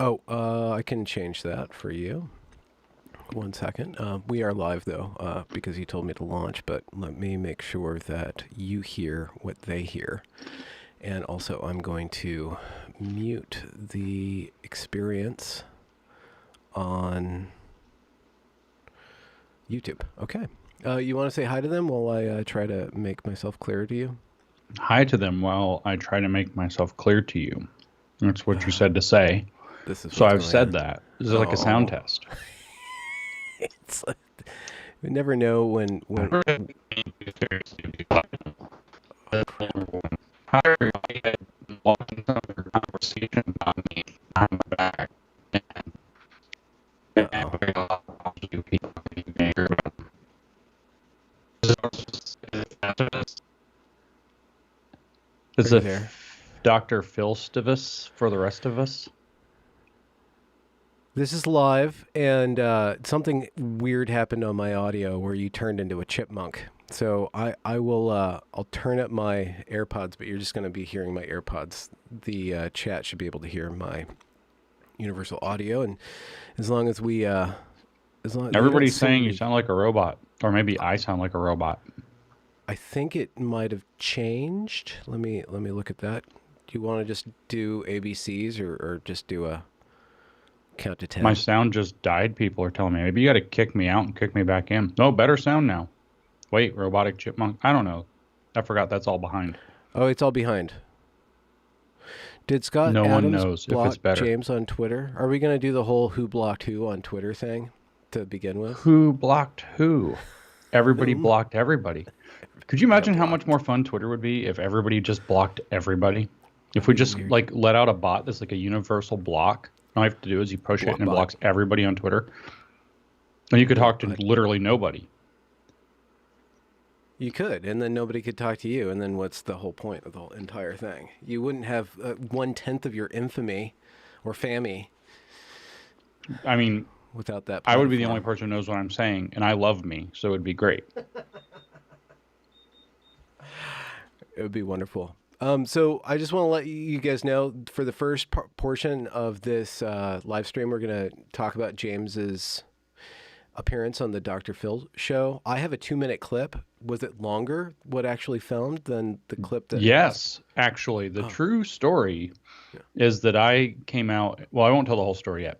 Oh, I can change that for you. One second. We are live though, because he told me to launch, but let me make sure that you hear what they hear. And also I'm going to mute the experience on YouTube. Okay. You want to say hi to them while I try to make myself clear to you? Hi to them while I try to make myself clear to you. That's what you said to say. This is So what's I've going said on. that. This is like a sound test. It's like, we never know when How are you walking some of your conversation about me behind my back? Uh-oh. Is Are you it there? Dr. Phil Stivus for the rest of us? This is live, and something weird happened on my audio where you turned into a chipmunk. So I will I'll turn up my AirPods, but you're just going to be hearing my AirPods. The chat should be able to hear my universal audio, and as long as we as long Everybody's saying you sound like a robot, or maybe I sound like a robot. I think it might have changed. Let me look at that. Do you want to just do ABCs or just do a count to 10? My sound just died. People are telling me maybe you got to kick me out and kick me back in. No, better sound now. Wait, robotic chipmunk. I don't know. I forgot that's all behind. Oh, it's all behind. Did Scott No one Adams knows if it's block better. James on Twitter? Are we going to do the whole who blocked who on Twitter thing to begin with? Who blocked who? Everybody blocked everybody. Could you imagine how much more fun Twitter would be if everybody just blocked everybody? If we just like let out a bot that's like a universal block. All you have to do is you push it and it blocks everybody on Twitter. And you could talk to literally nobody. You could, and then nobody could talk to you, and then what's the whole point of the whole entire thing? You wouldn't have 1/10 of your infamy or fammy. I mean, without that platform. I would be the only person who knows what I'm saying, and I love me, so it would be great. It would be wonderful. So I just want to let you guys know, for the first portion of this live stream, we're going to talk about James's appearance on the Dr. Phil show. I have a 2-minute clip. Was it longer, what actually filmed, than the clip that... Yes, actually. The true story is that I came out... Well, I won't tell the whole story yet.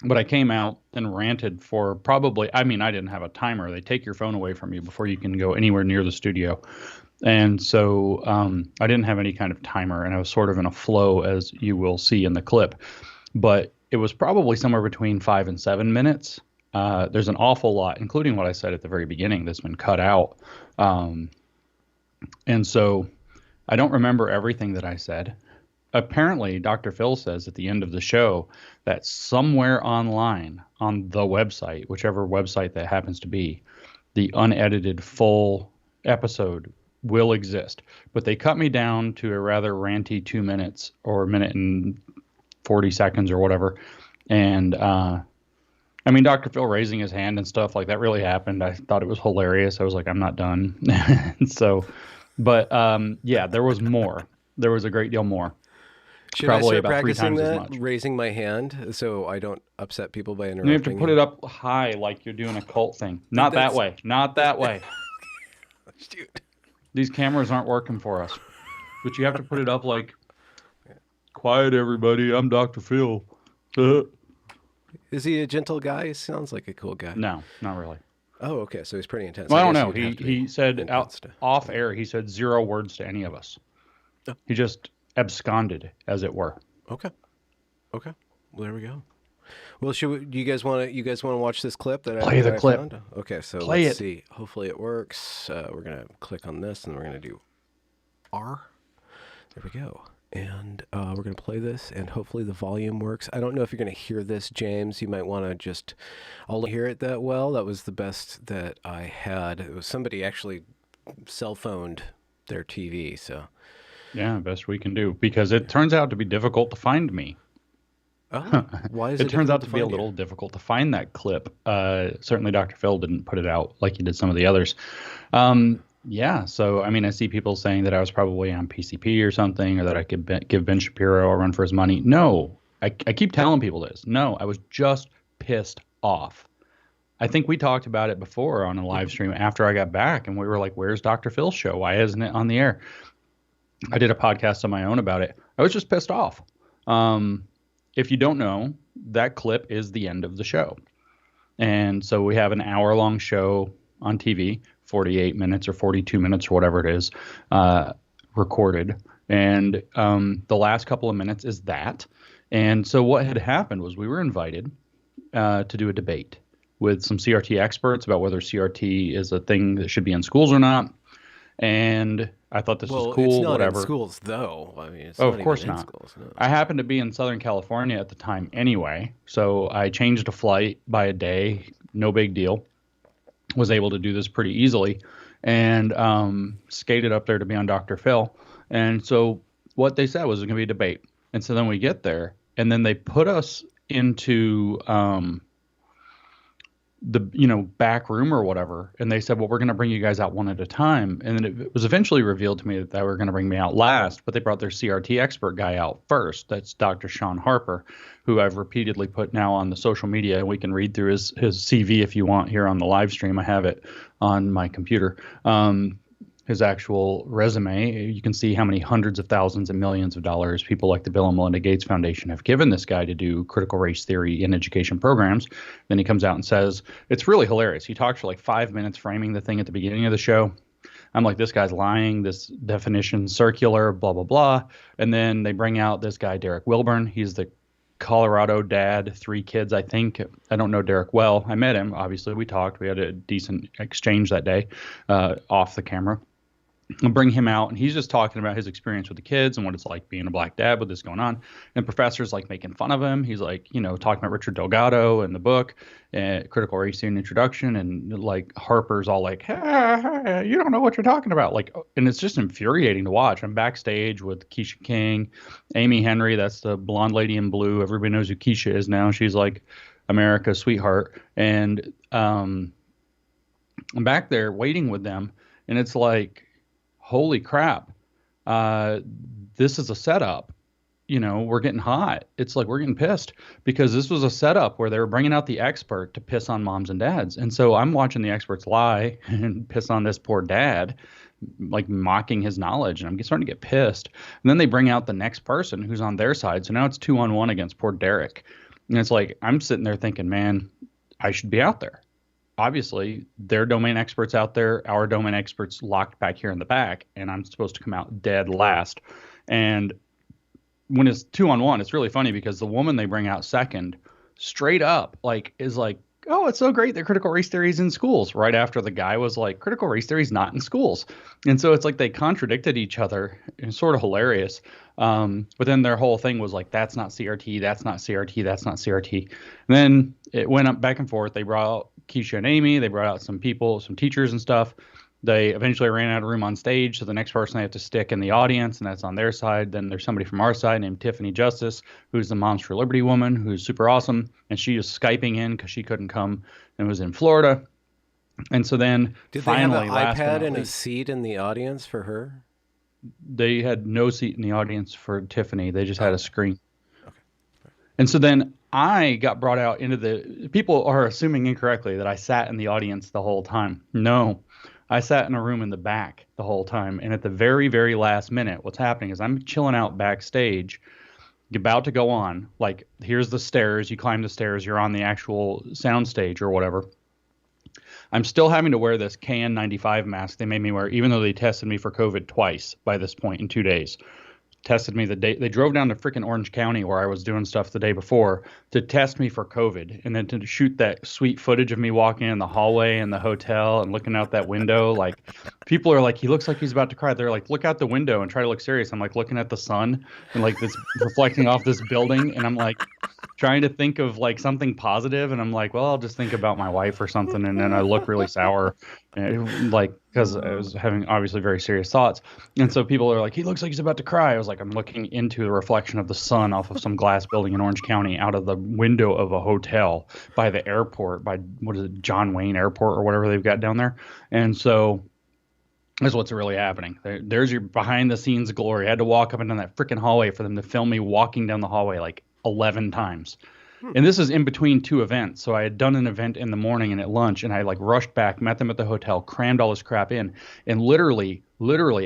But I came out and ranted for probably... I mean, I didn't have a timer. They take your phone away from you before you can go anywhere near the studio. And so I didn't have any kind of timer, and I was sort of in a flow, as you will see in the clip. But it was probably somewhere between 5 and 7 minutes. There's an awful lot, including what I said at the very beginning, that's been cut out. And so I don't remember everything that I said. Apparently, Dr. Phil says at the end of the show that somewhere online on the website, whichever website that happens to be, the unedited full episode will exist. But they cut me down to a rather ranty 2 minutes or a minute and 40 seconds or whatever. And I mean, Dr. Phil raising his hand and stuff like that really happened. I thought it was hilarious. I was like, I'm not done. So, but yeah, there was more. There was a great deal more. Should probably I start about practicing 3 times that, as much. Raising my hand so I don't upset people by interrupting? You have to put it up high like you're doing a cult thing. Not that way. Not that way. Shoot. These cameras aren't working for us. But you have to put it up like, quiet everybody, I'm Dr. Phil. Is he a gentle guy? He sounds like a cool guy. No, not really. Oh, okay. So he's pretty intense. Well, I don't know. He said off air, he said 0 words to any of us. Oh. He just absconded, as it were. Okay. Okay. Well, there we go. Well, do you guys want to watch this clip that play the clip? Found? Okay, so let's see. Hopefully it works. We're gonna click on this, and we're gonna do R. There we go. And we're going to play this, and hopefully the volume works. I don't know if you're going to hear this, James. You might want to just... I'll hear it that well. That was the best that I had. It was somebody actually cell phoned their TV, so... Yeah, best we can do, because it turns out to be difficult to find me. Oh, why is it turns out to be a little difficult to find that clip. Certainly Dr. Phil didn't put it out like he did some of the others. Yeah, so, I mean, I see people saying that I was probably on PCP or something, or that I could give Ben Shapiro a run for his money. No, I keep telling people this. No, I was just pissed off. I think we talked about it before on a live stream after I got back, and we were like, "Where's Dr. Phil's show? Why isn't it on the air?" I did a podcast on my own about it. I was just pissed off. Um, if you don't know, that clip is the end of the show. And so we have an hour-long show on TV, 48 minutes or 42 minutes or whatever it is, recorded. And the last couple of minutes is that. And so what had happened was we were invited to do a debate with some CRT experts about whether CRT is a thing that should be in schools or not. And I thought this was Well, it's cool, not in whatever. schools, though. I mean, it's Oh, not of even course in not. schools. No. I happened to be in Southern California at the time anyway, so I changed a flight by a day. No big deal. Was able to do this pretty easily, and skated up there to be on Dr. Phil. And so what they said was it was going to be a debate. And so then we get there, and then they put us into the back room or whatever, and they said, well, we're going to bring you guys out one at a time. And then it was eventually revealed to me that they were going to bring me out last, but they brought their CRT expert guy out first. That's Dr. Sean Harper, who I've repeatedly put now on the social media, and we can read through his CV if you want here on the live stream. I have it on my computer. His actual resume, you can see how many hundreds of thousands and millions of dollars people like the Bill and Melinda Gates Foundation have given this guy to do critical race theory in education programs. Then he comes out and says, it's really hilarious. He talks for like 5 minutes framing the thing at the beginning of the show. I'm like, this guy's lying, this definition circular, blah, blah, blah. And then they bring out this guy, Derek Wilburn. He's the Colorado dad, 3 kids, I think. I don't know Derek well. I met him. Obviously, we talked. We had a decent exchange that day off the camera. I'll bring him out, and he's just talking about his experience with the kids and what it's like being a black dad with this going on. And professor's like making fun of him. He's like, talking about Richard Delgado and the book, Critical Race Theory Introduction, and like Harper's all like, hey, you don't know what you're talking about. Like, and it's just infuriating to watch. I'm backstage with Keisha King, Amy Henry, that's the blonde lady in blue. Everybody knows who Keisha is now. She's like America's sweetheart. And I'm back there waiting with them, and it's like, holy crap, this is a setup. We're getting hot. It's like we're getting pissed because this was a setup where they were bringing out the expert to piss on moms and dads. And so I'm watching the experts lie and piss on this poor dad, like mocking his knowledge. And I'm starting to get pissed. And then they bring out the next person who's on their side. So now it's 2-on-1 against poor Derek. And it's like, I'm sitting there thinking, man, I should be out there. Obviously, their domain experts out there, our domain experts locked back here in the back, and I'm supposed to come out dead last. And when it's 2-on-1, it's really funny because the woman they bring out second, straight up, is like, oh, it's so great that critical race theory is in schools. Right after the guy was like, critical race theory is not in schools. And so it's like they contradicted each other. It's sort of hilarious. But then their whole thing was like, that's not CRT, that's not CRT, that's not CRT. And then it went up back and forth. They brought out Keisha and Amy. They brought out some people, some teachers and stuff. They eventually ran out of room on stage. So the next person they have to stick in the audience, and that's on their side. Then there's somebody from our side named Tiffany Justice, who's the Moms for Liberty woman, who's super awesome. And she is Skyping in because she couldn't come and was in Florida. And so then Did finally, they have an iPad and a least, seat in the audience for her? they had no seat in the audience for Tiffany. They just had a screen. And so then I got brought out into the, people are assuming incorrectly that I sat in the audience the whole time. No, I sat in a room in the back the whole time. And at the very, very last minute, what's happening is I'm chilling out backstage, about to go on. Like, here's the stairs. You climb the stairs. You're on the actual sound stage or whatever. I'm still having to wear this KN95 mask they made me wear, even though they tested me for COVID twice by this point in 2 days. Tested me the day they drove down to freaking Orange County where I was doing stuff the day before to test me for COVID, and then to shoot that sweet footage of me walking in the hallway in the hotel and looking out that window. Like, people are like, he looks like he's about to cry. They're like, look out the window and try to look serious. I'm like looking at the sun and like this reflecting off this building, and I'm like trying to think of like something positive, and I'm like, well, I'll just think about my wife or something, and then I look really sour, like, because I was having obviously very serious thoughts. And so people are like, he looks like he's about to cry. I was like, I'm looking into the reflection of the sun off of some glass building in Orange County out of the window of a hotel by the airport, by what is it, John Wayne Airport or whatever they've got down there. And so that's what's really happening. There's your behind the scenes glory. I had to walk up and down that freaking hallway for them to film me walking down the hallway like 11 times. Hmm. And this is in between two events. So I had done an event in the morning and at lunch, and I like rushed back, met them at the hotel, crammed all this crap in. And literally,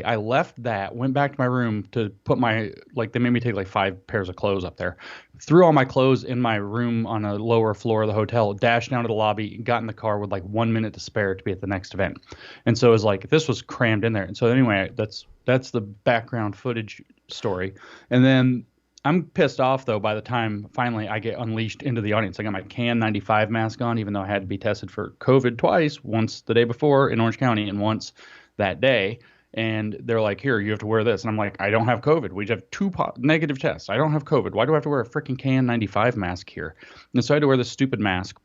I left that, went back to my room to put my, like, they made me take like 5 pairs of clothes up there, threw all my clothes in my room on a lower floor of the hotel, dashed down to the lobby, got in the car with like 1 minute to spare to be at the next event. And so it was like, this was crammed in there. And so anyway, that's the background footage story. And then I'm pissed off though by the time finally I get unleashed into the audience. I got my KN95 mask on, even though I had to be tested for COVID twice, once the day before in Orange County and once that day. And they're like, here, you have to wear this. And I'm like, I don't have COVID. We have two negative tests. I don't have COVID. Why do I have to wear a freaking KN95 mask here? And so I had to wear this stupid mask.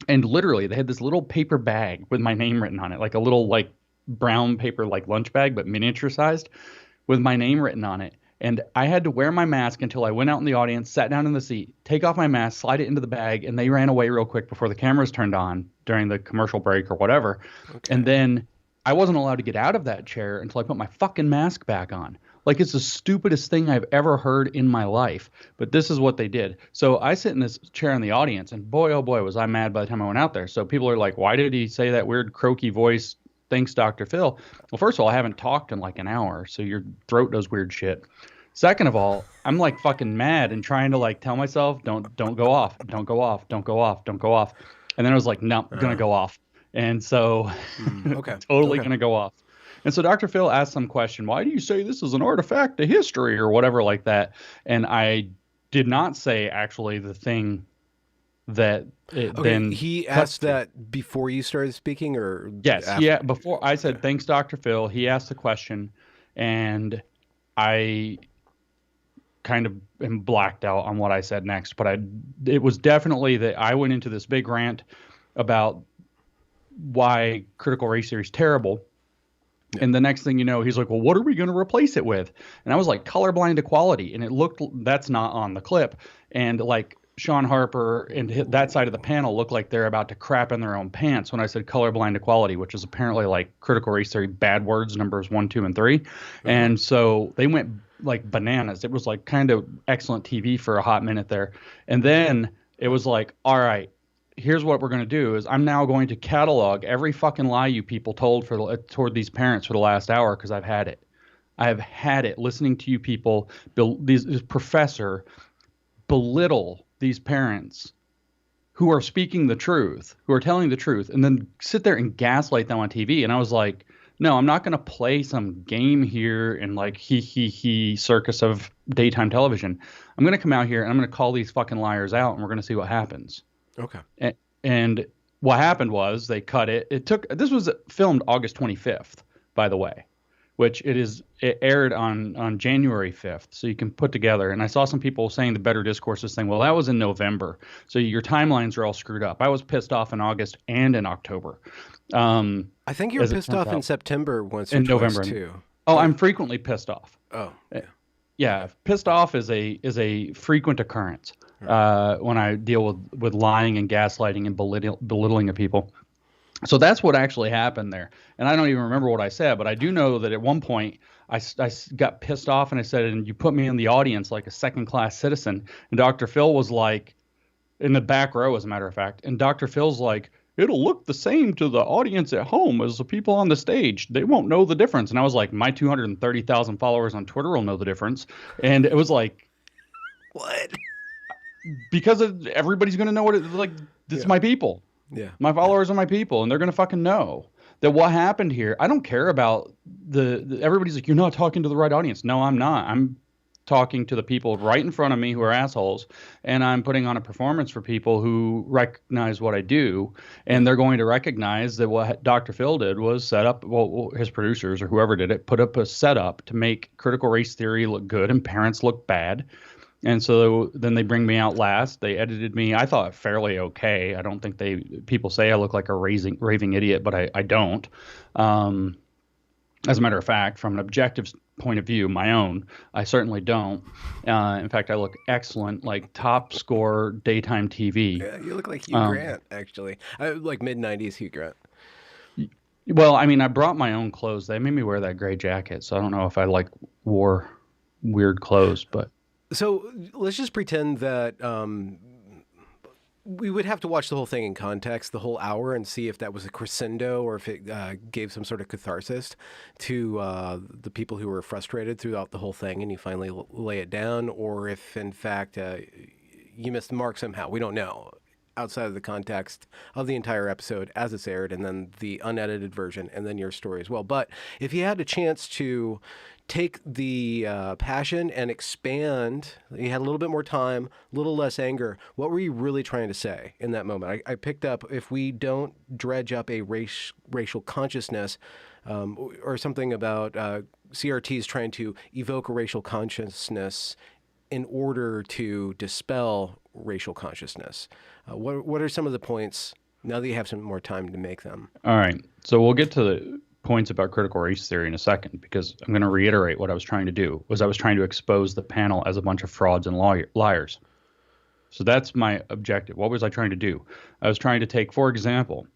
And literally they had this little paper bag with my name written on it, like a little like brown paper, like lunch bag, but miniature sized with my name written on it. And I had to wear my mask until I went out in the audience, sat down in the seat, take off my mask, slide it into the bag, and they ran away real quick before the cameras turned on during the commercial break or whatever. Okay. And then I wasn't allowed to get out of that chair until I put my fucking mask back on. Like, it's the stupidest thing I've ever heard in my life. But this is what they did. So I sit in this chair in the audience, and boy, oh boy, was I mad by the time I went out there. So people are like, why did he say that weird croaky voice? Thanks, Dr. Phil. Well, first of all, I haven't talked in like an hour, so your throat does weird shit. Second of all, I'm like fucking mad and trying to like tell myself, don't go off, don't go off, don't go off, don't go off. And then I was like, no, I'm gonna go off. And so totally gonna go off. And so Dr. Phil asked some question, why do you say this is an artifact of history or whatever like that? And I did not say actually the thing that then he asked that before you started speaking, or yes, after? Yeah, before I said thanks, Dr. Phil. He asked the question, and I kind of am blacked out on what I said next. But it was definitely that I went into this big rant about why critical race theory is terrible. Yeah. And the next thing you know, he's like, well, what are we going to replace it with? And I was like, colorblind equality. And it looked, that's not on the clip. And like Sean Harper and that side of the panel looked like they're about to crap in their own pants when I said colorblind equality, which is apparently like critical race theory bad words, numbers 1, 2, and 3. Mm-hmm. And so they went like bananas. It was like kind of excellent TV for a hot minute there. And then it was like, all right, here's what we're going to do is I'm now going to catalog every fucking lie you people told toward these parents for the last hour, because I've had it. I have had it listening to you people, this professor belittle these parents who are speaking the truth, who are telling the truth, and then sit there and gaslight them on TV. And I was like, no, I'm not going to play some game here and like he circus of daytime television. I'm going to come out here and I'm going to call these fucking liars out, and we're going to see what happens. Okay. And what happened was they cut it. This was filmed August 25th, by the way, which it aired on January 5th. So you can put together. And I saw some people saying the Better Discourses thing. Well, that was in November. So your timelines are all screwed up. I was pissed off in August and in October. I think you were pissed off in September once or twice too. Oh, I'm frequently pissed off. Oh, yeah. Yeah, pissed off is a frequent occurrence when I deal with lying and gaslighting and belittling of people. So that's what actually happened there. And I don't even remember what I said, but I do know that at one point I got pissed off and I said, and you put me in the audience like a second-class citizen. And Dr. Phil was like, in the back row, as a matter of fact, and Dr. Phil's like, it'll look the same to the audience at home as the people on the stage. They won't know the difference. And I was like, my 230,000 followers on Twitter will know the difference. And it was like, what? Because everybody's going to know what it's like. This is my people. Yeah. My followers are my people, and they're going to fucking know that what happened here. I don't care about everybody's like, you're not talking to the right audience. No, I'm not. I'm talking to the people right in front of me who are assholes, and I'm putting on a performance for people who recognize what I do, and they're going to recognize that what Dr. Phil did was set up, well, his producers or whoever did it, put up a setup to make critical race theory look good and parents look bad. And so then they bring me out last. They edited me. I thought fairly okay. I don't think people say I look like a raving idiot, but I don't. As a matter of fact, from an objective point of view, my own, I certainly don't. In fact, I look excellent, like top score daytime TV. Yeah, you look like Hugh Grant, actually. Like mid-90s Hugh Grant. Well, I mean, I brought my own clothes. They made me wear that gray jacket, so I don't know if I wore weird clothes, but So let's just pretend that we would have to watch the whole thing in context, the whole hour, and see if that was a crescendo or if it gave some sort of catharsis to the people who were frustrated throughout the whole thing, and you finally lay it down, or if in fact you missed the mark somehow. We don't know. Outside of the context of the entire episode as it's aired, and then the unedited version, and then your story as well. But if you had a chance to take the passion and expand, you had a little bit more time, a little less anger, what were you really trying to say in that moment? I picked up, if we don't dredge up a racial consciousness, or something about CRTs trying to evoke a racial consciousness in order to dispel racial consciousness. What are some of the points, now that you have some more time to make them? All right. So we'll get to the points about critical race theory in a second, because I'm going to reiterate what I was trying to do. I was trying to expose the panel as a bunch of frauds and liars. So that's my objective. What was I trying to do? I was trying to take, for example,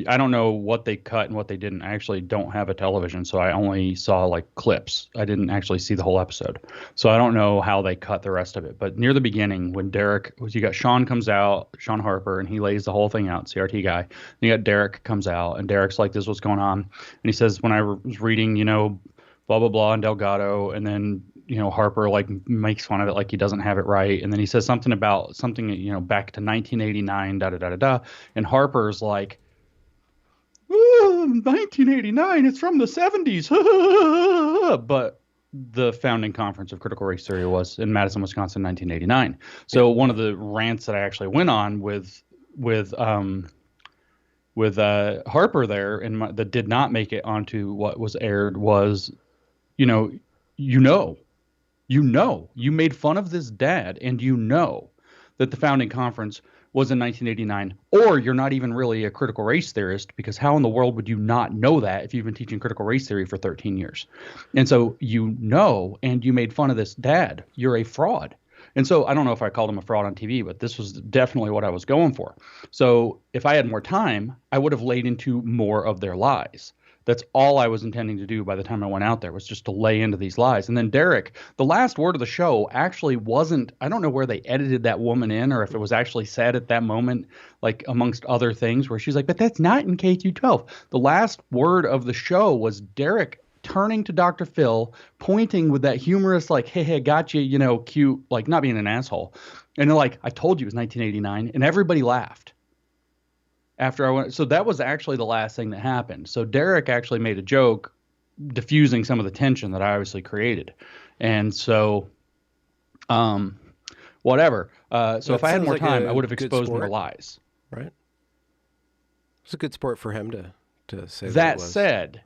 I don't know what they cut and what they didn't. I actually don't have a television, so I only saw like clips. I didn't actually see the whole episode. So I don't know how they cut the rest of it. But near the beginning, when you got Sean comes out, Sean Harper, and he lays the whole thing out, CRT guy. And you got Derek comes out, and Derek's like, this is what's going on. And he says, when I was reading, blah, blah, blah, and Delgado, and then, Harper like makes fun of it like he doesn't have it right. And then he says something about something, back to 1989, da, da, da, da, da. And Harper's like, 1989, it's from the 70s. But the founding conference of critical race theory was in Madison, Wisconsin, 1989. So one of the rants that I actually went on with Harper there, and that did not make it onto what was aired, was, you made fun of this dad, and that the founding conference was in 1989, or you're not even really a critical race theorist, because how in the world would you not know that if you've been teaching critical race theory for 13 years? And so and you made fun of this dad. You're a fraud. And so I don't know if I called him a fraud on TV, but this was definitely what I was going for. So if I had more time, I would have laid into more of their lies. That's all I was intending to do by the time I went out there, was just to lay into these lies. And then Derek, the last word of the show actually wasn't, I don't know where they edited that woman in, or if it was actually said at that moment, like amongst other things, where she's like, but that's not in KQ12. The last word of the show was Derek turning to Dr. Phil, pointing with that humorous, like, hey, got you, cute, like not being an asshole. And they're like, I told you it was 1989. And everybody laughed. After I went, so that was actually the last thing that happened. So Derek actually made a joke, diffusing some of the tension that I obviously created, and so, whatever. So if I had more time, I would have exposed more lies. Right. It's a good sport for him to say. That said,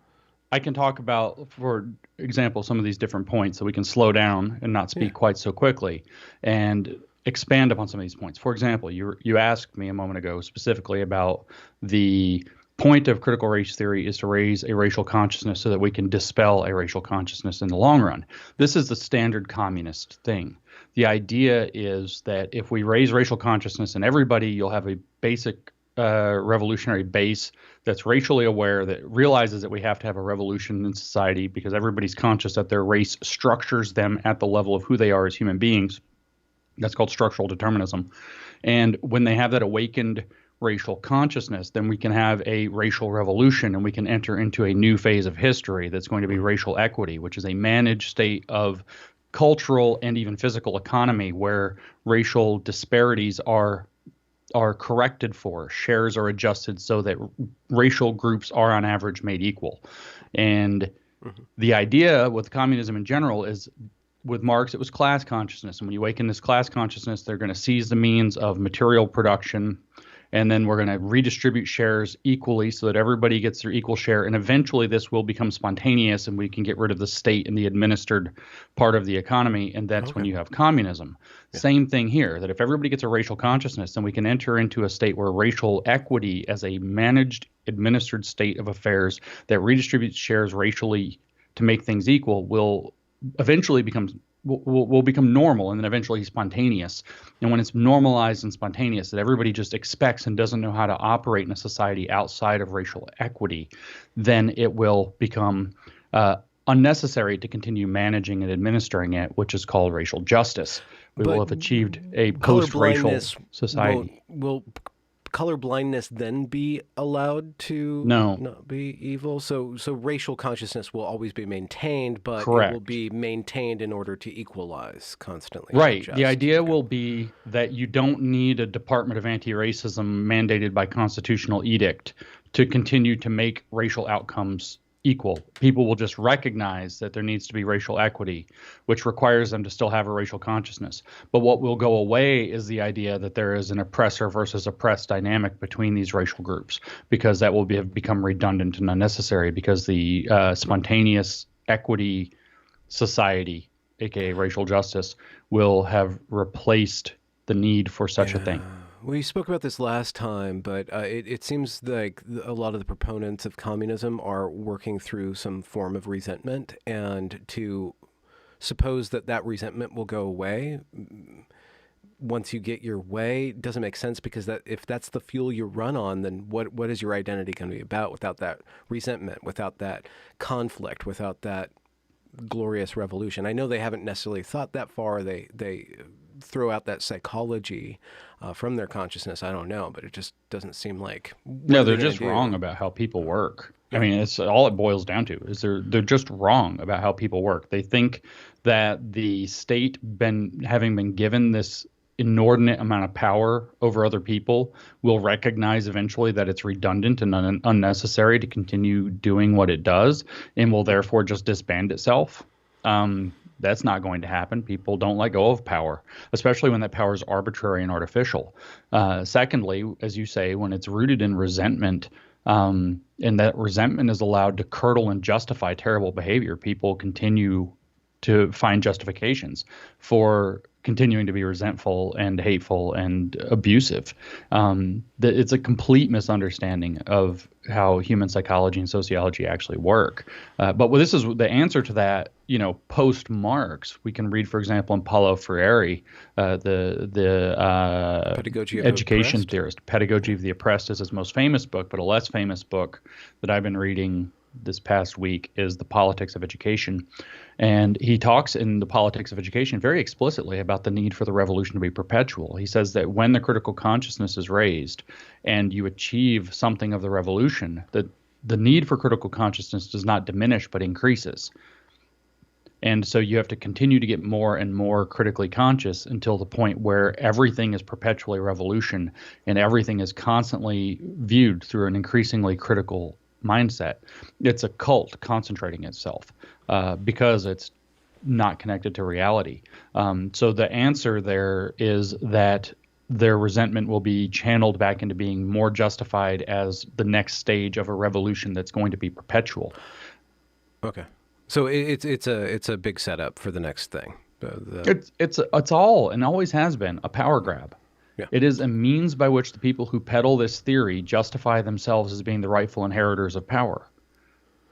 I can talk about, for example, some of these different points, so we can slow down and not speak quite so quickly, and expand upon some of these points. For example, you asked me a moment ago specifically about the point of critical race theory is to raise a racial consciousness so that we can dispel a racial consciousness in the long run. This is the standard communist thing. The idea is that if we raise racial consciousness in everybody, you'll have a basic revolutionary base that's racially aware, that realizes that we have to have a revolution in society because everybody's conscious that their race structures them at the level of who they are as human beings. That's called structural determinism. And when they have that awakened racial consciousness, then we can have a racial revolution, and we can enter into a new phase of history that's going to be racial equity, which is a managed state of cultural and even physical economy where racial disparities are corrected for, shares are adjusted so that racial groups are on average made equal. And the idea with communism in general is, with Marx, it was class consciousness. And when you awaken this class consciousness, they're going to seize the means of material production, and then we're going to redistribute shares equally so that everybody gets their equal share. And eventually this will become spontaneous, and we can get rid of the state and the administered part of the economy. And that's when you have communism. Same thing here, that if everybody gets a racial consciousness, then we can enter into a state where racial equity as a managed, administered state of affairs that redistributes shares racially to make things equal will eventually will become normal, and then eventually spontaneous. And when it's normalized and spontaneous, that everybody just expects and doesn't know how to operate in a society outside of racial equity, then it will become unnecessary to continue managing and administering it, which is called racial justice. We will But have achieved a color post-racial blindness won't society. will color blindness then be allowed to No, not be evil? So racial consciousness will always be maintained, but it will correct. be maintained in order to equalize constantly and Right. The adjust. idea Okay. will be that you don't need a Department of Anti-Racism mandated by constitutional edict to continue to make racial outcomes equal. People will just recognize that there needs to be racial equity, which requires them to still have a racial consciousness. But what will go away is the idea that there is an oppressor versus oppressed dynamic between these racial groups, because that will have become redundant and unnecessary, because the spontaneous equity society, aka racial justice, will have replaced the need for such a thing. Yeah. We spoke about this last time, but it seems like a lot of the proponents of communism are working through some form of resentment, and to suppose that that resentment will go away once you get your way doesn't make sense, because that if that's the fuel you run on, then what is your identity going to be about without that resentment, without that conflict, without that glorious revolution? I know they haven't necessarily thought that far. They throw out that psychology from their consciousness. I don't know, but it just doesn't seem like, what No, are they they're going to just wrong do? about how people work. I Yeah. mean, it's all it boils down to is they're just wrong about how people work. They think that the state having been given this inordinate amount of power over other people will recognize eventually that it's redundant and unnecessary to continue doing what it does, and will therefore just disband itself. That's not going to happen. People don't let go of power, especially when that power is arbitrary and artificial. Secondly, as you say, when it's rooted in resentment, and that resentment is allowed to curdle and justify terrible behavior, people continue to find justifications for continuing to be resentful and hateful and abusive. It's a complete misunderstanding of how human psychology and sociology actually work. But this is the answer to that. Post Marx, we can read, for example, in Paulo Freire, the Pedagogy of the education oppressed. theorist. Pedagogy of the Oppressed is his most famous book, but a less famous book that I've been reading this past week is The Politics of Education. And he talks in The Politics of Education very explicitly about the need for the revolution to be perpetual. He says that when the critical consciousness is raised and you achieve something of the revolution, that the need for critical consciousness does not diminish but increases. And so you have to continue to get more and more critically conscious until the point where everything is perpetually revolution and everything is constantly viewed through an increasingly critical mindset. It's a cult concentrating itself because it's not connected to reality. So the answer there is that their resentment will be channeled back into being more justified as the next stage of a revolution that's going to be perpetual. Okay. So it's a big setup for the next thing. It's all and always has been a power grab. Yeah. It is a means by which the people who peddle this theory justify themselves as being the rightful inheritors of power.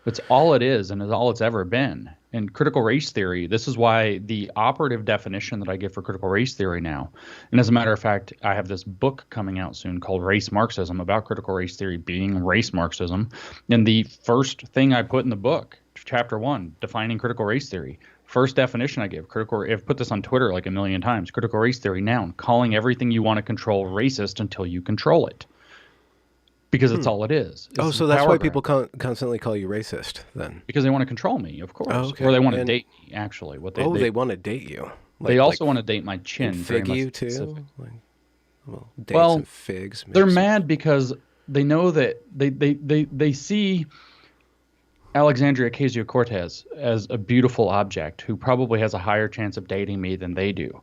It's all it is, and it's all it's ever been. And critical race theory, this is why the operative definition that I give for critical race theory now, and as a matter of fact, I have this book coming out soon called Race Marxism, about critical race theory being race Marxism. And the first thing I put in the book, chapter 1, defining critical race theory, first definition I give, I've put this on Twitter like a million times, critical race theory, noun, calling everything you want to control racist until you control it. Because it's all it is. Oh, so that's why people constantly call you racist then? Because they want to control me, of course. Oh, okay. Or they want to date me, actually. They want to date you. They also want to date my chin. And very fig much you too? specific. Date Well, some figs. They're mad because they know that they see Alexandria Ocasio-Cortez as a beautiful object who probably has a higher chance of dating me than they do.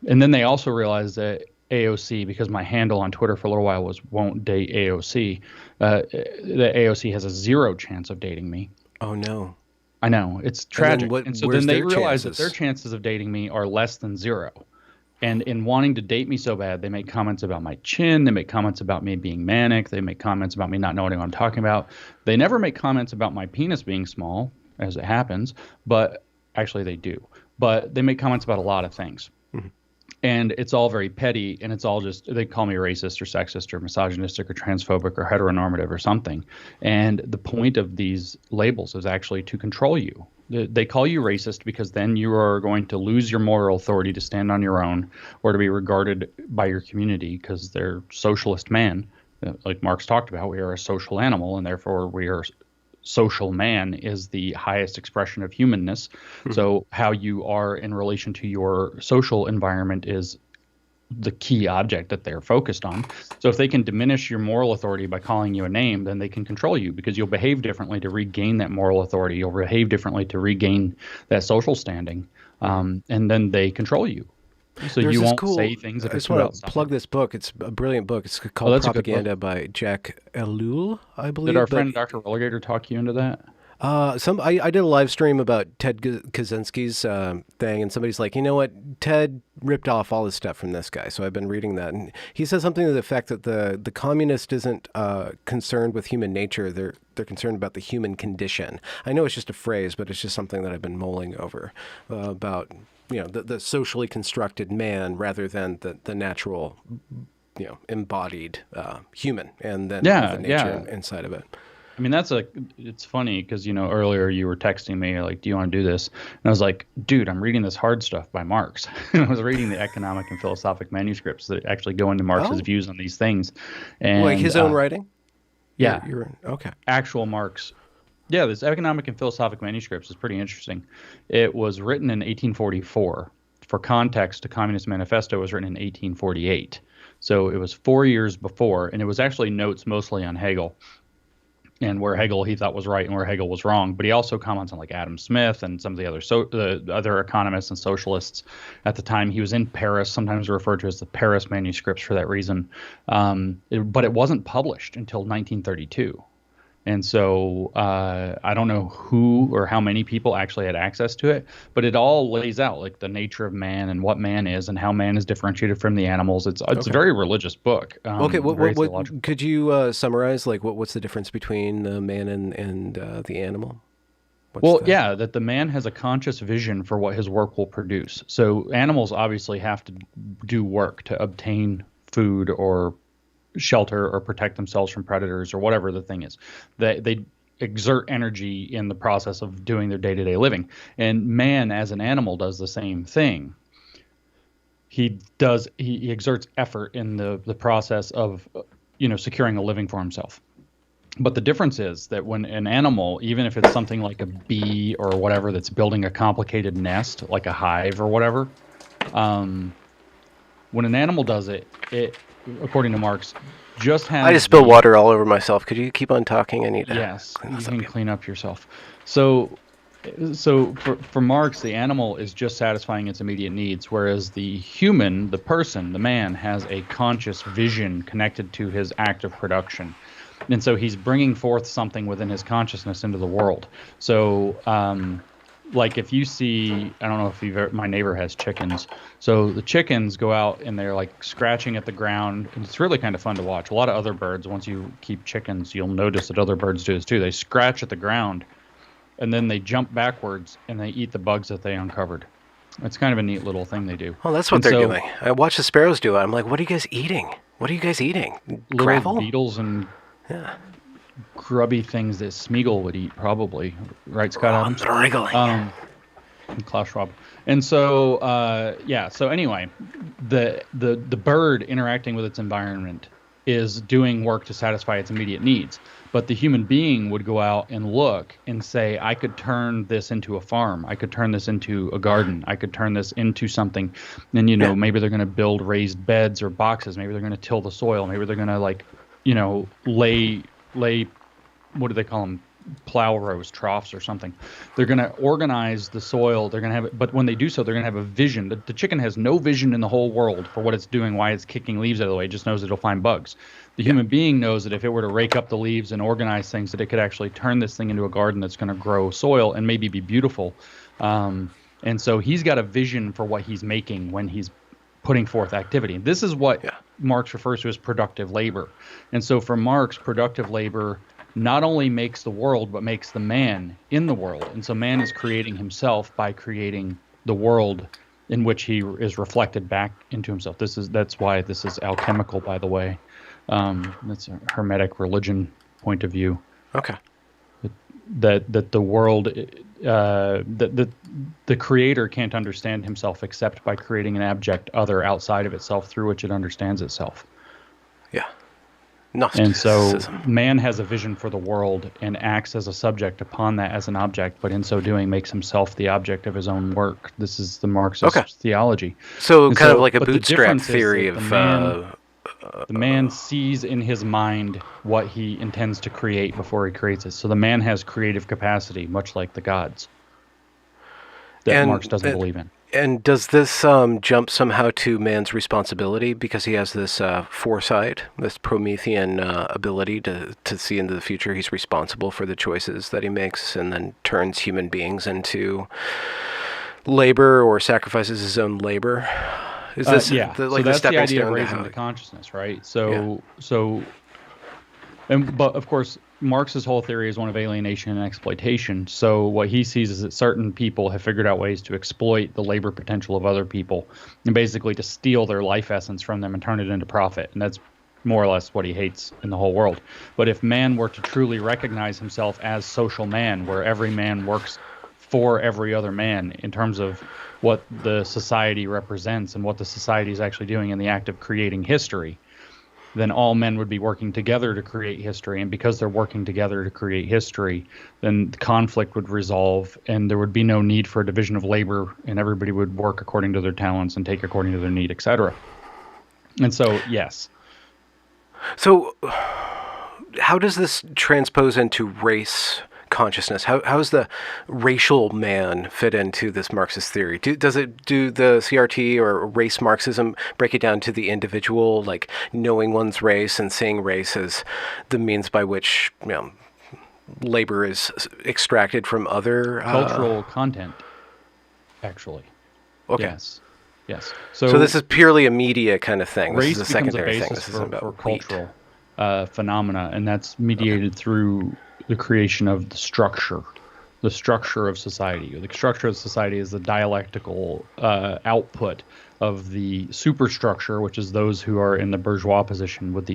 And then they also realize that AOC, because my handle on Twitter for a little while was "won't date AOC," that AOC has a 0 chance of dating me. Oh no! I know, it's tragic. And so then they realize that their chances of dating me are less than 0. And in wanting to date me so bad, they make comments about my chin. They make comments about me being manic. They make comments about me not knowing what I'm talking about. They never make comments about my penis being small, as it happens. But actually, they do. But they make comments about a lot of things. Mm-hmm. and it's all very petty, and it's all just, they call me racist or sexist or misogynistic or transphobic or heteronormative or something. And the point of these labels is actually to control you. They call you racist because then you are going to lose your moral authority to stand on your own or to be regarded by your community because they're socialist man. Like Marx talked about, we are a social animal, and therefore we are social man is the highest expression of humanness. So how you are in relation to your social environment is the key object that they're focused on. So if they can diminish your moral authority by calling you a name, then they can control you because you'll behave differently to regain that moral authority. You'll behave differently to regain that social standing. And then they control you. So There's you this won't say things I if it's just want about to something. plug this book. It's a brilliant book. It's called That's a good book. Propaganda by Jack Ellul, I believe. Did our but friend Dr. Relegator talk you into that? I did a live stream about Ted Kaczynski's thing, and somebody's like, you know what, Ted ripped off all his stuff from this guy. So I've been reading that, and he says something to the effect that the communist isn't concerned with human nature; they're concerned about the human condition. I know it's just a phrase, but it's just something that I've been mulling over about the socially constructed man rather than the natural embodied human, and then the nature inside of it. I mean, it's funny because, earlier you were texting me like, do you want to do this? And I was like, dude, I'm reading this hard stuff by Marx. I was reading the economic and philosophic manuscripts that actually go into Marx's views on these things. And like his own writing? Yeah. Okay. Actual Marx. Yeah, this economic and philosophic manuscripts is pretty interesting. It was written in 1844. For context, the Communist Manifesto was written in 1848. So it was 4 years before, and it was actually notes mostly on Hegel and where Hegel he thought was right and where Hegel was wrong. But he also comments on like Adam Smith and some of the other economists and socialists at the time. He was in Paris, sometimes referred to as the Paris manuscripts for that reason. But it wasn't published until 1932. And so I don't know who or how many people actually had access to it, but it all lays out like the nature of man and what man is and how man is differentiated from the animals. It's a very religious book. Okay, what could you summarize? Like, what's the difference between the man and the animal? That the man has a conscious vision for what his work will produce. So animals obviously have to do work to obtain food or shelter or protect themselves from predators or whatever the thing is. They exert energy in the process of doing their day-to-day living. And man as an animal does the same thing. He exerts effort in the process of securing a living for himself. But the difference is that when an animal, even if it's something like a bee or whatever that's building a complicated nest, like a hive or whatever, when an animal does it, according to Marx, just has... I just spilled water all over myself. Could you keep on talking? I need to... Yes, you can clean up yourself. So for Marx, the animal is just satisfying its immediate needs, whereas the human, the person, the man, has a conscious vision connected to his act of production. And so he's bringing forth something within his consciousness into the world. So... like if you see, I don't know if you've ever, my neighbor has chickens. So the chickens go out and they're like scratching at the ground. And it's really kind of fun to watch. A lot of other birds, once you keep chickens, you'll notice that other birds do this too. They scratch at the ground and then they jump backwards and they eat the bugs that they uncovered. It's kind of a neat little thing they do. Oh, that's what they're doing. I watch the sparrows do it. I'm like, what are you guys eating? What are you guys eating? Gravel? Little beetles and... Yeah. Grubby things that Smeagol would eat, probably, right, Scott Adams? And Klaus Schwab. And so, So anyway, the bird interacting with its environment is doing work to satisfy its immediate needs. But the human being would go out and look and say, I could turn this into a farm. I could turn this into a garden. I could turn this into something. And maybe they're going to build raised beds or boxes. Maybe they're going to till the soil. Maybe they're going to lay, what do they call them? Plow rows, troughs or something. They're going to organize the soil. They're going to have it, but when they do so, they're going to have a vision. The chicken has no vision in the whole world for what it's doing, why it's kicking leaves out of the way. It just knows it'll find bugs. The human being knows that if it were to rake up the leaves and organize things, that it could actually turn this thing into a garden that's going to grow soil and maybe be beautiful. And so he's got a vision for what he's making when he's putting forth activity. This is what Marx refers to as productive labor. And so for Marx, productive labor not only makes the world, but makes the man in the world. And so man is creating himself by creating the world in which he is reflected back into himself. That's why this is alchemical, by the way. That's a Hermetic religion point of view. Okay. That the world, that the creator can't understand himself except by creating an abject other outside of itself through which it understands itself. Yeah. And so Gnosticism. man has a vision for the world and acts as a subject upon that as an object, but in so doing makes himself the object of his own work. This is the Marxist theology. So And kind of like a but the bootstrap difference is theory that of the man sees in his mind what he intends to create before he creates it. So the man has creative capacity, much like the gods that Marx doesn't believe in. And does this jump somehow to man's responsibility because he has this foresight, this Promethean ability to see into the future? He's responsible for the choices that he makes and then turns human beings into labor or sacrifices his own labor. Is this so that's the idea of raising the consciousness, right? But of course, Marx's whole theory is one of alienation and exploitation. So what he sees is that certain people have figured out ways to exploit the labor potential of other people and basically to steal their life essence from them and turn it into profit. And that's more or less what he hates in the whole world. But if man were to truly recognize himself as social man, where every man works for every other man in terms of what the society represents and what the society is actually doing in the act of creating history, then all men would be working together to create history. And because they're working together to create history, then the conflict would resolve and there would be no need for a division of labor and everybody would work according to their talents and take according to their need, etc. And so, yes. So how does this transpose into race consciousness? How does the racial man fit into this Marxist theory? Do the CRT or race Marxism break it down to the individual, like knowing one's race and seeing race as the means by which labor is extracted from other cultural content? Actually, okay. Yes. So this is purely a media kind of thing. Race this is a secondary becomes a basis thing. for cultural phenomena, and that's mediated through the creation of the structure of society. The structure of society is the dialectical output of the superstructure, which is those who are in the bourgeois position with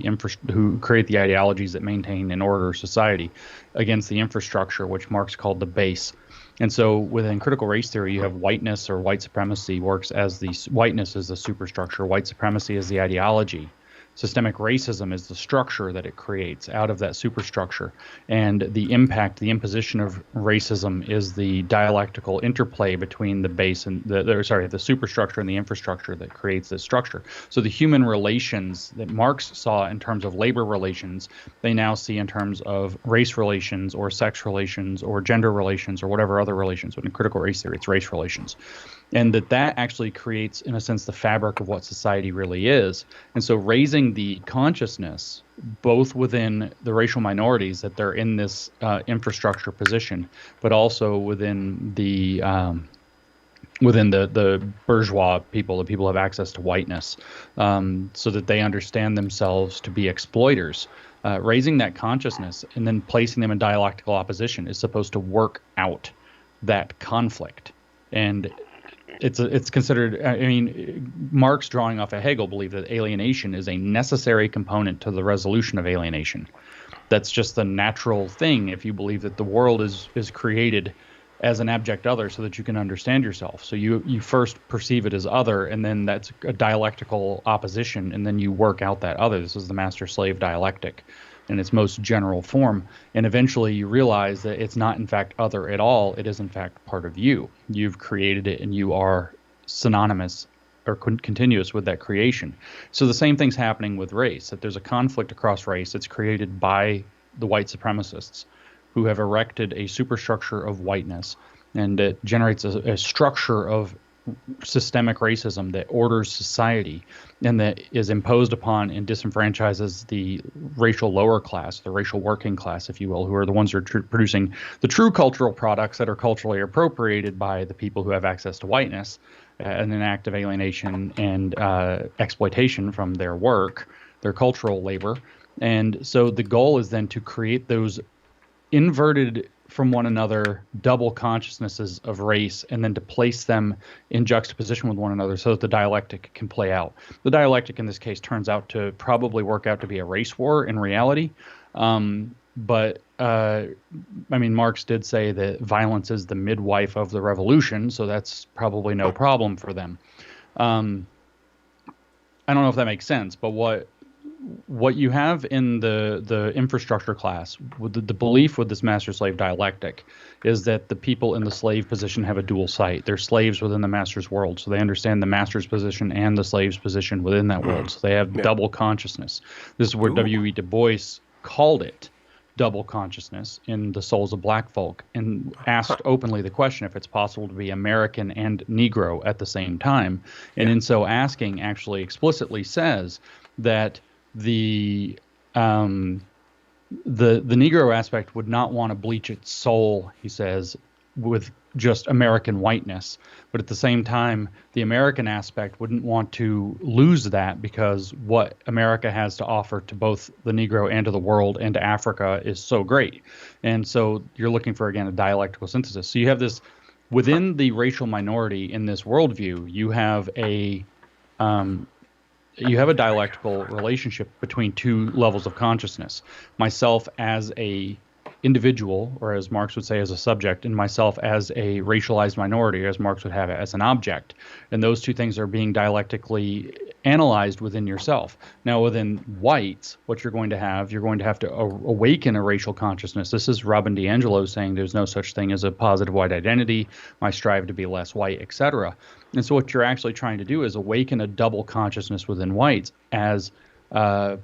who create the ideologies that maintain and order society, against the infrastructure, which Marx called the base. And so within critical race theory, you have whiteness or white supremacy works as whiteness is the superstructure, white supremacy is the ideology. Systemic racism is the structure that it creates out of that superstructure. And the imposition of racism is the dialectical interplay between the base and the superstructure and the infrastructure that creates this structure. So the human relations that Marx saw in terms of labor relations, they now see in terms of race relations or sex relations or gender relations or whatever other relations. But in critical race theory, it's race relations. And that actually creates, in a sense, the fabric of what society really is. And so raising the consciousness, both within the racial minorities, that they're in this infrastructure position, but also within the bourgeois people, the people who have access to whiteness, so that they understand themselves to be exploiters. Raising that consciousness and then placing them in dialectical opposition is supposed to work out that conflict. And it's considered, I mean, Marx, drawing off of Hegel, believed that alienation is a necessary component to the resolution of alienation. That's just the natural thing if you believe that the world is created as an abject other so that you can understand yourself. So you first perceive it as other, and then that's a dialectical opposition, and then you work out that other. This is the master-slave dialectic in its most general form. And eventually you realize that it's not in fact other at all. It is in fact part of you. You've created it and you are synonymous or continuous with that creation. So the same thing's happening with race, that there's a conflict across race that's created by the white supremacists who have erected a superstructure of whiteness, and it generates a structure of systemic racism that orders society and that is imposed upon and disenfranchises the racial lower class, the racial working class, if you will, who are the ones who are producing the true cultural products that are culturally appropriated by the people who have access to whiteness, in an act of alienation and exploitation from their work, their cultural labor. And so the goal is then to create those inverted from one another double consciousnesses of race and then to place them in juxtaposition with one another so that the dialectic can play out. The dialectic in this case turns out to probably work out to be a race war in reality. But I mean, Marx did say that violence is the midwife of the revolution, so that's probably no problem for them. I don't know if that makes sense, but what you have in the infrastructure class with the belief with this master-slave dialectic is that the people in the slave position have a dual sight. They're slaves within the master's world, so they understand the master's position and the slave's position within that world. So they have double consciousness. This is where W.E. Du Bois called it double consciousness in The Souls of Black Folk, and asked openly the question if it's possible to be American and Negro at the same time. And in so asking, actually explicitly says that the Negro aspect would not want to bleach its soul, he says, with just American whiteness. But at the same time, the American aspect wouldn't want to lose that, because what America has to offer to both the Negro and to the world and to Africa is so great. And so you're looking for, again, a dialectical synthesis. So you have this, within the racial minority in this worldview, you have a dialectical relationship between two levels of consciousness. Myself as a individual, or as Marx would say, as a subject, and myself as a racialized minority, as Marx would have it, as an object. And those two things are being dialectically analyzed within yourself. Now, within whites, what you're going to have to awaken a racial consciousness. This is Robin DiAngelo saying there's no such thing as a positive white identity, I strive to be less white, etc. And so what you're actually trying to do is awaken a double consciousness within whites as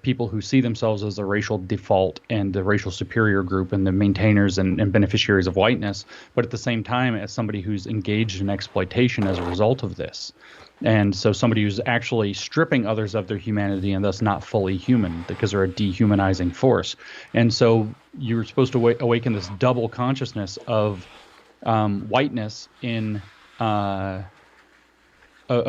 people who see themselves as the racial default and the racial superior group and the maintainers and beneficiaries of whiteness, but at the same time as somebody who's engaged in exploitation as a result of this. And so somebody who's actually stripping others of their humanity and thus not fully human, because they're a dehumanizing force. And so you're supposed to awaken this double consciousness of whiteness in of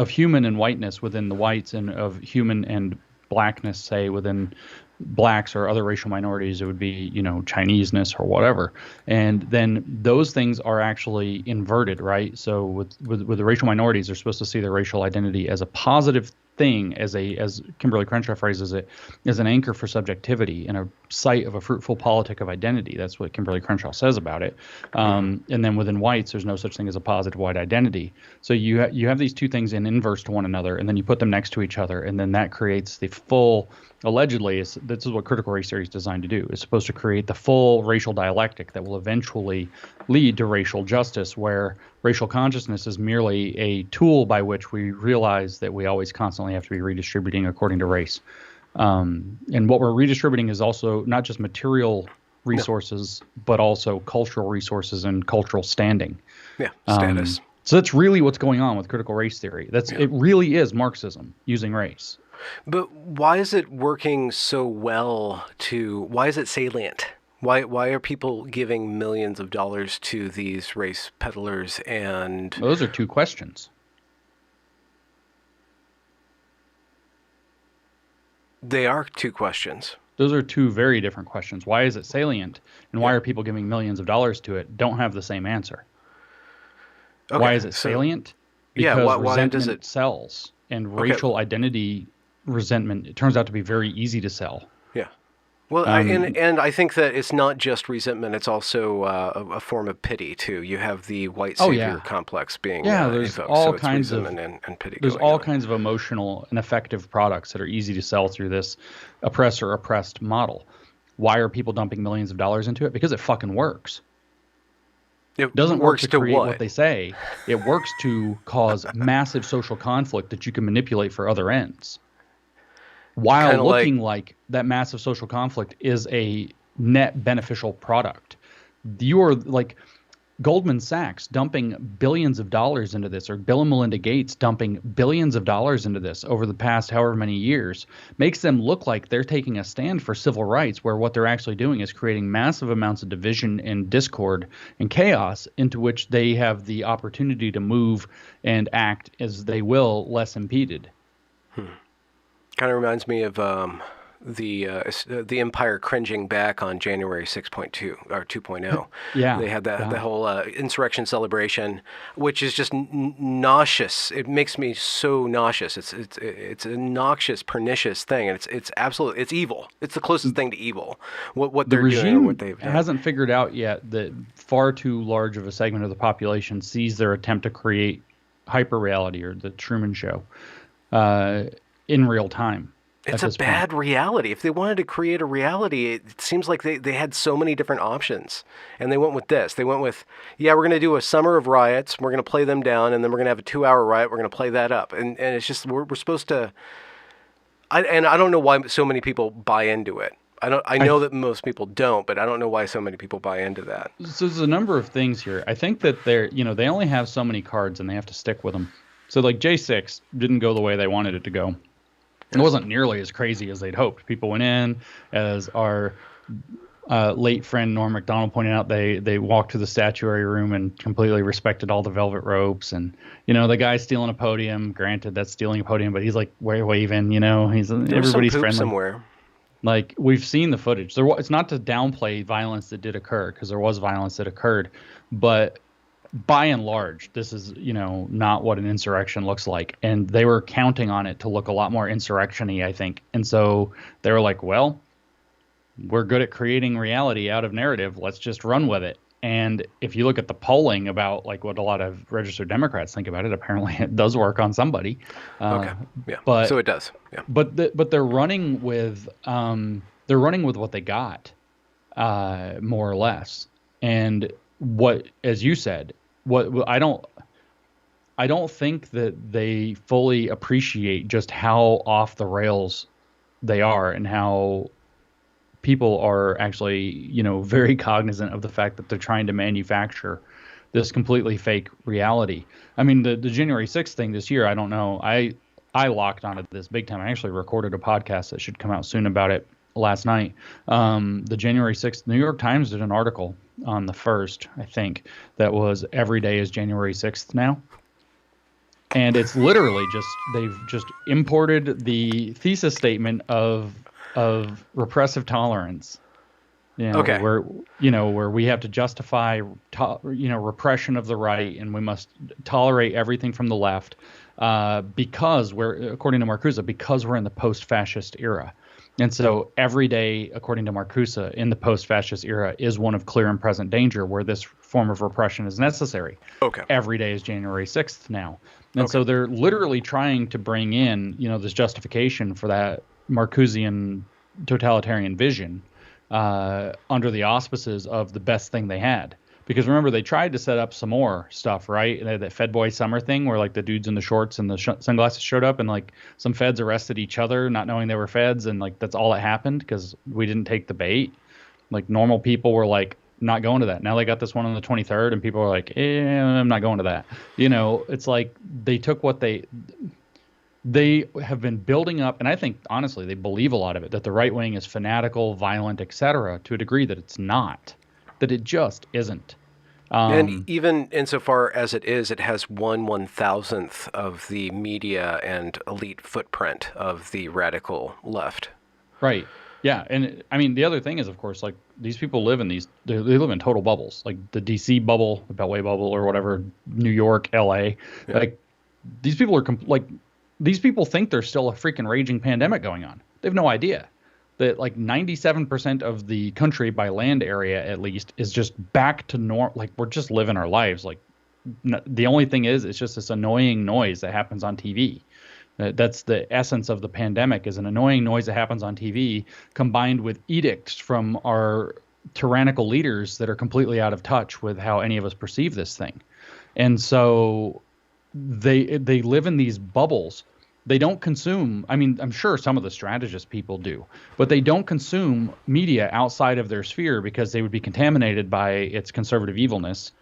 human and whiteness within the whites, and of human and blackness, say, within blacks or other racial minorities. It would be, Chineseness or whatever. And then those things are actually inverted, right? So with the racial minorities, they're supposed to see their racial identity as a positive thing, as Kimberly Crenshaw phrases it, as an anchor for subjectivity and a site of a fruitful politic of identity. That's what Kimberly Crenshaw says about it. And then within whites, there's no such thing as a positive white identity. So you have these two things in inverse to one another, and then you put them next to each other, and then that creates the full, allegedly, this is what critical race theory is designed to do. It's supposed to create the full racial dialectic that will eventually lead to racial justice, where racial consciousness is merely a tool by which we realize that we always constantly have to be redistributing according to race. And what we're redistributing is also not just material resources, but also cultural resources and cultural standing. Yeah, status. So that's really what's going on with critical race theory. It really is Marxism using race. But why is it working so well why is it salient? Why are people giving millions of dollars to these race peddlers? And those are two questions. They are two questions. Those are two very different questions. Why is it salient, and why are people giving millions of dollars to it? Don't have the same answer. Okay, why is it salient? Because resentment does it sells, and racial identity resentment, it turns out to be very easy to sell. Yeah. Well, and I think that it's not just resentment; it's also a form of pity too. You have the white savior complex being there's evoked, all so kinds of and pity. There's all kinds of emotional and affective products that are easy to sell through this oppressor-oppressed model. Why are people dumping millions of dollars into it? Because it fucking works. It doesn't work to create what they say. It works to cause massive social conflict that you can manipulate for other ends, while kinda looking like that massive social conflict is a net beneficial product. You're like Goldman Sachs dumping billions of dollars into this, or Bill and Melinda Gates dumping billions of dollars into this over the past however many years, makes them look like they're taking a stand for civil rights, where what they're actually doing is creating massive amounts of division and discord and chaos, into which they have the opportunity to move and act as they will, less impeded. Kind of reminds me of the Empire cringing back on January 6.2 or 2.0. Yeah, They had the yeah. the whole insurrection celebration, which is just nauseous. It makes me so nauseous. It's a noxious, pernicious thing, and it's absolutely it's evil. It's the closest thing to evil. What The they're doing or what regime they've done. hasn't figured out yet that far too large of a segment of the population sees their attempt to create hyperreality or the Truman Show uh, in real time It's at a this point. bad reality. If they wanted to create a reality, it seems like they had so many different options. And they went with this. They went with, yeah, we're going to do a summer of riots. We're going to play them down. And then we're going to have a 2 hour riot. We're going to play that up. And it's just, we're supposed to, I don't know why so many people buy into it. I I know that most people don't, but I don't know why so many people buy into that. So there's a number of things here. I think that they only have so many cards and they have to stick with them. So like J6 didn't go the way they wanted it to go. It wasn't nearly as crazy as they'd hoped. People went in, as our late friend Norm Macdonald pointed out, they walked to the statuary room and completely respected all the velvet ropes. And, the guy stealing a podium, granted that's stealing a podium, but he's like waving, he's There was some everybody's poop friendly. somewhere. Like we've seen the footage. It's not to downplay violence that did occur, because there was violence that occurred, but by and large, this is, not what an insurrection looks like. And they were counting on it to look a lot more insurrection-y, I think. And so they were like, well, we're good at creating reality out of narrative. Let's just run with it. And if you look at the polling about like what a lot of registered Democrats think about it, apparently it does work on somebody. Okay. Yeah. But So it does. Yeah. but they're running with what they got, more or less. And what, as you said, what I don't think that they fully appreciate just how off the rails they are, and how people are actually, very cognizant of the fact that they're trying to manufacture this completely fake reality. I mean, the January 6th thing this year, I don't know. I locked onto this big time. I actually recorded a podcast that should come out soon about it last night. The January 6th, New York Times did an article on the 1st, I think, that was every day is January 6th now. And it's literally they've just imported the thesis statement of repressive tolerance. Okay. Where we have to justify, repression of the right, and we must tolerate everything from the left, because according to Marcuse, because we're in the post-fascist era. And so every day, according to Marcuse, in the post-fascist era is one of clear and present danger where this form of repression is necessary. Okay. Every day is January 6th now. And so they're literally trying to bring in, this justification for that Marcusean totalitarian vision under the auspices of the best thing they had. Because remember, they tried to set up some more stuff, right? They had that Fed Boy Summer thing where like the dudes in the shorts and the sunglasses showed up, and like some feds arrested each other, not knowing they were feds, and like that's all that happened because we didn't take the bait. Like normal people were like not going to that. Now they got this one on the 23rd, and people are like, I'm not going to that. It's like they took what they have been building up, and I think honestly they believe a lot of it, that the right wing is fanatical, violent, etc., to a degree that it's not. That it just isn't. And even insofar as it is, it has 1/1000th of the media and elite footprint of the radical left. Right. Yeah. And I mean, the other thing is, of course, like these people live in they live in total bubbles, like the DC bubble, the Beltway bubble, or whatever, New York, LA. Yeah. Like these people these people think there's still a freaking raging pandemic going on. They have no idea that like 97% of the country by land area, at least, is just back to normal. Like we're just living our lives. Like the only thing is, it's just this annoying noise that happens on TV. That's the essence of the pandemic, is an annoying noise that happens on TV combined with edicts from our tyrannical leaders that are completely out of touch with how any of us perceive this thing. And so they live in these bubbles. They don't consume, I mean, I'm sure some of the strategist people do, but they don't consume media outside of their sphere because they would be contaminated by its conservative evilness,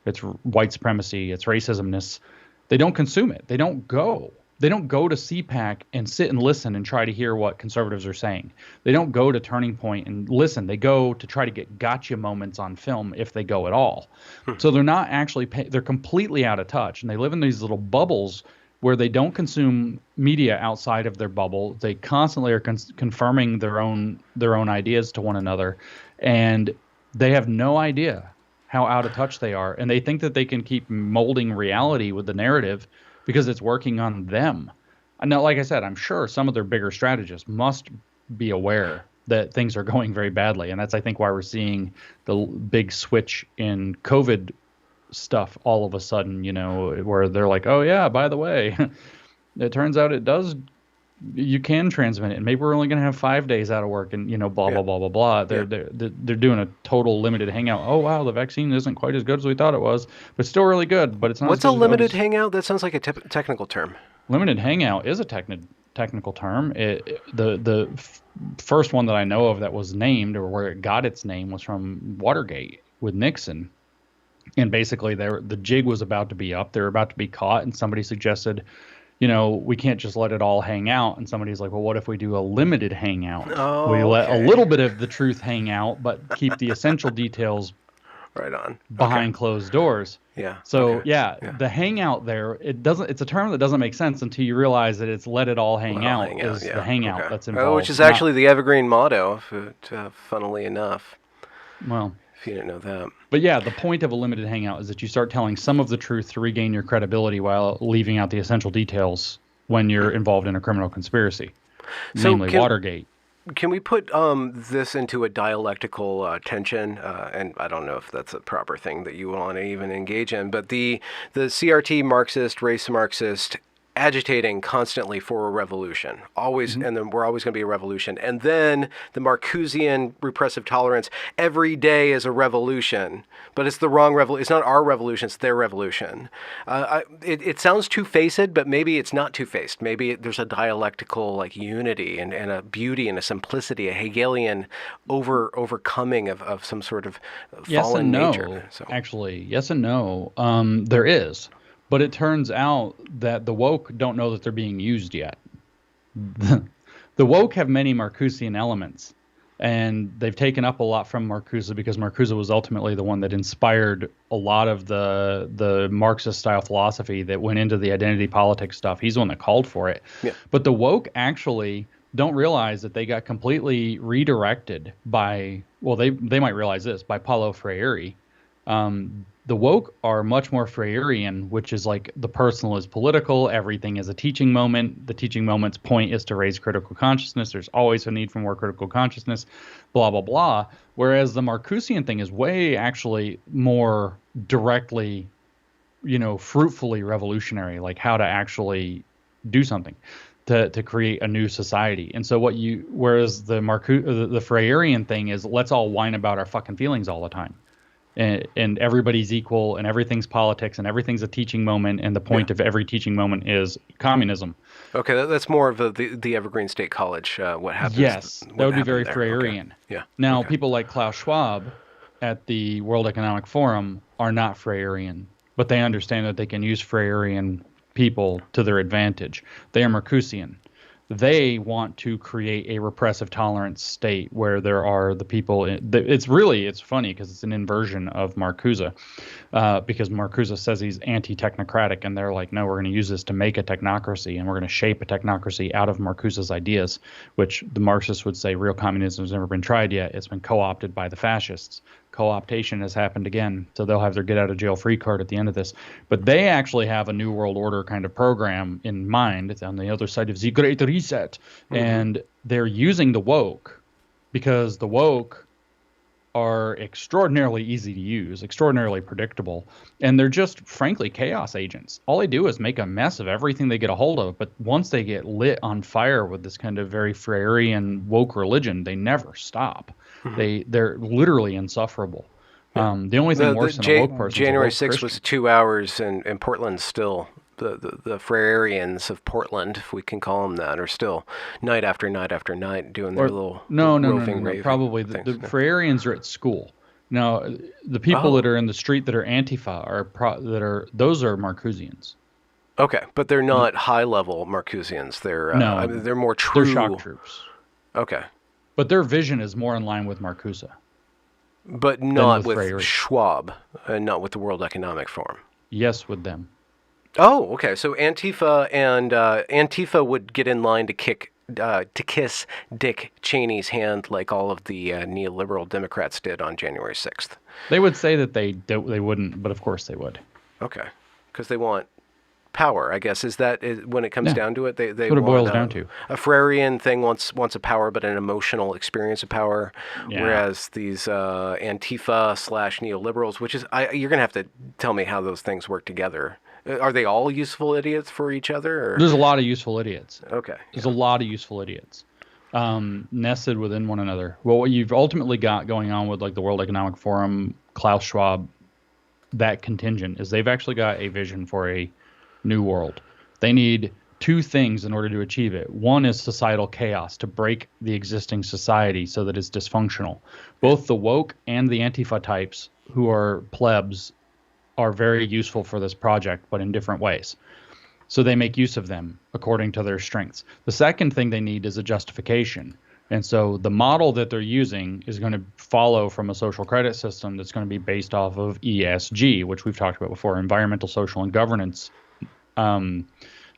its white supremacy, its racismness. They don't consume it. They don't go. They don't go to CPAC and sit and listen and try to hear what conservatives are saying. They don't go to Turning Point and listen. They go to try to get gotcha moments on film, if they go at all. So they're not actually, they're completely out of touch, and they live in these little bubbles where they don't consume media outside of their bubble. They constantly are confirming their own ideas to one another, and they have no idea how out of touch they are, and they think that they can keep molding reality with the narrative because it's working on them. Now, like I said, I'm sure some of their bigger strategists must be aware that things are going very badly, and that's, I think, why we're seeing the big switch in COVID stuff all of a sudden, where they're like, oh yeah, by the way, it turns out you can transmit it, and maybe we're only going to have 5 days out of work, and blah blah blah blah blah. They're doing a total limited hangout. Oh wow, the vaccine isn't quite as good as we thought it was, but still really good. But it's not. What's a limited hangout? That sounds like a technical term. Limited hangout is a technical term. The first one that I know of that was named, or where it got its name, was from Watergate with Nixon. And basically, the jig was about to be up. They were about to be caught, and somebody suggested, we can't just let it all hang out. And somebody's like, well, what if we do a limited hangout? We let a little bit of the truth hang out, but keep the essential details right on behind closed doors. Yeah. So the hangout there, it's a term that doesn't make sense until you realize that it's let it all hang out is the hangout that's involved. Which is actually the evergreen motto, funnily enough. Well, if you didn't know that. But yeah, the point of a limited hangout is that you start telling some of the truth to regain your credibility while leaving out the essential details when you're involved in a criminal conspiracy, namely Watergate. Can we put this into a dialectical tension? And I don't know if that's a proper thing that you want to even engage in, but the CRT Marxist, race Marxist, agitating constantly for a revolution, always, and then we're always going to be a revolution. And then the Marcusean repressive tolerance, every day is a revolution, but it's the wrong revolution. It's not our revolution, it's their revolution. It sounds two-faced, but maybe it's not two-faced. Maybe there's a dialectical unity and a beauty and a simplicity, a Hegelian overcoming of some sort of fallen nature. So. Actually, yes and no. There is. But it turns out that the woke don't know that they're being used yet. The woke have many Marcusean elements, and they've taken up a lot from Marcuse because Marcuse was ultimately the one that inspired a lot of the Marxist-style philosophy that went into the identity politics stuff. He's the one that called for it. Yeah. But the woke actually don't realize that they got completely redirected by, well, they might realize this, by Paulo Freire. The woke are much more Freirean, which is like the personal is political, everything is a teaching moment. The teaching moment's point is to raise critical consciousness. There's always a need for more critical consciousness, blah, blah, blah. Whereas the Marcusean thing is way actually more directly, fruitfully revolutionary, like how to actually do something to create a new society. And so whereas the Freirean thing is let's all whine about our fucking feelings all the time. And everybody's equal, and everything's politics, and everything's a teaching moment, and the point of every teaching moment is communism. Okay, that's more of the Evergreen State College. What happens? Yes, that would be very Freirean. Okay. Yeah. Now, people like Klaus Schwab at the World Economic Forum are not Freirean, but they understand that they can use Freirean people to their advantage. They are Marcusean. They want to create a repressive tolerance state where there are the people. It's funny because it's an inversion of Marcuse, because Marcuse says he's anti-technocratic, and they're like, no, we're going to use this to make a technocracy, and we're going to shape a technocracy out of Marcuse's ideas, which the Marxists would say real communism has never been tried yet. It's been co-opted by the fascists. Co-optation has happened again, so they'll have their get-out-of-jail-free card at the end of this. But they actually have a New World Order kind of program in mind. It's on the other side of the Great Reset. And they're using the woke because the woke are extraordinarily easy to use, extraordinarily predictable, and they're just, frankly, chaos agents. All they do is make a mess of everything they get a hold of, but once they get lit on fire with this kind of very Freirean woke religion, they never stop. They're literally insufferable. The only thing worse than a woke person January is a woke 6th was 2 hours in Portland still. The Freireans of Portland, if we can call them that, are still night after night after night doing their little no. Probably the Freireans are at school. Now, the people that are in the street that are Antifa those are Marcusians. Okay, but they're not high-level Marcusians. They're more true. They're shock troops. Okay. But their vision is more in line with Marcuse. But not with Schwab, and not with the World Economic Forum. Yes, with them. Oh, okay. So Antifa would get in line to kiss Dick Cheney's hand like all of the neoliberal Democrats did on January 6th. They would say that they wouldn't, but of course they would. Okay, because they want power, I guess. When it comes Yeah, down to it, that's they what it want boils down to. a Freudian thing wants a power, but an emotional experience of power. Yeah. Whereas these Antifa slash neoliberals, you're gonna have to tell me how those things work together. Are they all useful idiots for each other? Or? There's a lot of useful idiots. Okay. There's a lot of useful idiots nested within one another. Well, what you've ultimately got going on with like the World Economic Forum, Klaus Schwab, that contingent is they've actually got a vision for a new world. They need two things in order to achieve it. One is societal chaos, to break the existing society so that it's dysfunctional. Both the woke and the Antifa types, who are plebs, are very useful for this project, but in different ways. So they make use of them according to their strengths. The second thing they need is a justification. And so the model that they're using is going to follow from a social credit system that's going to be based off of ESG, which we've talked about before, environmental, social, and governance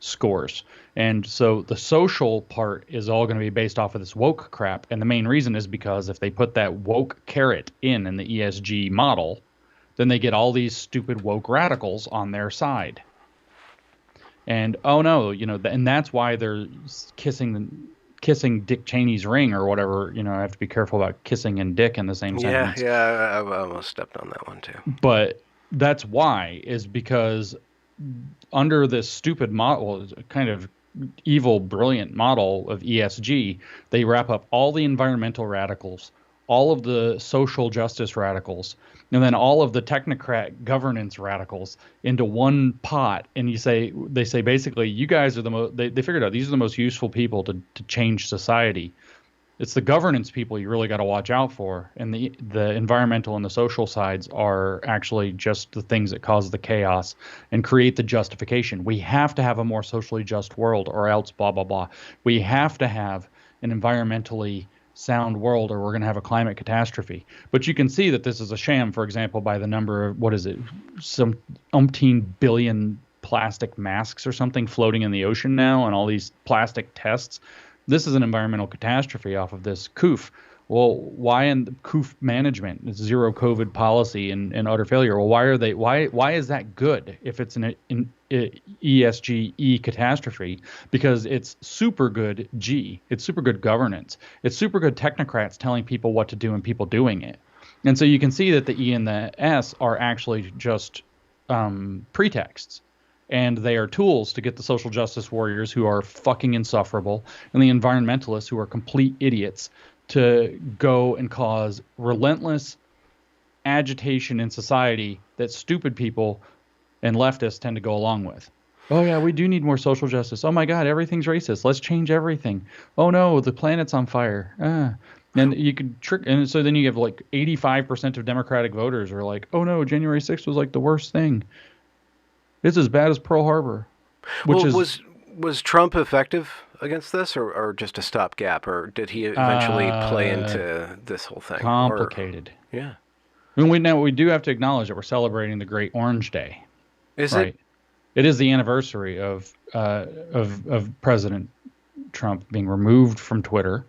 scores. And so the social part is all going to be based off of this woke crap. And the main reason is because if they put that woke carrot in the ESG model, then they get all these stupid woke radicals on their side. And oh no, and that's why they're kissing Dick Cheney's ring or whatever. I have to be careful about kissing and dick in the same sentence. Yeah, I almost stepped on that one too. But that's why, is because under this stupid model, kind of evil, brilliant model of ESG, they wrap up all the environmental radicals, all of the social justice radicals, and then all of the technocrat governance radicals into one pot. And they say basically, you guys are they figured out these are the most useful people to change society. It's the governance people you really got to watch out for. And the environmental and the social sides are actually just the things that cause the chaos and create the justification. We have to have a more socially just world, or else blah, blah, blah. We have to have an environmentally sound world, or we're going to have a climate catastrophe. But you can see that this is a sham, for example, by the number of, some umpteen billion plastic masks or something floating in the ocean now, and all these plastic tests. This is an environmental catastrophe off of this COOF. Well, why in the COOF management? It's zero COVID policy and utter failure. Well, why is that good if it's an ESG catastrophe? Because it's super good G. It's super good governance. It's super good technocrats telling people what to do and people doing it. And so you can see that the E and the S are actually just pretexts. And they are tools to get the social justice warriors, who are fucking insufferable, and the environmentalists, who are complete idiots, to go and cause relentless agitation in society that stupid people and leftists tend to go along with. Oh yeah, we do need more social justice. Oh my God, everything's racist. Let's change everything. Oh no, the planet's on fire. And you could trick, and so then you have like 85% of Democratic voters are like, oh no, January 6th was like the worst thing. It's as bad as Pearl Harbor. Was Trump effective against this, or just a stopgap, or did he eventually play into this whole thing? Complicated. Yeah. I mean, we do have to acknowledge that we're celebrating the Great Orange Day. Is it? It is the anniversary of President Trump being removed from Twitter,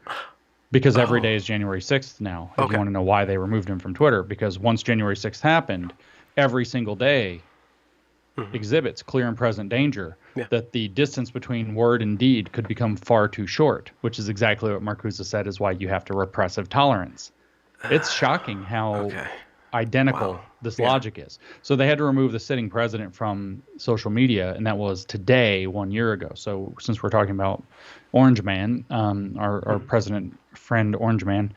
because every day is January 6th now. If you want to know why they removed him from Twitter, because once January 6th happened, every single day exhibits clear and present danger that the distance between word and deed could become far too short, which is exactly what Marcuse said is why you have to repressive tolerance. It's shocking how identical this logic is. So they had to remove the sitting president from social media, and that was today, 1 year ago. So since we're talking about Orange Man, our president friend Orange Man,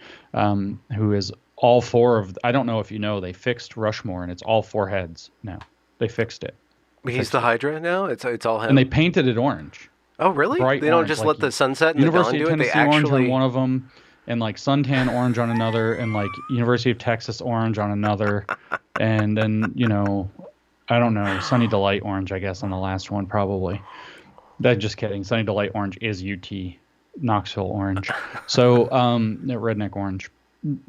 who is all four of, I don't know if you know, they fixed Rushmore, and it's all four heads now. They fixed it. He's the Hydra now? It's all him? And they painted it orange. Oh, really? Bright they don't orange, just like let the sunset and University the dawn of do it? Tennessee They orange actually... on one of them, and like suntan orange on another, and like University of Texas orange on another, and then, I don't know, Sunny Delight orange, I guess, on the last one, probably. Just kidding. Sunny Delight orange is UT Knoxville orange. So, redneck orange.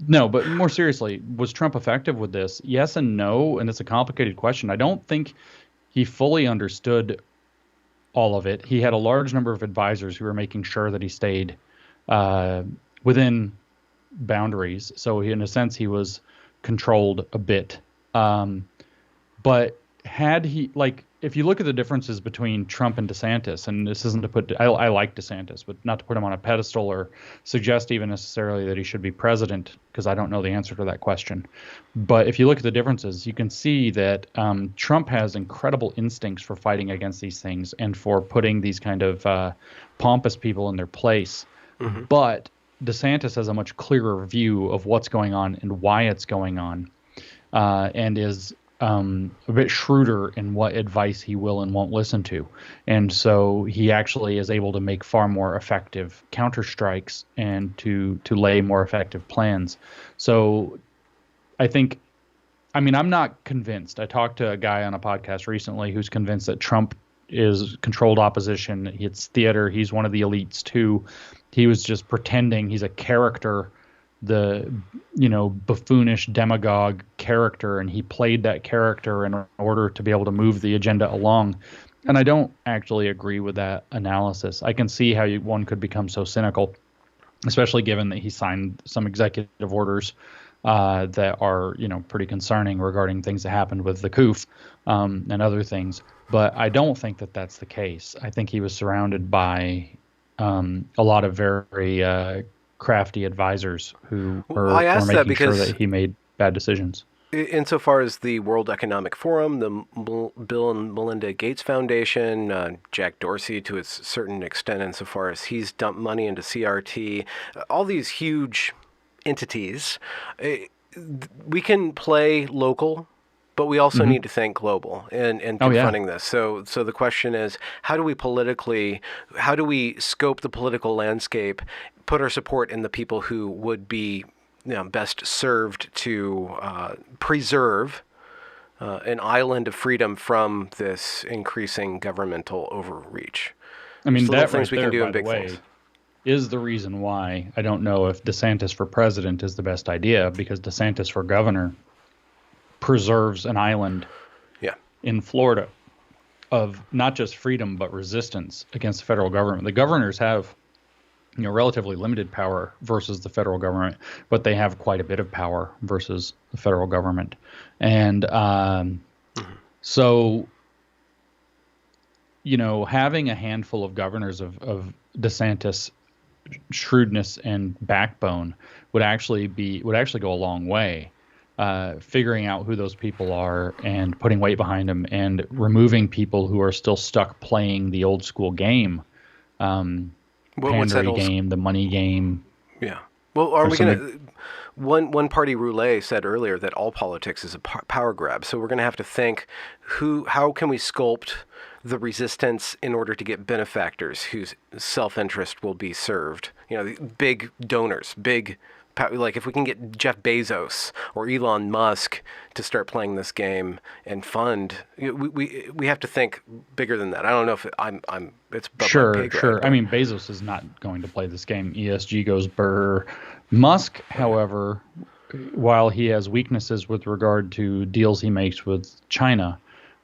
No, but more seriously, was Trump effective with this? Yes and no, and it's a complicated question. I don't think he fully understood all of it. He had a large number of advisors who were making sure that he stayed uh, within boundaries. So in a sense, he was controlled a bit. Um, but had he, like, if you look at the differences between Trump and DeSantis, and this isn't to put, I like DeSantis, but not to put him on a pedestal or suggest even necessarily that he should be president, because I don't know the answer to that question. But if you look at the differences, you can see that Trump has incredible instincts for fighting against these things and for putting these kind of pompous people in their place. Mm-hmm. But DeSantis has a much clearer view of what's going on and why it's going on, and is a bit shrewder in what advice he will and won't listen to. And so he actually is able to make far more effective counterstrikes and to lay more effective plans. So I think, I mean, I'm not convinced. I talked to a guy on a podcast recently who's convinced that Trump is controlled opposition. It's theater. He's one of the elites too. He was just pretending he's a character, the, buffoonish demagogue character, and he played that character in order to be able to move the agenda along. And I don't actually agree with that analysis. I can see how one could become so cynical, especially given that he signed some executive orders that are, pretty concerning regarding things that happened with the COOF and other things. But I don't think that that's the case. I think he was surrounded by a lot of very crafty advisors who were making sure that he made bad decisions. Insofar as the World Economic Forum, the Bill and Melinda Gates Foundation, Jack Dorsey to a certain extent insofar as he's dumped money into CRT, all these huge entities, we can play local, but we also need to think global in confronting this. So the question is, how do we scope the political landscape, put our support in the people who would be best served to preserve an island of freedom from this increasing governmental overreach? I mean, that things right we can do in big things is the reason why I don't know if DeSantis for president is the best idea, because DeSantis for governor preserves an island in Florida of not just freedom but resistance against the federal government. The governors have relatively limited power versus the federal government, but they have quite a bit of power versus the federal government. And so having a handful of governors of DeSantis shrewdness and backbone would actually go a long way. Figuring out who those people are and putting weight behind them and removing people who are still stuck playing the old school game, pandery game, the money game. Yeah. Well, are we going to... One party roulette said earlier that all politics is a power grab. So we're going to have to think how can we sculpt the resistance in order to get benefactors whose self-interest will be served. Big donors, like if we can get Jeff Bezos or Elon Musk to start playing this game and fund, we have to think bigger than that. I don't know if it's sure. I mean, Bezos is not going to play this game. ESG goes burr. Musk, however, while he has weaknesses with regard to deals he makes with China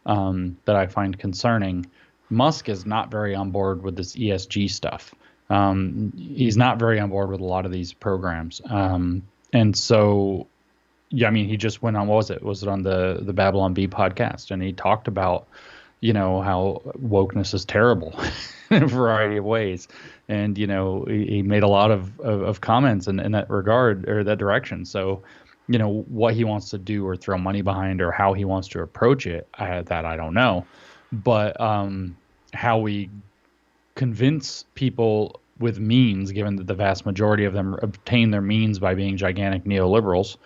that I find concerning, Musk is not very on board with this ESG stuff. He's not very on board with a lot of these programs. And so, he just went on, was it on the Babylon Bee podcast, and he talked about, how wokeness is terrible in a variety of ways. And, he made a lot of comments in that regard or that direction. So, what he wants to do or throw money behind or how he wants to approach it, I don't know. But how we convince people with means, given that the vast majority of them obtain their means by being gigantic neoliberals,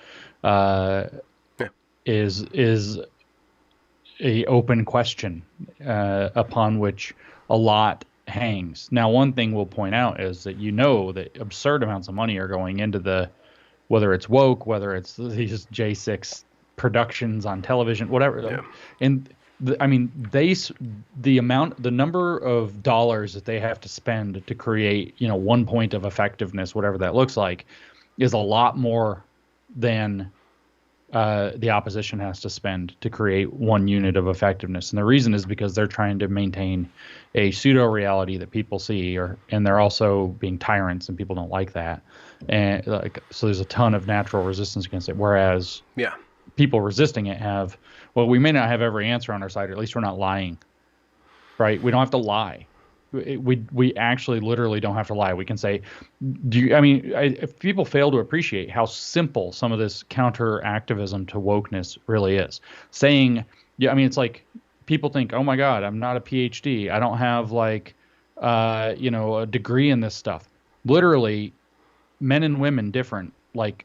is a open question upon which a lot hangs. Now, one thing we'll point out is that that absurd amounts of money are going into whether it's woke, whether it's these J6 productions on television, whatever, and the number of dollars that they have to spend to create, 1 point of effectiveness, whatever that looks like, is a lot more than the opposition has to spend to create 1 unit of effectiveness. And the reason is because they're trying to maintain a pseudo reality that people see, and they're also being tyrants, and people don't like that. And so there's a ton of natural resistance against it. Whereas people resisting it have, well, we may not have every answer on our side, or at least we're not lying, right? We don't have to lie. We actually literally don't have to lie. We can say, if people fail to appreciate how simple some of this counter activism to wokeness really is. Saying, it's like people think, oh my God, I'm not a PhD. I don't have a degree in this stuff. Literally, men and women different. Like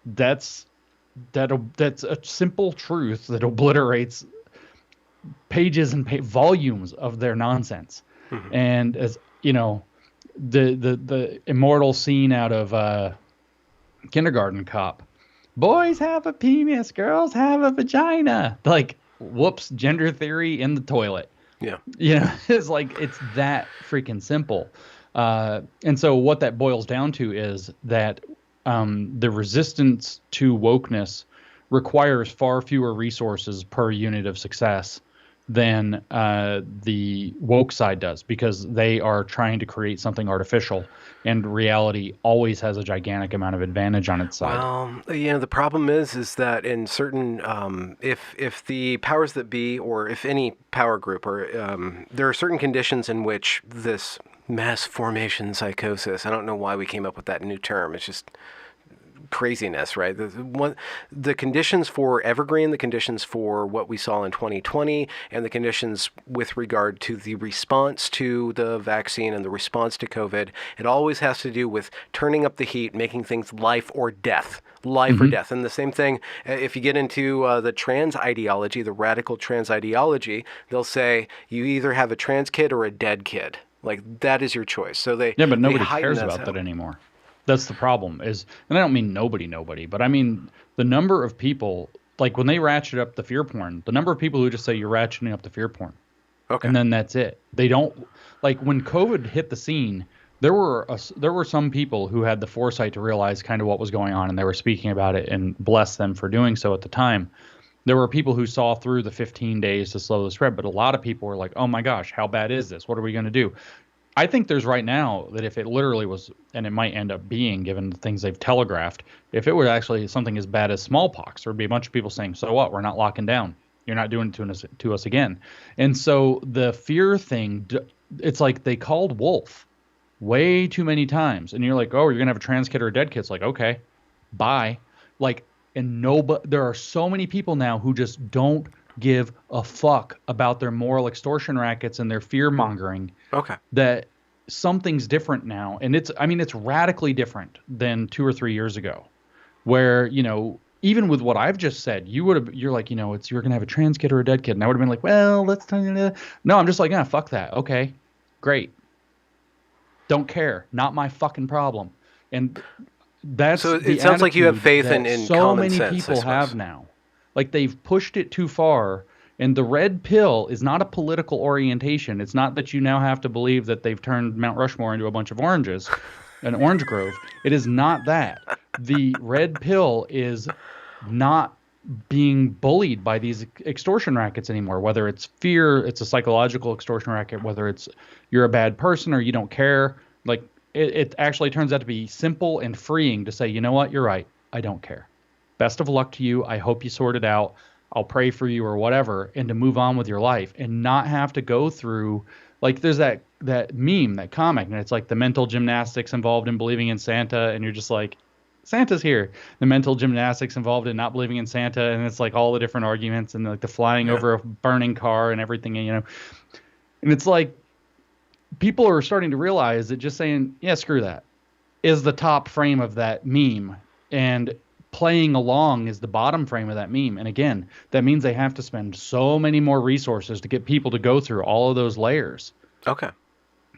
that's a simple truth that obliterates pages and volumes of their nonsense. Mm-hmm. And as the immortal scene out of Kindergarten Cop, boys have a penis, girls have a vagina. Like, whoops, gender theory in the toilet. Yeah. It's like, it's that freaking simple. And so what that boils down to is that the resistance to wokeness requires far fewer resources per unit of success than the woke side does, because they are trying to create something artificial, and reality always has a gigantic amount of advantage on its side. Well, the problem is that in certain, if the powers that be, or if any power group, or there are certain conditions in which this mass formation psychosis, I don't know why we came up with that new term, it's just craziness, right? The conditions for Evergreen, the conditions for what we saw in 2020, and the conditions with regard to the response to the vaccine and the response to COVID, it always has to do with turning up the heat, making things life or death. Life or death. And the same thing, if you get into the trans ideology, the radical trans ideology, they'll say you either have a trans kid or a dead kid. Like, that is your choice. So but nobody cares about that anymore. That's the problem and I don't mean nobody, but I mean the number of people, like when they ratchet up the fear porn, the number of people who just say you're ratcheting up the fear porn. Okay. And then that's it. They don't, like when COVID hit the scene, there were some people who had the foresight to realize kind of what was going on, and they were speaking about it, and bless them for doing so at the time. There were people who saw through the 15 days to slow the spread, but a lot of people were like, oh my gosh, how bad is this? What are we going to do? I think there's right now that if it literally was, and it might end up being, given the things they've telegraphed, if it were actually something as bad as smallpox, there would be a bunch of people saying, so what? We're not locking down. You're not doing it to us again. And so the fear thing, it's like they called wolf way too many times. And you're like, oh, you're going to have a trans kid or a dead kid. It's like, okay, bye. Like, and there are so many people now who just don't give a fuck about their moral extortion rackets and their fear mongering. Okay. That something's different now. And it's radically different than 2 or 3 years ago, where, even with what I've just said, you're like, you're going to have a trans kid or a dead kid. And I would have been like, well, let's tell you. No, I'm just like, yeah, fuck that. Okay, great. Don't care. Not my fucking problem. And that's so it sounds like you have faith in so common sense. So many people have now. Like, they've pushed it too far. And the red pill is not a political orientation. It's not that you now have to believe that they've turned Mount Rushmore into a bunch of oranges, an orange grove. It is not that. The red pill is not being bullied by these extortion rackets anymore, whether it's fear, it's a psychological extortion racket, whether it's you're a bad person or you don't care. Like, it actually turns out to be simple and freeing to say, you know what, you're right, I don't care. Best of luck to you. I hope you sort it out. I'll pray for you or whatever, and to move on with your life and not have to go through, like, there's that meme, that comic, and it's like the mental gymnastics involved in believing in Santa, and you're just like, Santa's here. The mental gymnastics involved in not believing in Santa, and it's like all the different arguments and like the flying over a burning car and everything, and it's like people are starting to realize that just saying, yeah, screw that, is the top frame of that meme, and playing along is the bottom frame of that meme. And again, that means they have to spend so many more resources to get people to go through all of those layers. Okay.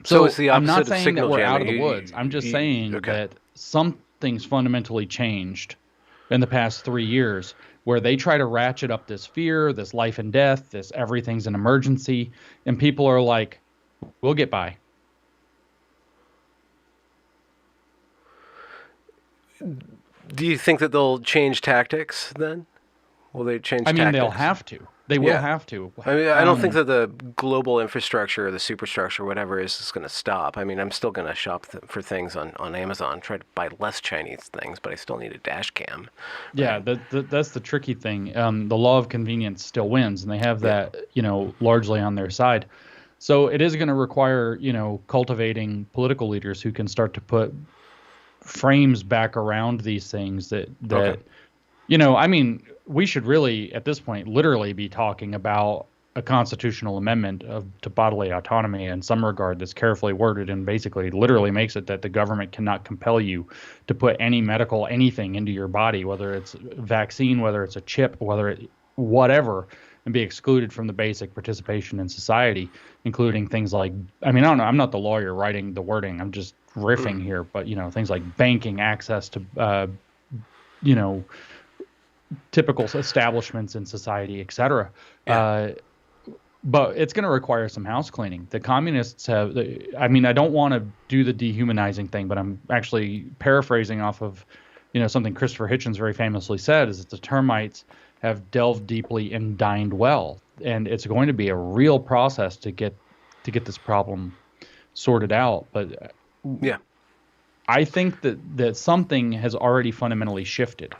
So it's the opposite I'm not of saying signal that we're jamming. out of the woods. I'm just saying that something's fundamentally changed in the past 3 years, where they try to ratchet up this fear, this life and death, this everything's an emergency, and people are like, we'll get by. Do you think that they'll change tactics then? Will they change I mean, they'll tactics? have to. They will Yeah. have to. I mean, I don't think that the global infrastructure or the superstructure, whatever, is going to stop. I mean, I'm still going to shop for things on Amazon, try to buy less Chinese things, but I still need a dash cam, Yeah, right? that's the tricky thing. The law of convenience still wins, and they have Yeah. that, largely on their side. So it is going to require, cultivating political leaders who can start to put frames back around these things Okay. I mean, we should really, at this point, literally be talking about a constitutional amendment to bodily autonomy in some regard that's carefully worded and basically literally makes it that the government cannot compel you to put any medical anything into your body, whether it's a vaccine, whether it's a chip, whatever, and be excluded from the basic participation in society, including things like, I mean, I don't know, I'm not the lawyer writing the wording, I'm just riffing here, but, things like banking access to, you know, typical establishments in society, etc. Yeah. But it's going to require some house cleaning. The communists have, I mean, I don't want to do the dehumanizing thing, but I'm actually paraphrasing off of, something Christopher Hitchens very famously said, is that the termites have delved deeply and dined well. And it's going to be a real process to get this problem sorted out. But Yeah. I think that something has already fundamentally shifted.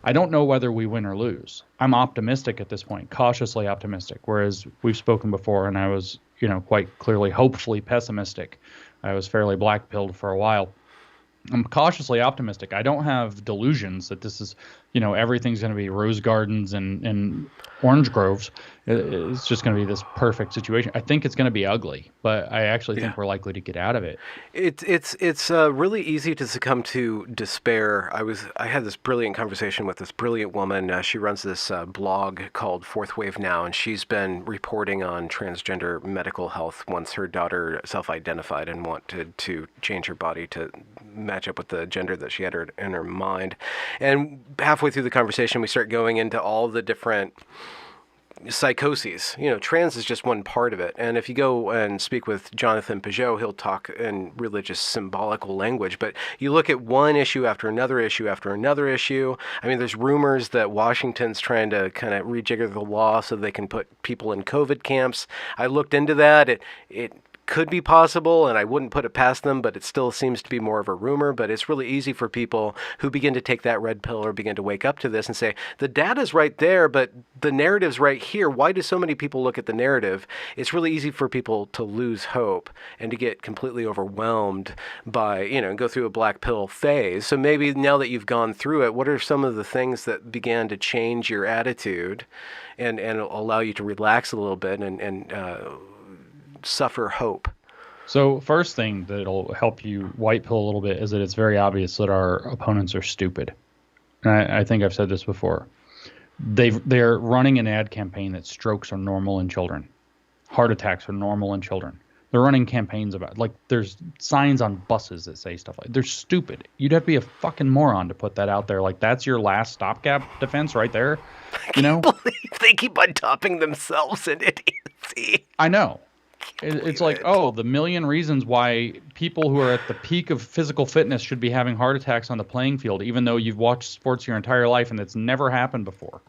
I don't know whether we win or lose. I'm optimistic at this point, cautiously optimistic, whereas we've spoken before and I was, quite clearly, hopefully pessimistic. I was fairly black-pilled for a while. I'm cautiously optimistic. I don't have delusions that this is, everything's going to be rose gardens and orange groves. It's just going to be this perfect situation. I think it's going to be ugly, but I actually Yeah. think we're likely to get out of it. It's really easy to succumb to despair. I had this brilliant conversation with this brilliant woman. She runs this blog called Fourth Wave Now, and she's been reporting on transgender medical health once her daughter self-identified and wanted to change her body to match up with the gender that she had in her mind. And halfway through the conversation, we start going into all the different psychoses. Trans is just one part of it. And if you go and speak with Jonathan Peugeot, he'll talk in religious symbolical language. But you look at one issue after another issue after another issue. I mean, there's rumors that Washington's trying to kind of rejigger the law so they can put people in COVID camps. I looked into that. It could be possible, and I wouldn't put it past them, but it still seems to be more of a rumor. But it's really easy for people who begin to take that red pill or begin to wake up to this and say, the data's right there, but the narrative's right here. Why do so many people look at the narrative? It's really easy for people to lose hope and to get completely overwhelmed by, go through a black pill phase. So maybe now that you've gone through it, what are some of the things that began to change your attitude and allow you to relax a little bit and suffer hope? So first thing that'll help you white pill a little bit is that it's very obvious that our opponents are stupid. And I think I've said this before. They're running an ad campaign that strokes are normal in children. Heart attacks are normal in children. They're running campaigns about, like, there's signs on buses that say stuff like, they're stupid. You'd have to be a fucking moron to put that out there. Like, that's your last stopgap defense right there. I can't believe they keep on topping themselves in idiocy. I know. It's like, oh, the million reasons why people who are at the peak of physical fitness should be having heart attacks on the playing field, even though you've watched sports your entire life and it's never happened before.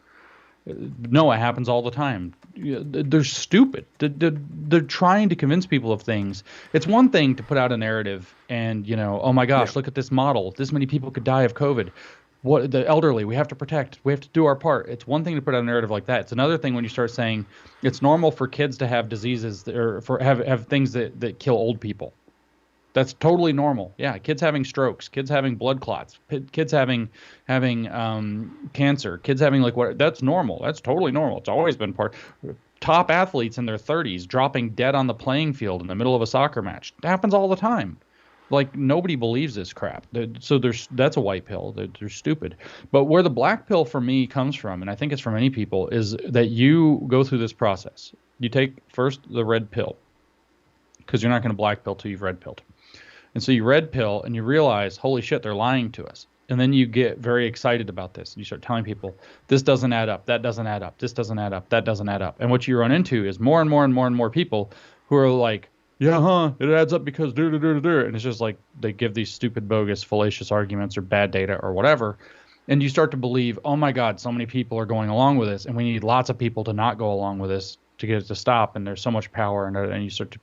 No, it happens all the time. They're stupid. They're trying to convince people of things. It's one thing to put out a narrative and, oh my gosh, look at this model. This many people could die of COVID. What, the elderly, we have to protect. We have to do our part. It's one thing to put out a narrative like that. It's another thing when you start saying it's normal for kids to have diseases or for have things that kill old people. That's totally normal. Yeah, kids having strokes, kids having blood clots, kids having cancer, kids having that's normal. That's totally normal. It's always been part. Top athletes in their 30s dropping dead on the playing field in the middle of a soccer match. It happens all the time. Like, nobody believes this crap. So that's a white pill. They're stupid. But where the black pill for me comes from, and I think it's for many people, is that you go through this process. You take first the red pill, because you're not going to black pill till you've red pilled. And so you red pill and you realize, holy shit, they're lying to us. And then you get very excited about this. And you start telling people, this doesn't add up, that doesn't add up, this doesn't add up, that doesn't add up. And what you run into is more and more and more and more people who are like, yeah, it adds up because and it's just like they give these stupid, bogus, fallacious arguments or bad data or whatever. And you start to believe, oh my God, so many people are going along with this, and we need lots of people to not go along with this to get it to stop. And there's so much power, and you start to,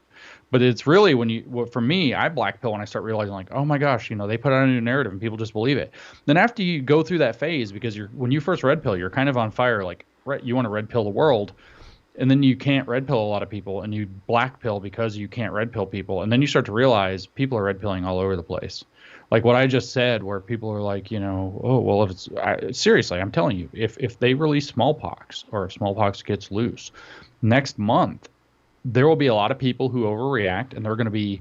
but it's really when you, well, for me, I black pill when I start realizing like, oh my gosh, they put out a new narrative and people just believe it. Then after you go through that phase, because when you first red pill, you're kind of on fire, like you want to red pill the world, and then you can't red pill a lot of people, and you black pill because you can't red pill people, and then you start to realize people are red pilling all over the place. Like what I just said, where people are like, oh well, if it's seriously, I'm telling you, if they release smallpox, or if smallpox gets loose next month, there will be a lot of people who overreact, and there are going to be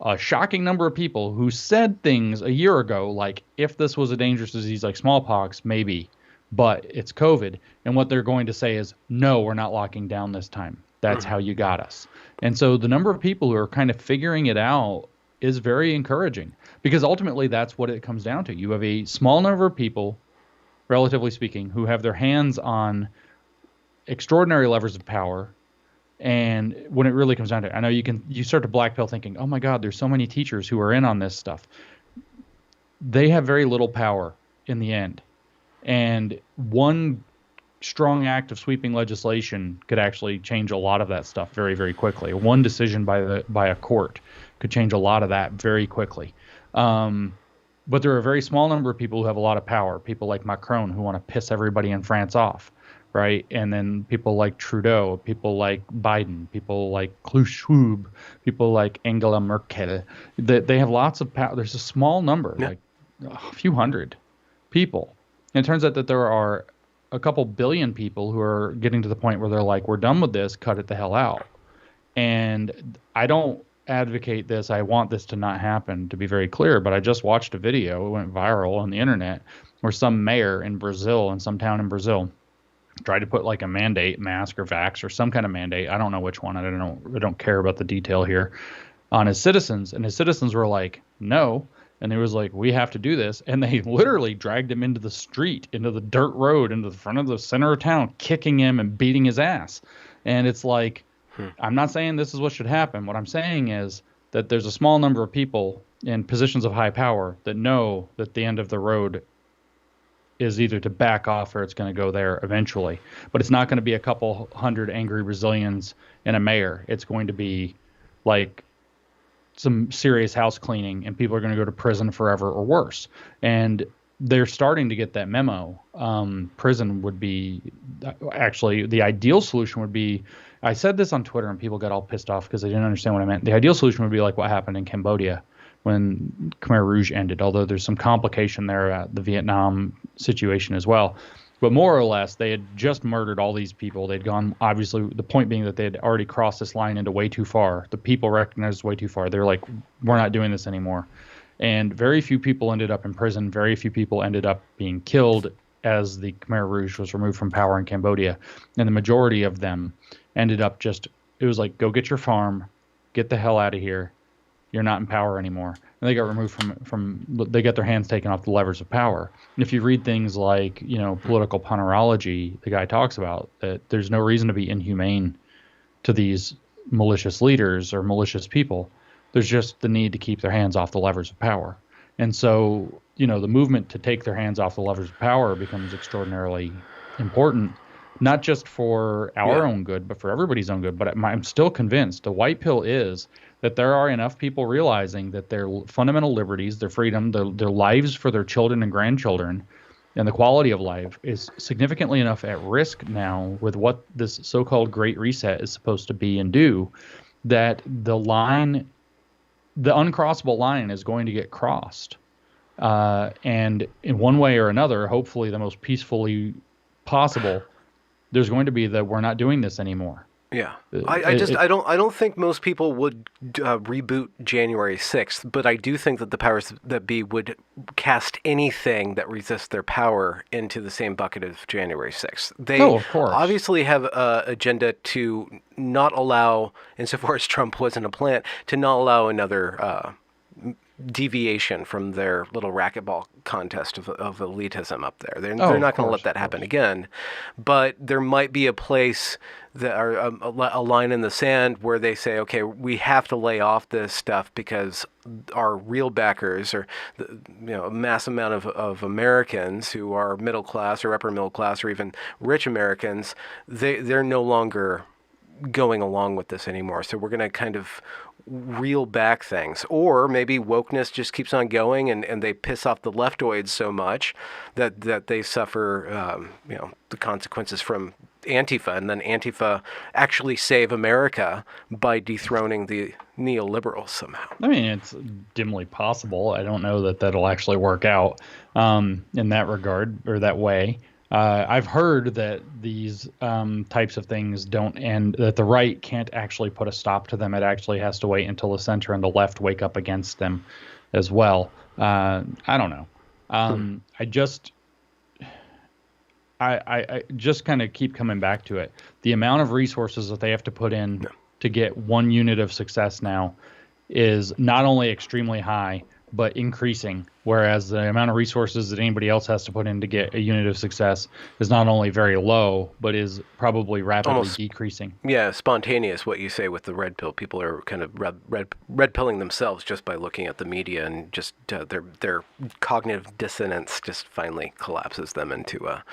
a shocking number of people who said things a year ago like, if this was a dangerous disease like smallpox, maybe, but it's COVID. And what they're going to say is, no, we're not locking down this time. That's how you got us. And so the number of people who are kind of figuring it out is very encouraging, because ultimately that's what it comes down to. You have a small number of people, relatively speaking, who have their hands on extraordinary levers of power. And when it really comes down to it, I know you start to black pill thinking, oh my God, there's so many teachers who are in on this stuff. They have very little power in the end. And one strong act of sweeping legislation could actually change a lot of that stuff very, very quickly. One decision by a court could change a lot of that very quickly. But there are a very small number of people who have a lot of power. People like Macron, who want to piss everybody in France off, right? And then people like Trudeau, people like Biden, people like Klaus Schwab, people like Angela Merkel. They have lots of power. There's a small number, like a few hundred people. And it turns out that there are a couple billion people who are getting to the point where they're like, we're done with this, cut it the hell out. And I don't advocate this. I want this to not happen, to be very clear, but I just watched a video, it went viral on the internet, where some mayor in Brazil, in some town in Brazil, tried to put like a mandate, mask or vax or some kind of mandate. I don't know which one. I don't care about the detail here, on his citizens. And his citizens were like, no. And he was like, we have to do this. And they literally dragged him into the street, into the dirt road, into the front of the center of town, kicking him and beating his ass. And it's like, I'm not saying this is what should happen. What I'm saying is that there's a small number of people in positions of high power that know that the end of the road is either to back off or it's going to go there eventually. But it's not going to be a couple hundred angry Brazilians and a mayor. It's going to be like some serious house cleaning, and people are going to go to prison forever or worse. And they're starting to get that memo. Prison would be actually the ideal solution would be, I said this on Twitter and people got all pissed off because they didn't understand what I meant. The ideal solution would be like what happened in Cambodia when Khmer Rouge ended, although there's some complication there at the Vietnam situation as well. But more or less, they had just murdered all these people. They'd gone, obviously, the point being that they had already crossed this line into way too far. The people recognized way too far. They're like, we're not doing this anymore. And very few people ended up in prison. Very few people ended up being killed as the Khmer Rouge was removed from power in Cambodia. And the majority of them ended up just, it was like, go get your farm, get the hell out of here. You're not in power anymore. And they got removed they got their hands taken off the levers of power. And if you read things like, political punerology, the guy talks about that there's no reason to be inhumane to these malicious leaders or malicious people. There's just the need to keep their hands off the levers of power. And so, the movement to take their hands off the levers of power becomes extraordinarily important, not just for our own good, but for everybody's own good. But I'm still convinced the white pill is that there are enough people realizing that their fundamental liberties, their freedom, their lives for their children and grandchildren, and the quality of life is significantly enough at risk now with what this so-called Great Reset is supposed to be and do, that the uncrossable line is going to get crossed. And in one way or another, hopefully the most peacefully possible, there's going to be that we're not doing this anymore. Yeah, I don't think most people would reboot January 6th, but I do think that the powers that be would cast anything that resists their power into the same bucket of January 6th. They of course. Obviously have an agenda to not allow, insofar as Trump wasn't a plant, to not allow another deviation from their little racquetball contest of elitism up there. They're Oh, not of going to let course, that of happen course. again. But there might be a place that are a line in the sand where they say, okay, we have to lay off this stuff because our real backers, or a mass amount of Americans who are middle class or upper middle class or even rich Americans, they're no longer going along with this anymore. So we're going to kind of reel back things. Or maybe wokeness just keeps on going, and they piss off the leftoids so much that they suffer the consequences from Antifa, and then Antifa actually save America by dethroning the neoliberals somehow. I mean, it's dimly possible. I don't know that that'll actually work out in that regard or that way. I've heard that these types of things don't end, that the right can't actually put a stop to them. It actually has to wait until the center and the left wake up against them as well. I don't know. I just kind of keep coming back to it. The amount of resources that they have to put in to get one unit of success now is not only extremely high, but increasing. Whereas the amount of resources that anybody else has to put in to get a unit of success is not only very low, but is probably rapidly decreasing. Yeah, spontaneous, what you say with the red pill. People are kind of red pilling themselves just by looking at the media, and just their cognitive dissonance just finally collapses them into a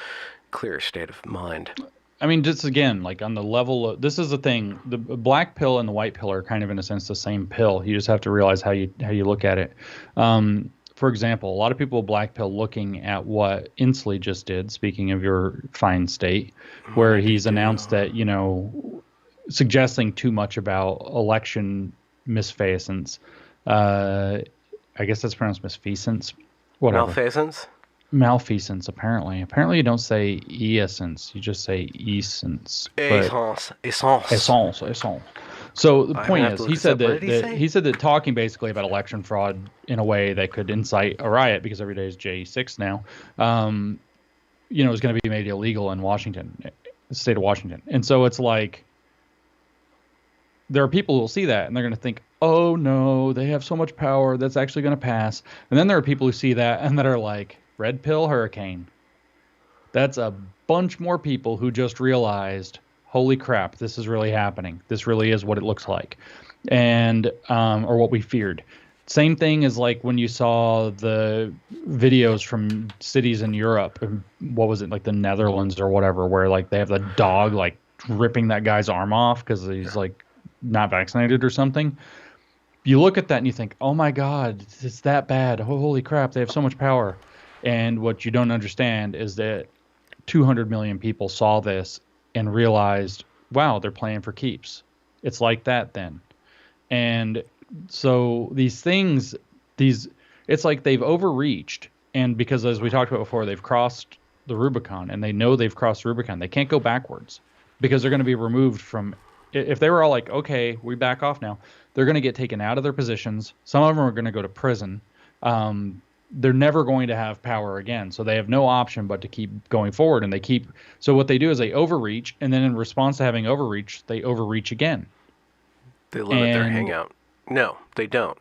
clear state of mind. I mean, just again, like on the level of, this is the thing, the black pill and the white pill are kind of in a sense the same pill. You just have to realize how you look at it. For example, a lot of people with black pill looking at what Inslee just did, speaking of your fine state, where he's announced that, suggesting too much about election misfeasance. I guess that's pronounced misfeasance. Whatever. Malfeasance? Malfeasance, apparently. Apparently you don't say essence, you just say essence. Essence. So the point is, he said that talking basically about election fraud in a way that could incite a riot, because every day is J6 now, is going to be made illegal in Washington, the state of Washington. And so it's like, there are people who will see that and they're going to think, oh no, they have so much power, that's actually going to pass. And then there are people who see that and that are like, red pill hurricane. That's a bunch more people who just realized, holy crap, this is really happening. This really is what it looks like. And, or what we feared. Same thing as like when you saw the videos from cities in Europe, what was it, like the Netherlands or whatever, where like they have the dog like ripping that guy's arm off because he's like not vaccinated or something. You look at that and you think, oh my God, it's that bad. Holy crap, they have so much power. And what you don't understand is that 200 million people saw this and realized, wow, they're playing for keeps. It's like that then. And so these things, it's like they've overreached. And because, as we talked about before, they've crossed the Rubicon, and they know they've crossed the Rubicon. They can't go backwards because they're going to be removed from, if they were all like, okay, we back off now, they're going to get taken out of their positions. Some of them are going to go to prison. They're never going to have power again. So they have no option but to keep going forward. And so what they do is they overreach. And then in response to having overreach, they overreach again. They limit their hangout. No, they don't.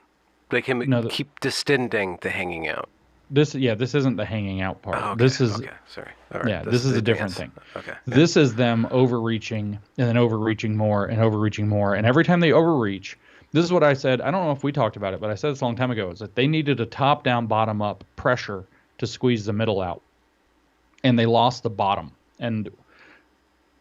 They can keep distending the hanging out. This isn't the hanging out part. Oh, okay. This is, okay, sorry. All right. Yeah, this is a different thing. Okay. This is them overreaching and then overreaching more and overreaching more. And every time they overreach, this is what I said. I don't know if we talked about it, but I said this a long time ago, is that they needed a top-down, bottom-up pressure to squeeze the middle out. And they lost the bottom. And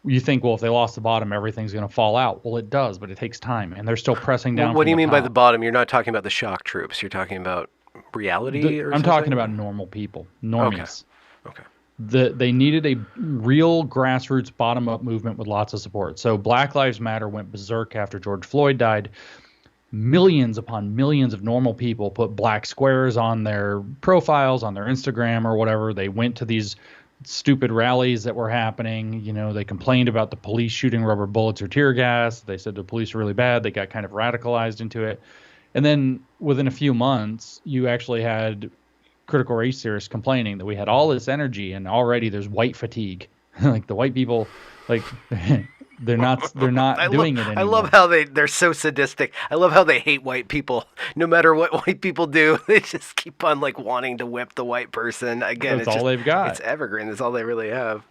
you think, well, if they lost the bottom, everything's going to fall out. Well, it does, but it takes time. And they're still pressing down. What do you mean by the bottom? You're not talking about the shock troops. You're talking about reality or something? I'm talking about normal people. Normies. Okay. They needed a real grassroots bottom-up movement with lots of support. So Black Lives Matter went berserk after George Floyd died. Millions upon millions of normal people put black squares on their profiles, on their Instagram or whatever. They went to these stupid rallies that were happening. They complained about the police shooting rubber bullets or tear gas. They said the police are really bad. They got kind of radicalized into it. And then within a few months, you actually had critical race theorists complaining that we had all this energy and already there's white fatigue. Like the white people, like They're not doing it I love anymore. how they're so sadistic. I love how they hate white people. No matter what white people do, they just keep on like wanting to whip the white person. Again, That's all they've it's got. evergreen. That's all they really have.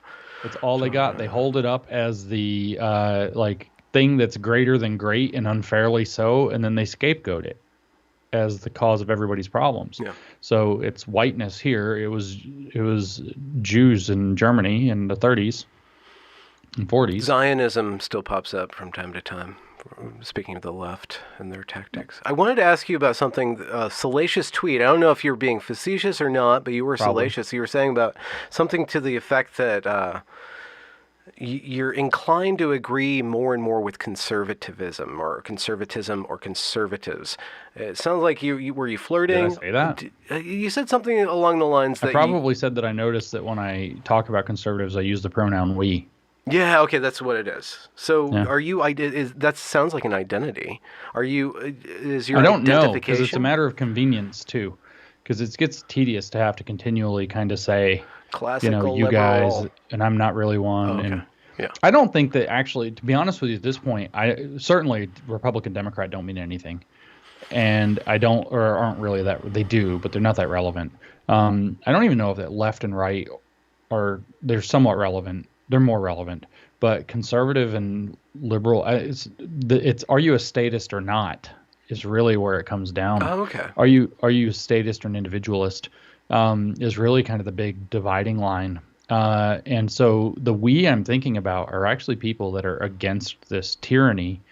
That's all they got. They hold it up as the like thing that's greater than great and unfairly so, and then they scapegoat it as the cause of everybody's problems. Yeah. So it's whiteness here. It was Jews in Germany in the 30s and 40s. Zionism still pops up from time to time. Speaking of the left and their tactics, I wanted to ask you about something. Salacious tweet. I don't know if you're being facetious or not, but you were Probably. salacious. You were saying about something to the effect that you're inclined to agree more and more with conservatism or conservatives. It sounds like you were you flirting? Did I say that? You said something along the lines that I probably said that I noticed that when I talk about conservatives, I use the pronoun we. Yeah, okay, that's what it is. So, Yeah. are you? That sounds like an identity. Are you? Is your I don't know, because identification? it's a matter of convenience too, because it gets tedious to have to continually kind of say, Classical you guys, liberal. and I'm not really one. Oh, okay. And Yeah. I don't think that actually, to be honest with you, at this point, I certainly Republican, Democrat don't mean anything, and I don't or aren't really that. They do, but they're not that relevant. I don't even know if that left and right they're somewhat relevant. They're more relevant, but conservative and liberal, it's are you a statist or not is really where it comes down. Oh, okay. Are you a statist or an individualist? Is really kind of the big dividing line. And so the we I'm thinking about are actually people that are against this tyranny.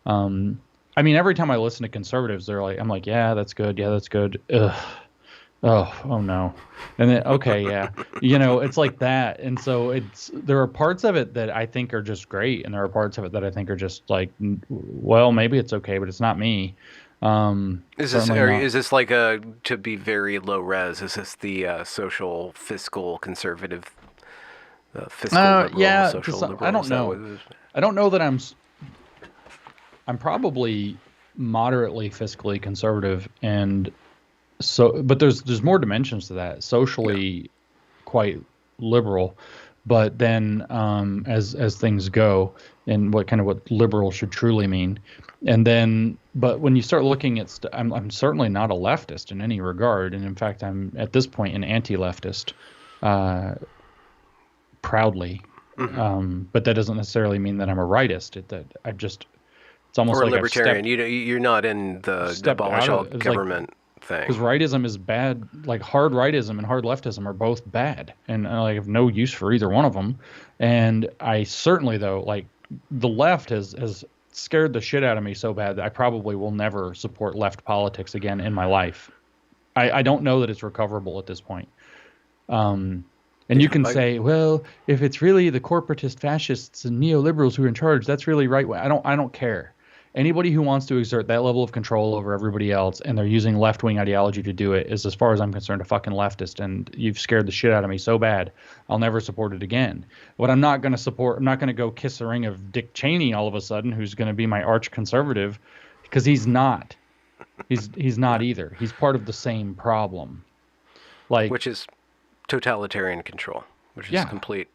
I mean, every time I listen to conservatives, I'm like, yeah, that's good. Yeah, that's good. Ugh. Oh no. And then, okay, yeah, it's like that. And so there are parts of it that I think are just great. And there are parts of it that I think are just like, well, maybe it's okay, but it's not me. Is this like to be very low res? Is this the social fiscal conservative, fiscal liberal, Yeah, social liberal? I don't Is that know. what it is? I don't know that I'm probably moderately fiscally conservative, and so, but there's more dimensions to that. Socially, quite liberal, but then as things go, and what liberal should truly mean, and then, but when you start looking at, I'm certainly not a leftist in any regard, and in fact, I'm at this point an anti-leftist, proudly. But that doesn't necessarily mean that I'm a rightist. It's almost Or a like libertarian. You're not in the abolish all government thing. Because rightism is bad. Like hard rightism and hard leftism are both bad, and I have no use for either one of them. And I certainly, though, like the left has scared the shit out of me so bad that I probably will never support left politics again in my life. I don't know that it's recoverable at this point. And you can say, well, if it's really the corporatist fascists and neoliberals who are in charge, that's really right. I don't care. Anybody who wants to exert that level of control over everybody else and they're using left-wing ideology to do it is, as far as I'm concerned, a fucking leftist. And you've scared the shit out of me so bad, I'll never support it again. What I'm not going to support, I'm not going to go kiss the ring of Dick Cheney all of a sudden, who's going to be my arch conservative, because he's not. He's not either. He's part of the same problem. Which is totalitarian control, which is complete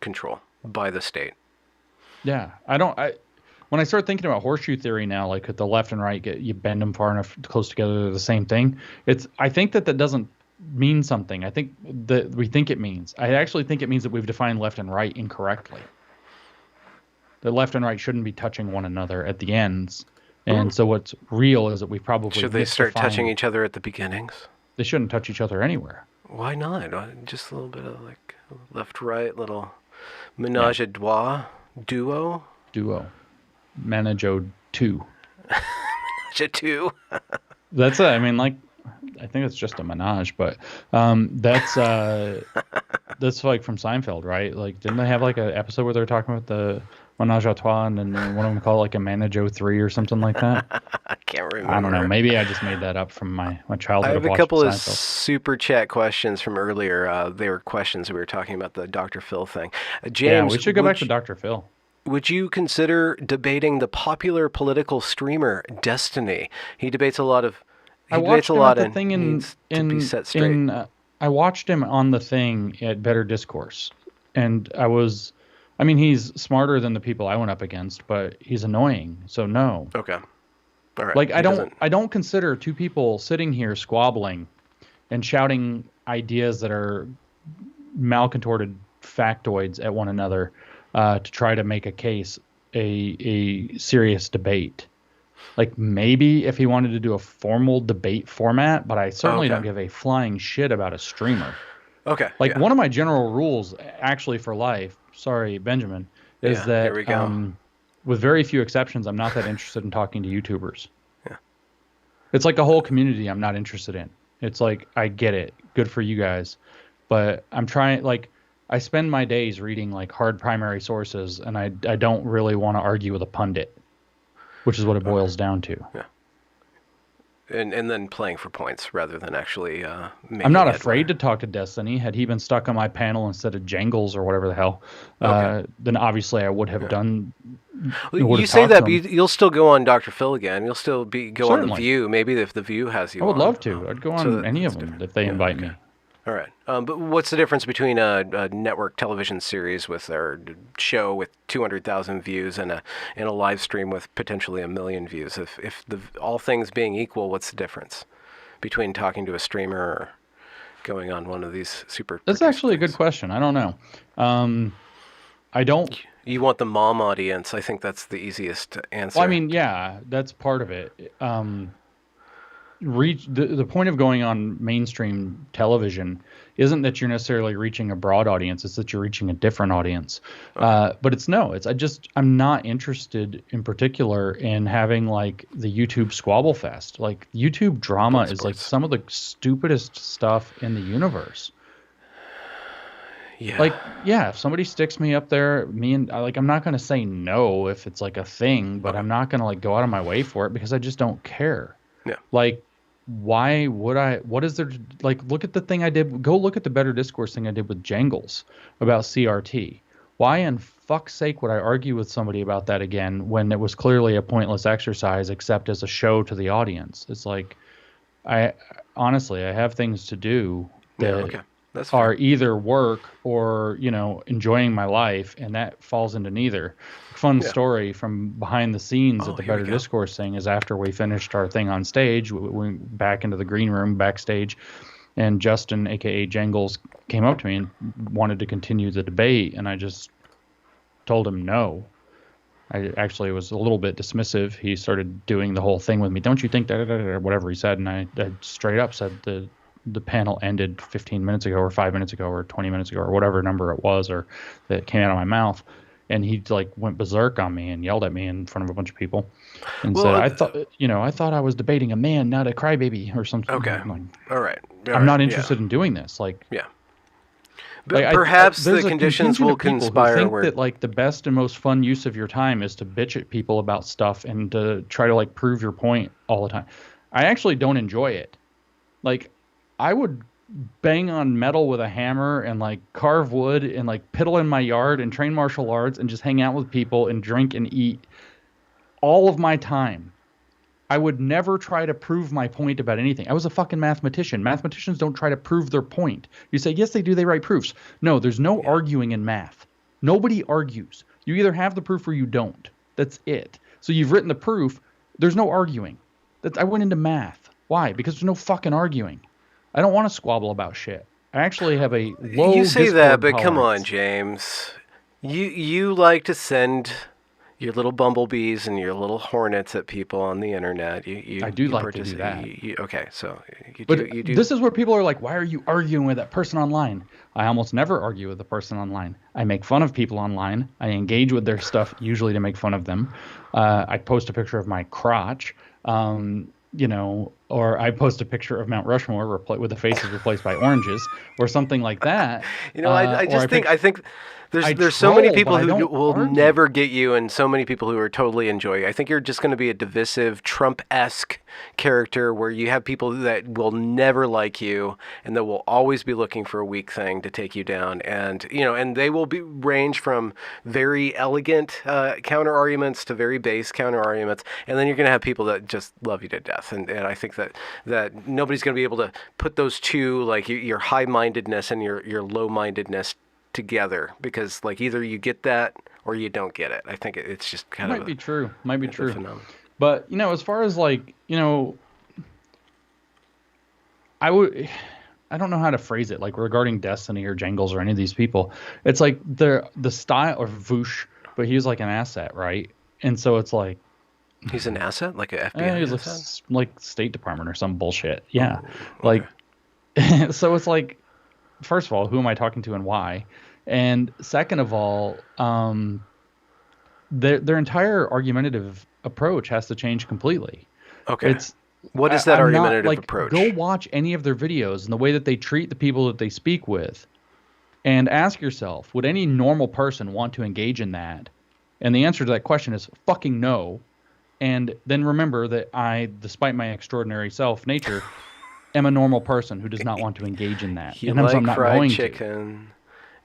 control by the state. Yeah, when I start thinking about horseshoe theory now, like at the left and right, you bend them far enough close together, they're the same thing. I think that doesn't mean something. I think that we think it means. I actually think it means that we've defined left and right incorrectly. The left and right shouldn't be touching one another at the ends. And so what's real is that we probably should they start touching each other at the beginnings? They shouldn't touch each other anywhere. Why not? Just a little bit of like left-right, little menage a trois, duo. Manajo 2. Menage a two. That's I mean, like, I think it's just a menage, but that's like from Seinfeld, right? Like, didn't they have like an episode where they were talking about the menage a trois, and then one of them called it like a Manajo 3 or something like that? I can't remember. I don't know. Maybe I just made that up from my childhood. I have of a couple of Seinfeld. super chat questions from earlier. They were questions we were talking about the Dr. Phil thing. James, Yeah, we should go back to Dr. Phil. Would you consider debating the popular political streamer Destiny? He debates a lot of. I watched him at the thing I watched him on the thing at Better Discourse, and I was I mean, he's smarter than the people I went up against, but he's annoying. So no. Okay. All right. Like He doesn't. I don't consider two people sitting here squabbling and shouting ideas that are malcontorted factoids at one another to try to make a case a serious debate. Like maybe if he wanted to do a formal debate format, but I certainly don't Okay. give a flying shit about a streamer. Okay. Like Yeah. one of my general rules actually for life, sorry, Benjamin, is Yeah. Here that we go. with very few exceptions, I'm not that interested in talking to YouTubers. Yeah. It's like a whole community I'm not interested in. It's like, I get it. Good for you guys. But I'm trying, like, I spend my days reading like hard primary sources, and I don't really want to argue with a pundit, which is what it boils down to. Yeah. And then playing for points rather than actually making I'm not headway. afraid to talk to Destiny. Had he been stuck on my panel instead of Jangles or whatever the hell, then obviously I would have done. Well, you say that, but you'll still go on Dr. Phil again. You'll still go on The View. Maybe if The View has you I would on. love to. I'd go on any of them if they invite me. All right. But what's the difference between a network television series with their show with 200,000 views and a live stream with potentially 1 million views? If all things being equal, what's the difference between talking to a streamer or going on one of these super? That's actually a good question. I don't know. I don't. You want the mom audience. I think that's the easiest answer. Well, I mean, yeah, that's part of it. The point of going on mainstream television isn't that you're necessarily reaching a broad audience, it's that you're reaching a different audience. But I'm not interested in particular in having like the YouTube squabble fest. Like YouTube drama is like some of the stupidest stuff in the universe. Yeah. Like, yeah, if somebody sticks me up there, I'm not going to say no if it's like a thing, but I'm not going to like go out of my way for it because I just don't care. Yeah. Like, why would I? What is there? Like, look at the thing I did. Go look at the Better Discourse thing I did with Jangles about CRT. Why in fuck's sake would I argue with somebody about that again when it was clearly a pointless exercise except as a show to the audience? It's like, I have things to do that are either work or, enjoying my life, and that falls into neither. Fun story from behind the scenes at the Better Discourse thing is after we finished our thing on stage, we went back into the green room backstage, and Justin, aka Jangles, came up to me and wanted to continue the debate, and I just told him no. I actually was a little bit dismissive. He started doing the whole thing with me. Don't you think that, or whatever he said, and I straight up said the panel ended 15 minutes ago or 5 minutes ago or 20 minutes ago or whatever number it was or that came out of my mouth. And he like went berserk on me and yelled at me in front of a bunch of people and said, I thought I was debating a man, not a crybaby or something. Okay. Like, all right. I'm not interested in doing this. Like, yeah. But perhaps the conditions will conspire. Who think that like the best and most fun use of your time is to bitch at people about stuff and to try to like prove your point all the time. I actually don't enjoy it. Like, I would bang on metal with a hammer and like carve wood and like piddle in my yard and train martial arts and just hang out with people and drink and eat all of my time. I would never try to prove my point about anything. I was a fucking mathematician. Mathematicians don't try to prove their point. You say, yes, they do. They write proofs. No, there's no arguing in math. Nobody argues. You either have the proof or you don't. That's it. So you've written the proof. There's no arguing. I went into math. Why? Because there's no fucking arguing. I don't want to squabble about shit. I actually have a low You say Discord that, but tolerance. come on, James. You like to send your little bumblebees and your little hornets at people on the internet. I do like to do that. Okay, so you do. This is where people are like, why are you arguing with that person online? I almost never argue with the person online. I make fun of people online. I engage with their stuff, usually to make fun of them. I post a picture of my crotch. Or I post a picture of Mount Rushmore with the faces replaced by oranges, or something like that. I think there's so many people who will never get you, and so many people who are totally enjoy you. I think you're just going to be a divisive Trump-esque character where you have people that will never like you and that will always be looking for a weak thing to take you down, and they will range from very elegant counter arguments to very base counter arguments, and then you're going to have people that just love you to death, and I think that nobody's going to be able to put those two, like your high-mindedness and your low-mindedness, together because like either you get that or you don't get it. I think it's just kind of Might be true. Might be true. phenomenon. But as far as like I would. I don't know how to phrase it, like regarding Destiny or Jangles or any of these people. It's like the style of Voosh, but he was like an asset, right? And so it's like he's an asset, like an FBI he's asset? like State Department or some bullshit. Yeah, Oh, okay. like so it's like, first of all, who am I talking to and why? And second of all, their entire argumentative approach has to change completely. Okay. What is that argumentative approach? Go watch any of their videos and the way that they treat the people that they speak with, and ask yourself, would any normal person want to engage in that? And the answer to that question is fucking no. And then remember that I, despite my extraordinary nature, am a normal person who does not want to engage in that. You and like I'm not fried going chicken,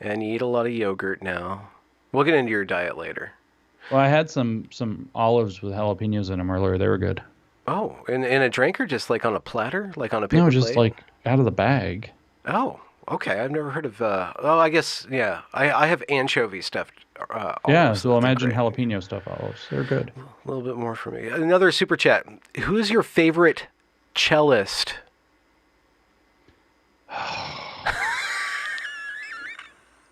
and you eat a lot of yogurt now. We'll get into your diet later. Well, I had some olives with jalapenos in them earlier. They were good. Oh, in a drink or just like on a platter, like on a paper plate? No, just like out of the bag. Oh, okay. I've never heard of. I guess yeah. I have anchovy stuffed. Yeah, olives, so imagine great. jalapeno stuffed olives. They're good. A little bit more for me. Another super chat. Who's your favorite cellist?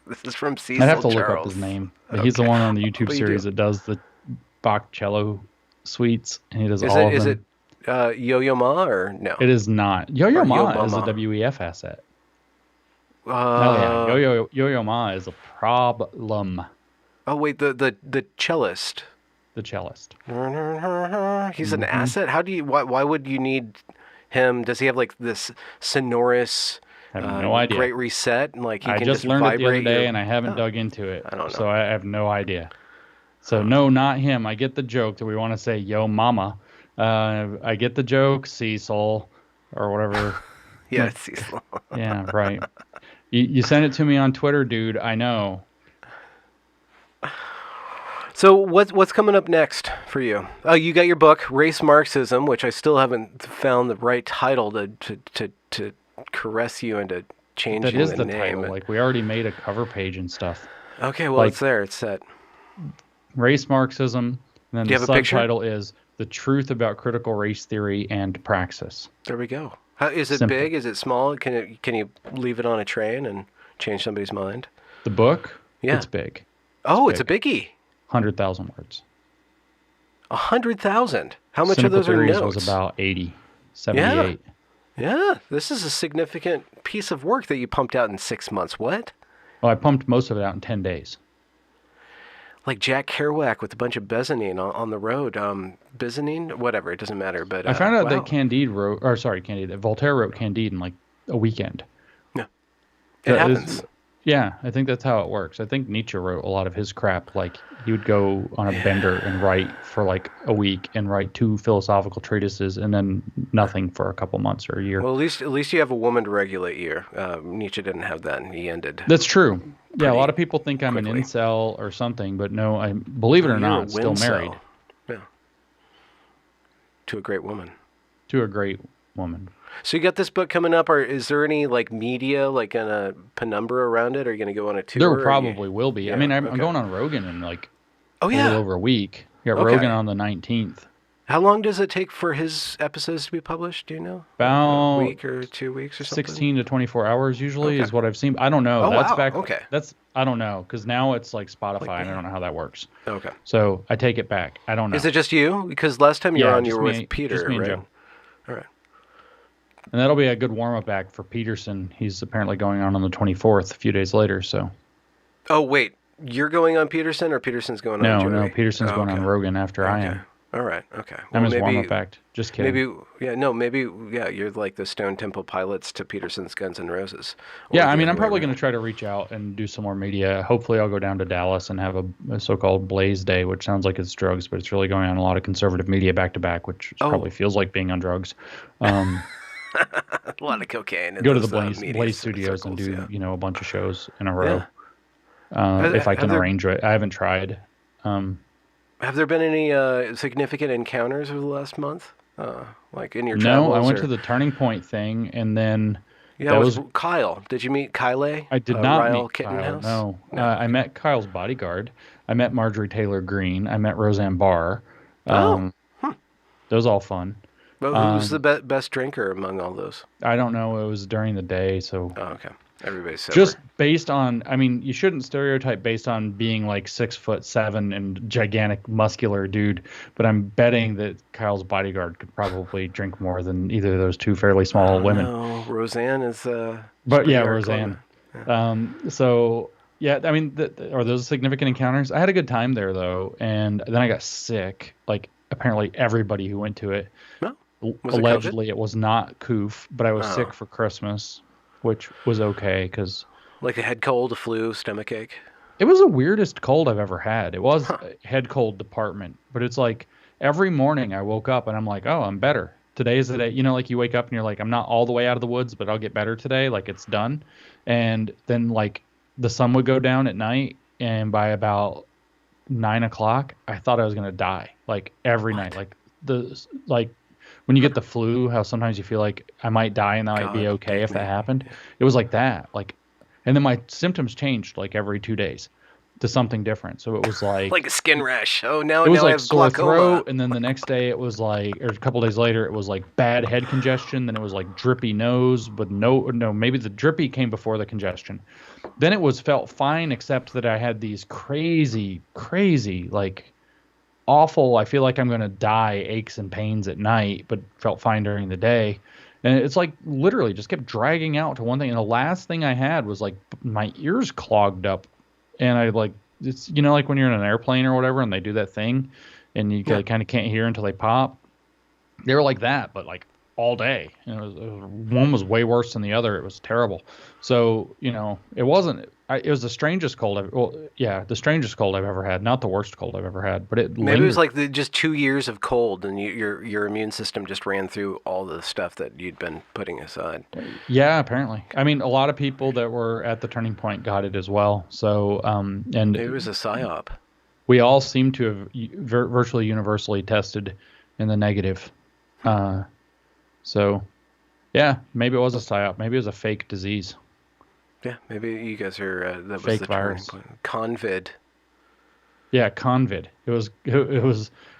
This is from Cecil I'd have to Charles. look up his name. But he's the one on the YouTube What do you series do? that does the Bach cello suites, and he does all of them. Is it Yo-Yo Ma or no? It is not. Yo-Yo Or Ma Yo is a Mama. WEF asset. Oh yeah, Yo-Yo Ma is a problem. Oh wait, the cellist. The cellist. He's an asset. How do you? Why would you need him? Does he have like this sonorous? I have no idea. Great reset, and like he I can just learned it the other vibrate day, your- and I haven't dug into it. I don't know. So I have no idea. So no, not him. I get the joke that we want to say Yo Mama. I get the joke, Cecil, or whatever. Yeah, it's Cecil. Yeah, right. You sent it to me on Twitter, dude. I know. So what's coming up next for you? Oh, you got your book, Race Marxism, which I still haven't found the right title to caress you into changing That is the the name. title. Like, we already made a cover page and stuff. Okay, well, like- it's there. It's set. Race Marxism. And then Do you the have a picture? subtitle is The Truth About Critical Race Theory and Praxis. There we go. How, is it Simple. big? Is it small? Can you leave it on a train and change somebody's mind? The book? Yeah. It's big. Oh, it's a biggie. 100,000 words. 100,000. How much of Cynical those are Theories notes? was about 80, 78. Yeah, this is a significant piece of work that you pumped out in 6 months. What? Well, I pumped most of it out in 10 days. Like Jack Kerouac with a bunch of mezzanine on the road. Mezzanine? Whatever, it doesn't matter. But I found out wow. that that Voltaire wrote Candide in like a weekend. Yeah. It happens. Yeah, I think that's how it works. I think Nietzsche wrote a lot of his crap. Like, he would go on a bender and write for like a week and write 2 philosophical treatises and then nothing for a couple months or a year. Well, at least you have a woman to regulate you. Nietzsche didn't have that, and he ended. That's true. Yeah, a lot pretty of people think I'm quickly. an incel or something, but no, I believe it or You're not, a still wincel. married Yeah. To a great woman. to a great woman. So you got this book coming up, or is there any like media, like in a penumbra around it? Are you going to go on a tour? There or probably will be. Yeah, I mean, I'm okay. going on Rogan in like Oh a yeah. little over a week. I got Okay. Rogan on the 19th. How long does it take for his episodes to be published? Do you know? About A week or 2 weeks or something? 16 to 24 hours usually Okay. is what I've seen. I don't know. Oh, That's wow. back. Okay. I don't know, because now it's like Spotify, and I don't know how that works. Okay. So I take it back. I don't know. Is it just you? Because last time you were Yeah, on, you just were me- with Peter, just me and right? Joe. All right. And that'll be a good warm up act for Peterson. He's apparently going on the 24th, a few days later. So Oh wait, you're going on Peterson, or Peterson's going on Joey? no, Peterson's going on Rogan after I am. All right. Okay. I'm his maybe, warm up act. Just kidding. Maybe you're like the Stone Temple Pilots to Peterson's Guns N' Roses. Or Yeah, the I mean, other I'm way probably around. going to try to reach out and do some more media. Hopefully, I'll go down to Dallas and have a so-called Blaze Day, which sounds like it's drugs, but it's really going on a lot of conservative media back to back, which probably feels like being on drugs. A lot of cocaine. In Go to the those, Blaze, media Blaze Studios and circles, do yeah. a bunch of shows in a row. Have- If I have can there- arrange it. I haven't tried. Have there been any significant encounters over the last month? Like in your No, travels? I went or- to the Turning Point thing, and then Yeah, That it was was Kyle. Did you meet Kyle? I did not Ryle meet Kyle. Kittenhouse? No, No. I met Kyle's bodyguard. I met Marjorie Taylor Greene. I met Roseanne Barr. Oh. Um, that was all fun. Well, who's the Um, best drinker among all those? I don't know. It was during the day, so Oh, okay. Everybody's sober. just based on, I mean, you shouldn't stereotype based on being like 6'7" and gigantic muscular dude, but I'm betting that Kyle's bodyguard could probably drink more than either of those two fairly I small don't women. know. Roseanne is But pretty yeah, hardcore. Roseanne. So yeah, I mean, are those significant encounters? I had a good time there though, and then I got sick. Like apparently everybody who went to it, No, was it COVID? allegedly it was not coof, but I was Oh, sick for Christmas, which was okay because like a head cold, a flu, stomach ache. it was the weirdest cold I've ever had. It was Huh. a head cold department, but it's like every morning I woke up and I'm like, oh, I'm better. Today is the day, like you wake up and you're like, I'm not all the way out of the woods, but I'll get better today. Like it's done. And then like the sun would go down at night, and by about 9 o'clock, I thought I was gonna die. Like every night, What? like when you get the flu, how sometimes you feel like I might die and I might be God, okay take if that me. happened. It was like that. Like, and then my symptoms changed like every 2 days to something different. So it was Like a skin rash. Oh, it was now I like have sore glaucoma. throat, and then the next day it was like, or a couple days later, it was like bad head congestion. Then it was like drippy nose, but no, maybe the drippy came before the congestion. Then it was felt fine, except that I had these crazy, like awful. I feel like I'm gonna die, aches and pains at night, but felt fine during the day. And it's like literally just kept dragging out to one thing. And the last thing I had was like my ears clogged up, and I like it's like when you're in an airplane or whatever, and they do that thing, and you Yeah. kind of can't hear until they pop. They were like that, but like all day. And one was way worse than the other. It was terrible. So it wasn't. It was the strangest cold. Well, yeah, the strangest cold I've ever had. Not the worst cold I've ever had, but it Maybe it was lingered. like just 2 years of cold, and your immune system just ran through all the stuff that you'd been putting aside. Yeah, apparently. I mean, a lot of people that were at the turning point got it as well. So, Maybe it and was a psyop. we all seem to have virtually universally tested in the negative. Uh, so, yeah, maybe it was a psyop. Maybe it was a fake disease, Yeah, maybe you guys are. That was fake the turning virus. point. Convid. Yeah, Convid. It was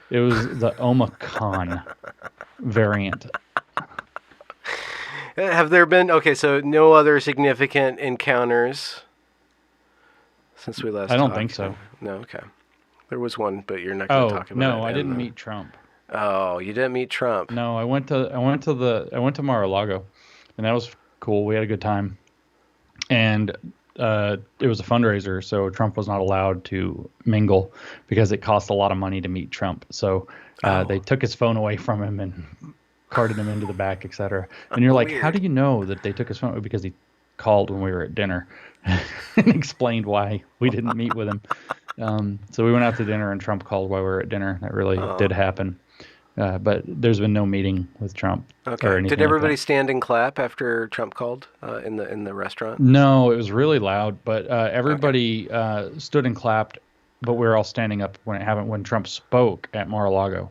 the Omicron variant. Have there been so no other significant encounters since we last I don't talked? think so. No, okay. There was one, but you're not going to Oh talk about no, it. I didn't meet Trump. Oh, you didn't meet Trump. No, I went to Mar-a-Lago, and that was cool. We had a good time, and it was a fundraiser, so Trump was not allowed to mingle because it cost a lot of money to meet Trump. So Oh, they took his phone away from him and carted him into the back, etc. And you're like, how weird. do you know that they took his phone? Because he called when we were at dinner and explained why we didn't meet with him. So we went out to dinner, and Trump called while we were at dinner. That really did Oh, happen. But there's been no meeting with Trump or okay. Did anything like everybody that. stand and clap after Trump called in the restaurant? No, it was really loud, but Okay. everybody stood and clapped, but we were all standing up when it happened when Trump spoke at Mar-a-Lago.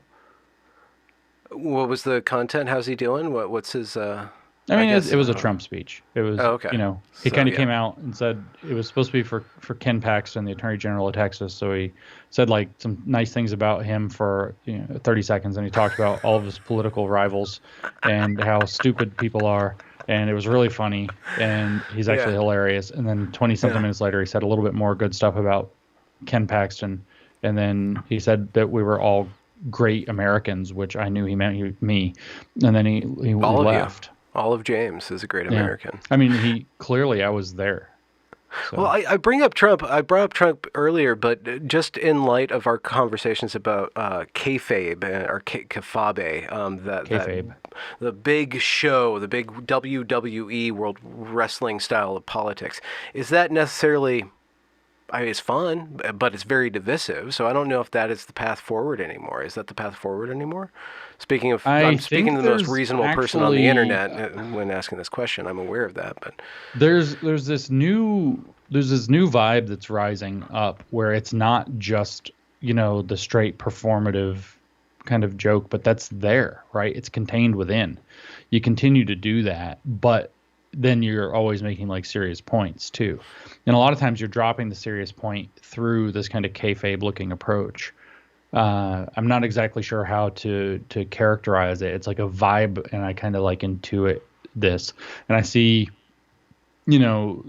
What was the content? How's he doing? What's his? I I mean, guess. it was a Trump speech. It was, Oh, okay. he So kind of yeah. came out and said it was supposed to be for Ken Paxton, the Attorney General of Texas. So he said like some nice things about him for 30 seconds, and he talked about all of his political rivals and how stupid people are, and it was really funny, and he's actually Yeah. hilarious. And then 20 something Yeah. minutes later, he said a little bit more good stuff about Ken Paxton, and then he said that we were all great Americans, which I knew he meant me, and then he All of you. left. All of James is a great Yeah. American. I mean, I was there. Well, So I bring up Trump. I brought up Trump earlier, but just in light of our conversations about kayfabe or kafabe, that kayfabe. the big show, the big WWE World Wrestling style of politics, is that necessarily? I mean, it's fun, but it's very divisive. So I don't know if that is the path forward anymore. Is that the path forward anymore? Speaking of, I I'm speaking think to the most there's reasonable person on the actually internet when asking this question. I'm aware of that, but there's this new vibe that's rising up where it's not just the straight performative kind of joke, but that's there, right? It's contained within. You continue to do that, but then you're always making like serious points too. And a lot of times you're dropping the serious point through this kind of kayfabe looking approach. I'm not exactly sure how to characterize it. It's like a vibe, and I kind of like intuit this, and I see, you know,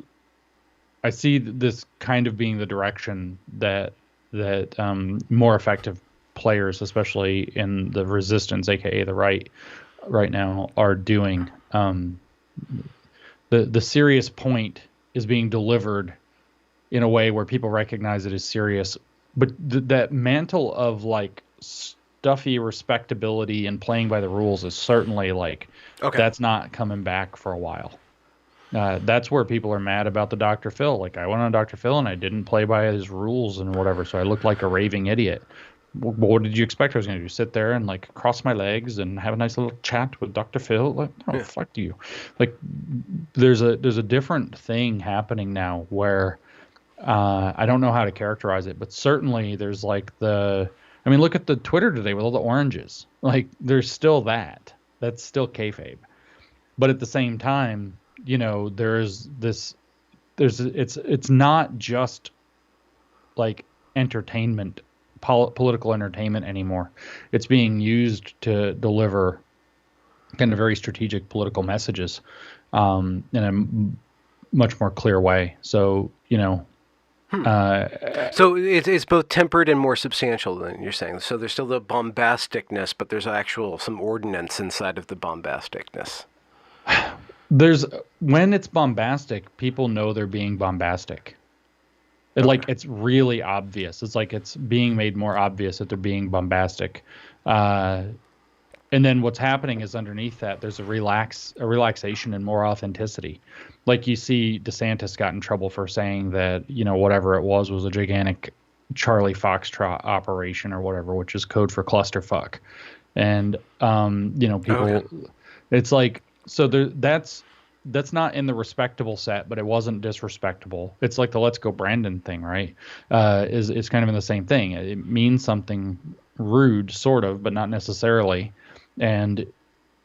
I see this kind of being the direction that more effective players, especially in the resistance, aka the right now, are doing. The serious point is being delivered in a way where people recognize it as serious, but that mantle of like stuffy respectability and playing by the rules is certainly like that's not coming back for a while. That's where people are mad about the Dr. Phil. Like, I went on Dr. Phil and I didn't play by his rules and whatever, so I looked like a raving idiot. What did you expect I was going to do? Sit there and like cross my legs and have a nice little chat with Dr. Phil? Like, no, fuck you. Like, there's a different thing happening now where I don't know how to characterize it, but certainly there's like I mean, look at the Twitter today with all the oranges. Like, there's still that. That's still kayfabe. But at the same time, you know, it's not just like entertainment, political entertainment anymore. It's being used to deliver kind of very strategic political messages in a much more clear way. So, you know, so it's both tempered and more substantial than you're saying. So there's still the bombasticness, but there's some ordinance inside of the bombasticness. When it's bombastic, people know they're being bombastic. Like, it's really obvious. It's like it's being made more obvious that they're being bombastic. And then what's happening is underneath that, there's a relaxation and more authenticity. Like, you see DeSantis got in trouble for saying that, you know, whatever it was a gigantic Charlie Foxtrot operation or whatever, which is code for clusterfuck. And, you know, people, it's like, so that's not in the respectable set, but it wasn't disrespectable. It's like the Let's Go Brandon thing, right? Is kind of in the same thing. It means something rude, sort of, but not necessarily. And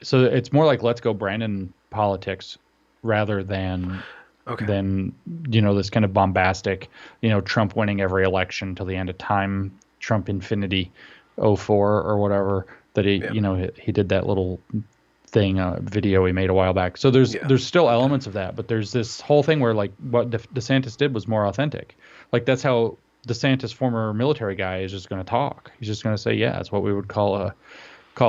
so it's more like Let's Go Brandon politics rather than you know, this kind of bombastic, you know, Trump winning every election till the end of time, Trump infinity 04 or whatever, that he you know, he did that little thing, video he made a while back. So there's still elements of that, but there's this whole thing where like what DeSantis did was more authentic. Like, that's how DeSantis, former military guy, is just going to talk. He's just going to say, yeah, it's what we would call a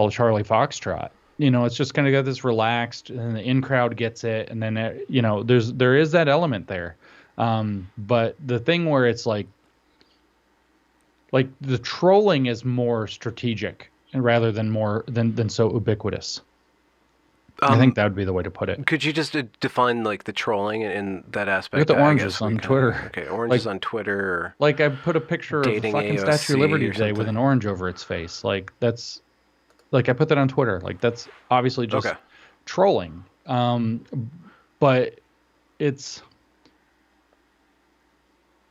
Charlie Foxtrot. You know, it's just kind of got this relaxed, and the in crowd gets it, and then you know, there is that element there. But the thing where it's like the trolling is more strategic and rather than more than so ubiquitous. I think that would be the way to put it. Could you just define like the trolling in that aspect? Look at the oranges on Twitter. Okay, oranges on Twitter. Like, I put a picture of the fucking Statue of Liberty today with an orange over its face. Like, that's, like, I put that on Twitter. Like, that's obviously just trolling. But it's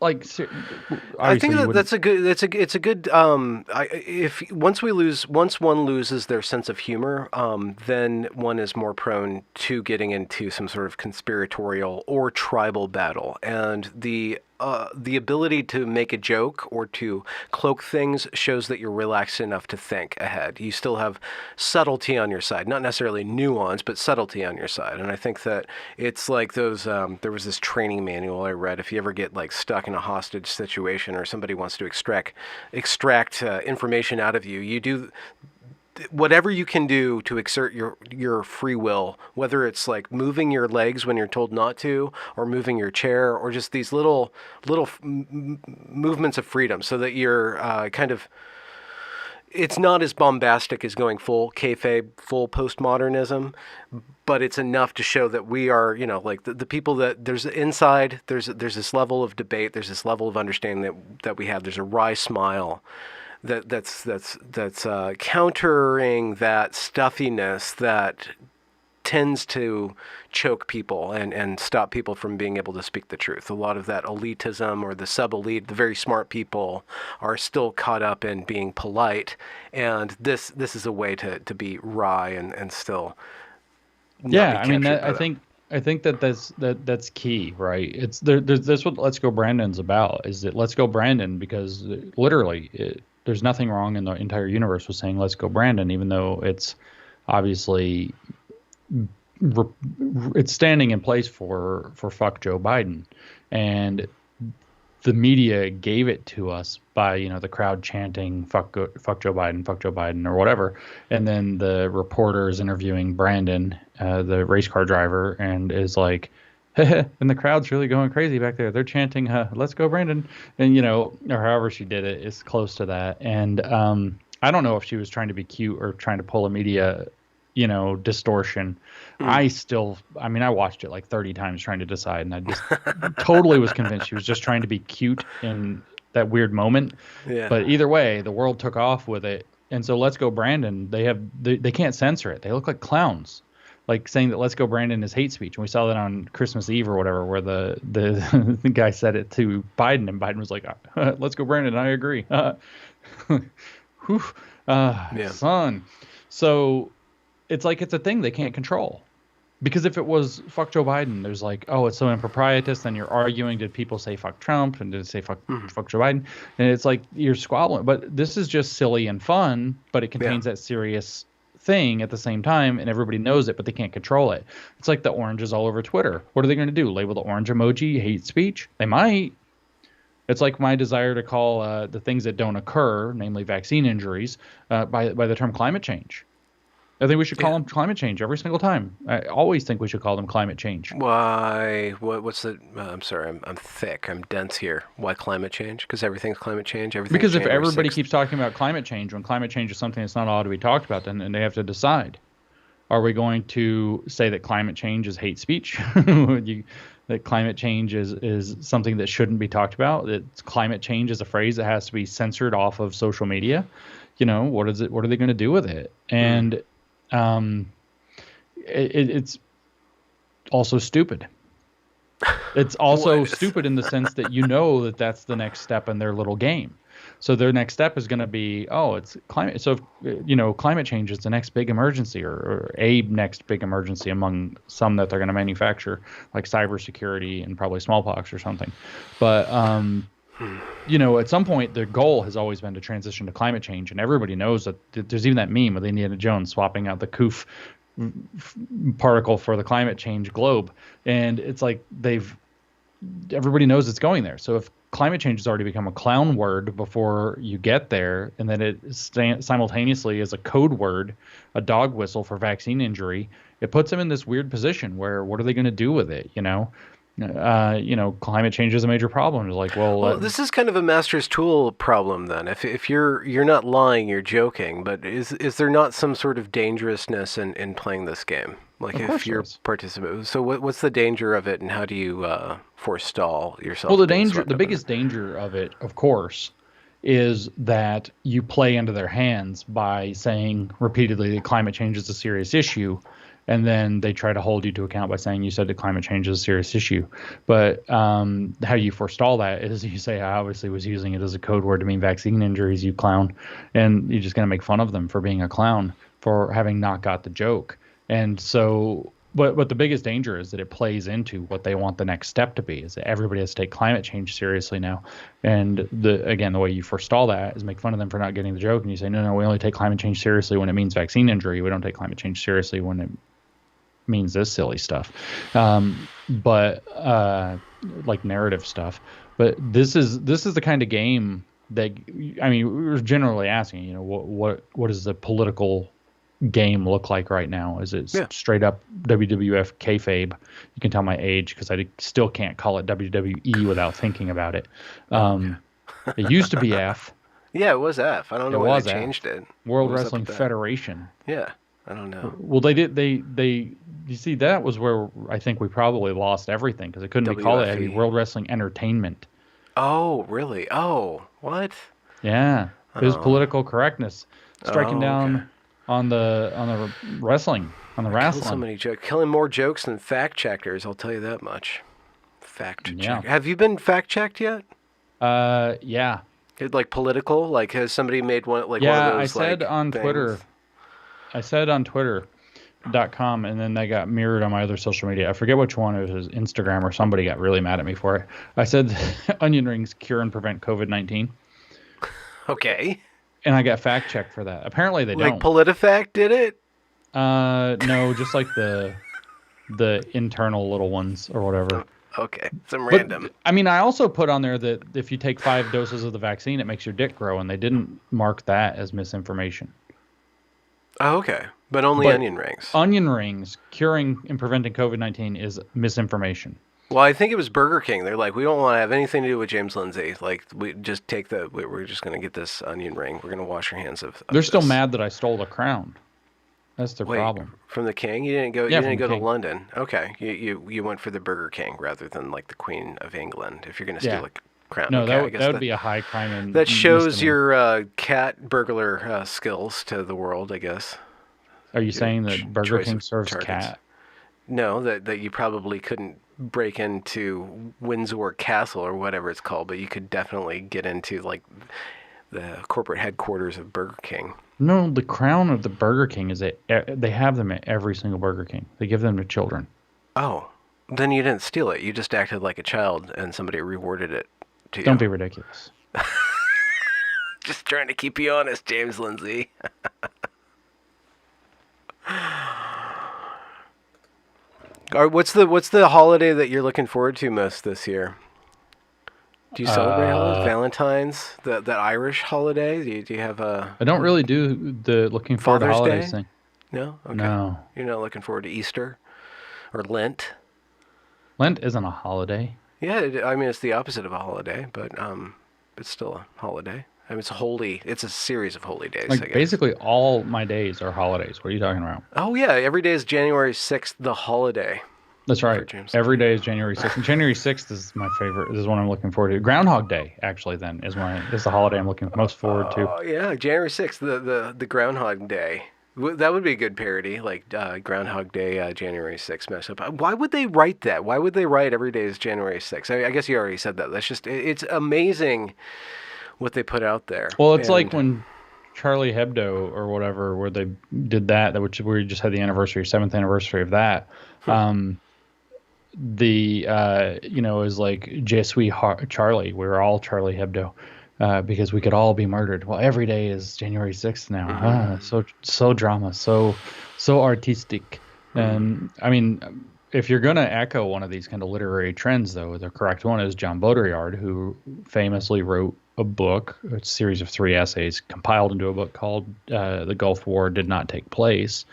like, I think it's a good if once one loses their sense of humor, then one is more prone to getting into some sort of conspiratorial or tribal battle, and the ability to make a joke or to cloak things shows that you're relaxed enough to think ahead. You still have subtlety on your side, not necessarily nuance, but subtlety on your side. And I think that it's like those, there was this training manual I read. If you ever get like stuck in a hostage situation or somebody wants to extract information out of you, you do whatever you can do to exert your free will, whether it's like moving your legs when you're told not to, or moving your chair, or just these little movements of freedom, so that you're kind of, it's not as bombastic as going full kayfabe, full postmodernism, but it's enough to show that we are, you know, like the people that there's inside, there's this level of debate, there's this level of understanding that we have. There's a wry smile that's countering that stuffiness that tends to choke people and stop people from being able to speak the truth. A lot of that elitism or the sub-elite, the very smart people, are still caught up in being polite, and this is a way to be wry and still I mean, I think I think that's key, right? It's that's what Let's Go Brandon's about. Is that Let's Go Brandon because literally there's nothing wrong in the entire universe with saying Let's Go Brandon, even though it's obviously re- it's standing in place for fuck Joe Biden, and the media gave it to us by the crowd chanting fuck Joe Biden or whatever, and then the reporter is interviewing Brandon, the race car driver, and is like, and the crowd's really going crazy back there. They're chanting, "Let's go, Brandon," and or however she did it is close to that. And I don't know if she was trying to be cute or trying to pull a media distortion. I mean, I watched it like 30 times trying to decide, and I just totally was convinced she was just trying to be cute in that weird moment. Yeah. But either way, the world took off with it. And so Let's Go Brandon, they can't censor it. They look like clowns. Like saying that Let's Go Brandon is hate speech. And we saw that on Christmas Eve or whatever, where the the guy said it to Biden, and Biden was like, "Let's go Brandon, I agree." Whew, Yeah. son. So it's like it's a thing they can't control. Because if it was fuck Joe Biden, there's like, oh, it's so improprietous. Then you're arguing, did people say fuck Trump and did it say fuck Joe Biden? And it's like you're squabbling. But this is just silly and fun, but it contains that serious thing at the same time, and everybody knows it, but they can't control it. It's like the oranges all over Twitter. What are they going to do? Label the orange emoji hate speech? They might. It's like my desire to call the things that don't occur, namely vaccine injuries, by the term climate change. I think we should call them climate change every single time. I always think we should call them climate change. Why? What's the? I'm sorry. I'm thick. I'm dense here. Why climate change? Because everything's climate change. Everything's Because if January everybody 6th. keeps talking about climate change, when climate change is something that's not allowed to be talked about, then they have to decide. Are we going to say that climate change is hate speech? That climate change is something that shouldn't be talked about? That climate change is a phrase that has to be censored off of social media? What is it? What are they going to do with it? And it's also stupid. It's also stupid in the sense that that's the next step in their little game. So their next step is going to be, oh, it's climate. So, climate change is the next big emergency or a next big emergency among some that they're going to manufacture, like cybersecurity and probably smallpox or something. But, at some point, their goal has always been to transition to climate change. And everybody knows that there's even that meme with Indiana Jones swapping out the coof particle for the climate change globe. And it's like everybody knows it's going there. So if climate change has already become a clown word before you get there, and then it simultaneously is a code word, a dog whistle for vaccine injury, it puts them in this weird position where what are they going to do with it? Climate change is a major problem. It's like, well, this is kind of a master's tool problem then. If you're not lying, you're joking. But is there not some sort of dangerousness in playing this game? Like if you're participating, so what's the danger of it, and how do you forestall yourself? Well, the biggest danger of it, of course, is that you play into their hands by saying repeatedly that climate change is a serious issue, and then they try to hold you to account by saying you said that climate change is a serious issue. But how you forestall that is you say, I obviously was using it as a code word to mean vaccine injuries, you clown, and you're just going to make fun of them for being a clown, for having not got the joke. And so, but the biggest danger is that it plays into what they want the next step to be, is that everybody has to take climate change seriously now. And the way you forestall that is make fun of them for not getting the joke. And you say, no, we only take climate change seriously when it means vaccine injury. We don't take climate change seriously when it means this silly stuff. But like narrative stuff. But this is the kind of game that, I mean, we were generally asking, what is the political game look like right now? Is it straight up WWF kayfabe? You can tell my age because I still can't call it WWE without thinking about it. It used to be F. Yeah, it was F. I don't know why they changed it. World Wrestling Federation. Yeah, I don't know. Well, you see, that was where I think we probably lost everything, because it couldn't be called it. It had to be World Wrestling Entertainment. Oh, really? Oh, what? Yeah, it was political correctness, striking down on the wrestling, on the wrestling. So many jokes, killing more jokes than fact checkers. I'll tell you that much. Fact check. Have you been fact checked yet? Yeah. Like political? Like has somebody made one? Like yeah, one of those, I said on Twitter. I said on Twitter, onion.com, and then they got mirrored on my other social media. I forget which one. It was Instagram, or somebody got really mad at me for it. I said onion rings cure and prevent COVID-19. Okay. And I got fact checked for that. Apparently they Like don't. PolitiFact did it? No, just like the internal little ones or whatever. Okay, some But random. I mean, I also put on there that if you take 5 doses of the vaccine, it makes your dick grow, and they didn't mark that as misinformation. Oh, okay. But only onion rings. Onion rings curing and preventing COVID-19 is misinformation. Well, I think it was Burger King. They're like, we don't want to have anything to do with James Lindsay. Like, we just we're just going to get this onion ring. We're going to wash our hands of They're still this. mad that I stole the crown. That's their problem. From the king? You didn't go. Yeah, you didn't go to King. London. Okay, you went for the Burger King rather than like the Queen of England. If you're going to steal a crown, No, okay, that would be a high crime. And that shows misdemeanor. your cat burglar skills to the world, I guess. Are you saying that Burger choice King of serves targets. cat? No, that you probably couldn't break into Windsor Castle or whatever it's called, but you could definitely get into like the corporate headquarters of Burger King. No, the crown of the Burger King is they have them at every single Burger King. They give them to children. Oh, then you didn't steal it. You just acted like a child and somebody rewarded it to you. Don't be ridiculous. Just trying to keep you honest, James Lindsay. All right, what's the holiday that you're looking forward to most this year? Do you celebrate holidays? Valentine's, that Irish holiday? Do you have a? I don't really do the looking forward to Father's holidays Day? thing. No. Okay. No. You're not looking forward to Easter or Lent? Lent isn't a holiday. Yeah, I mean it's the opposite of a holiday, but it's still a holiday. I mean it's a series of holy days. I guess. Basically all my days are holidays. What are you talking about? Oh yeah, every day is January 6th, the holiday. That's right. Every day is January 6th. And January 6th is my favorite. This is what I'm looking forward to. Groundhog Day, actually, then, is the holiday I'm looking most forward to. Oh, yeah. January 6th, the Groundhog Day. That would be a good parody, like Groundhog Day, January 6th mess up. Why would they write that? Why would they write every day is January 6th? I guess you already said that. That's just, it's amazing what they put out there. Well, it's like when Charlie Hebdo or whatever, where they did that, which we just had the 7th anniversary of that. Is like Je suis Charlie. We're all Charlie Hebdo because we could all be murdered. Well, every day is January 6th now. Mm-hmm. So drama, so artistic. Mm-hmm. And I mean, if you're going to echo one of these kind of literary trends, though, the correct one is John Baudrillard, who famously wrote a series of 3 essays compiled into a book called The Gulf War Did Not Take Place.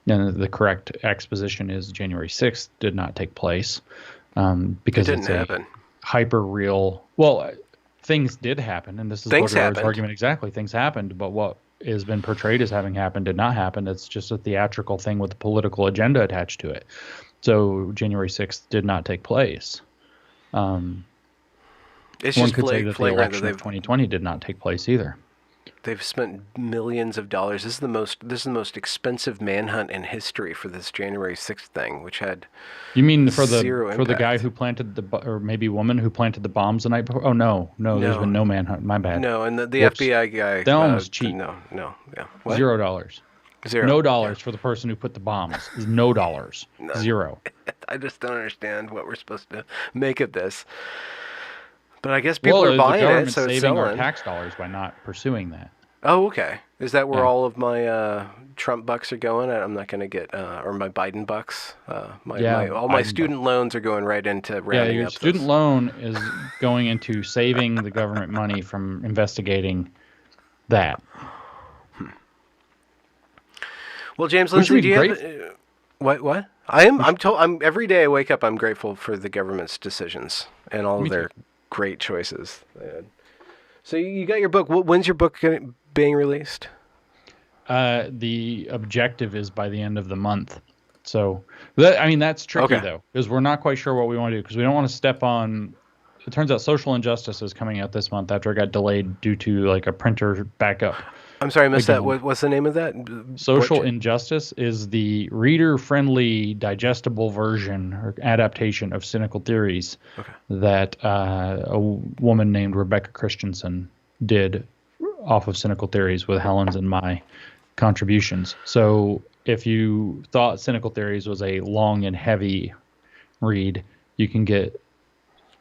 And the correct exposition is January 6th did not take place because it didn't happen. Hyper real. Well, things did happen, and this is Baudrillard's argument exactly. Things happened, but what has been portrayed as having happened did not happen. It's just a theatrical thing with a political agenda attached to it. So January 6th did not take place. It's one just could say that the election of 2020 did not take place either. They've spent millions of dollars. This is the most expensive manhunt in history for this January 6th thing, which had You mean for zero the guy who planted or maybe woman who planted the bombs the night before? Oh no, there's been no manhunt. My bad. No, and the FBI guy. That one was cheap. No, yeah. What? $0. Zero. No dollars for the person who put the bombs. No dollars. Zero. I just don't understand what we're supposed to make of this. But I guess people are buying it, so it's saving our selling. tax dollars by not pursuing that. Oh, okay. Is that where all of my Trump bucks are going? I'm not going to get, or my Biden bucks. All my student loans are going right into rounding up. Yeah, your student loan is going into saving the government money from investigating that. Well, James Lindsay, do you have what? I'm every day I wake up, I'm grateful for the government's decisions and all of their great choices. So you got your book. When's your book being released? The objective is by the end of the month. So that's tricky though, because we're not quite sure what we want to do, because we don't want to step on. It turns out Social Injustice is coming out this month after it got delayed due to like a printer backup. I'm sorry, I missed that. What's the name of that? Social Injustice is the reader-friendly, digestible version or adaptation of Cynical Theories that a woman named Rebecca Christensen did off of Cynical Theories with Helen's and my contributions. So if you thought Cynical Theories was a long and heavy read, you can get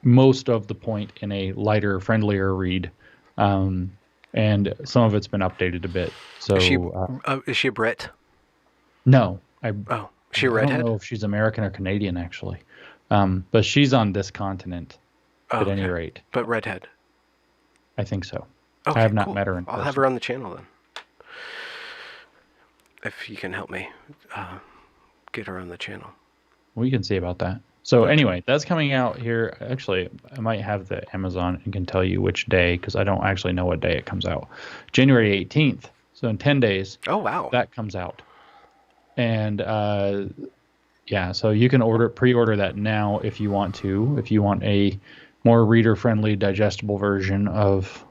most of the point in a lighter, friendlier read. And some of it's been updated a bit. So is she a Brit? No, is she a I redhead? don't know if she's American or Canadian actually, but she's on this continent at any rate. But redhead. I think so. Okay, I have not met her in person. I'll have her on the channel then. If you can help me get her on the channel. We can see about that. So anyway, that's coming out here. Actually, I might have the Amazon and can tell you which day because I don't actually know what day it comes out. January 18th. So in 10 days. Oh, wow. That comes out. And yeah, so you can pre-order that now if you want to. If you want a more reader-friendly, digestible version of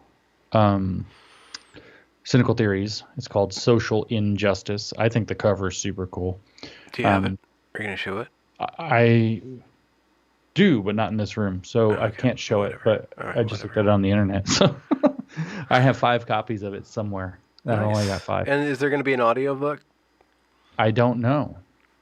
Cynical Theories. It's called Social Injustice. I think the cover is super cool. Do you have it? Are you going to show it? I do, but not in this room, so I can't show it. But I just looked at it on the internet, so I have 5 copies of it somewhere. Nice. I only got 5. And is there going to be an audiobook? I don't know.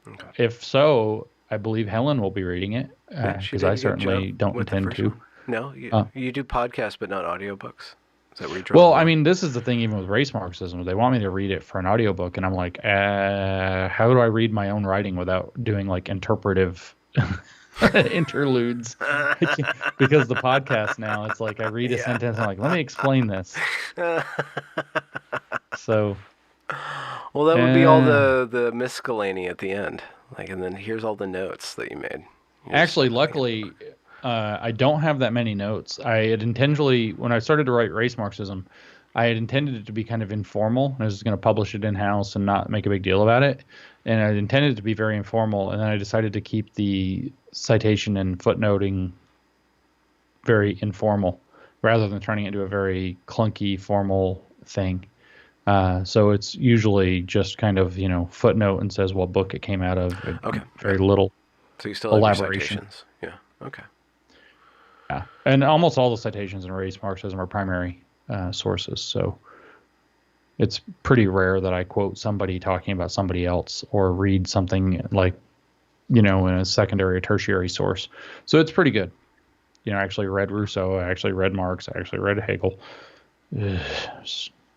Okay. If so, I believe Helen will be reading it because I certainly don't intend to. No, you do podcasts, but not audiobooks. Is that where you well, I mean, this is the thing. Even with race Marxism, they want me to read it for an audiobook, and I'm like, how do I read my own writing without doing like interpretive interludes? Because the podcast now, it's like I read a sentence, I'm like, let me explain this. So. Well, that would be all the miscellany at the end, like, and then here's all the notes that you made. Actually, luckily, I don't have that many notes. I had intentionally, when I started to write race Marxism, I had intended it to be kind of informal. I was just going to publish it in-house and not make a big deal about it. And I intended it to be very informal, and then I decided to keep the citation and footnoting very informal, rather than turning it into a very clunky, formal thing. So it's usually just kind of, footnote and says what book it came out of. Okay. Very little so you still have elaboration. Citations. Yeah. Okay. Yeah. And almost all the citations in race Marxism are primary sources. So it's pretty rare that I quote somebody talking about somebody else or read something like, in a secondary or tertiary source. So it's pretty good. I actually read Rousseau. I actually read Marx. I actually read Hegel.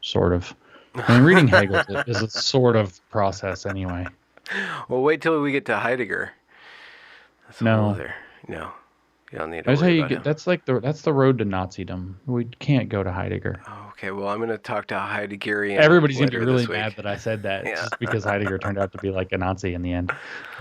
Sort of. I mean, reading Hegel is a sort of process anyway. Well, wait till we get to Heidegger. That's no. No. You don't need to That's how you get. That's the road to Nazism. We can't go to Heidegger. Oh, okay. Well, I'm going to talk to Heidegger. Everybody's going to be really mad that I said that just because Heidegger turned out to be like a Nazi in the end.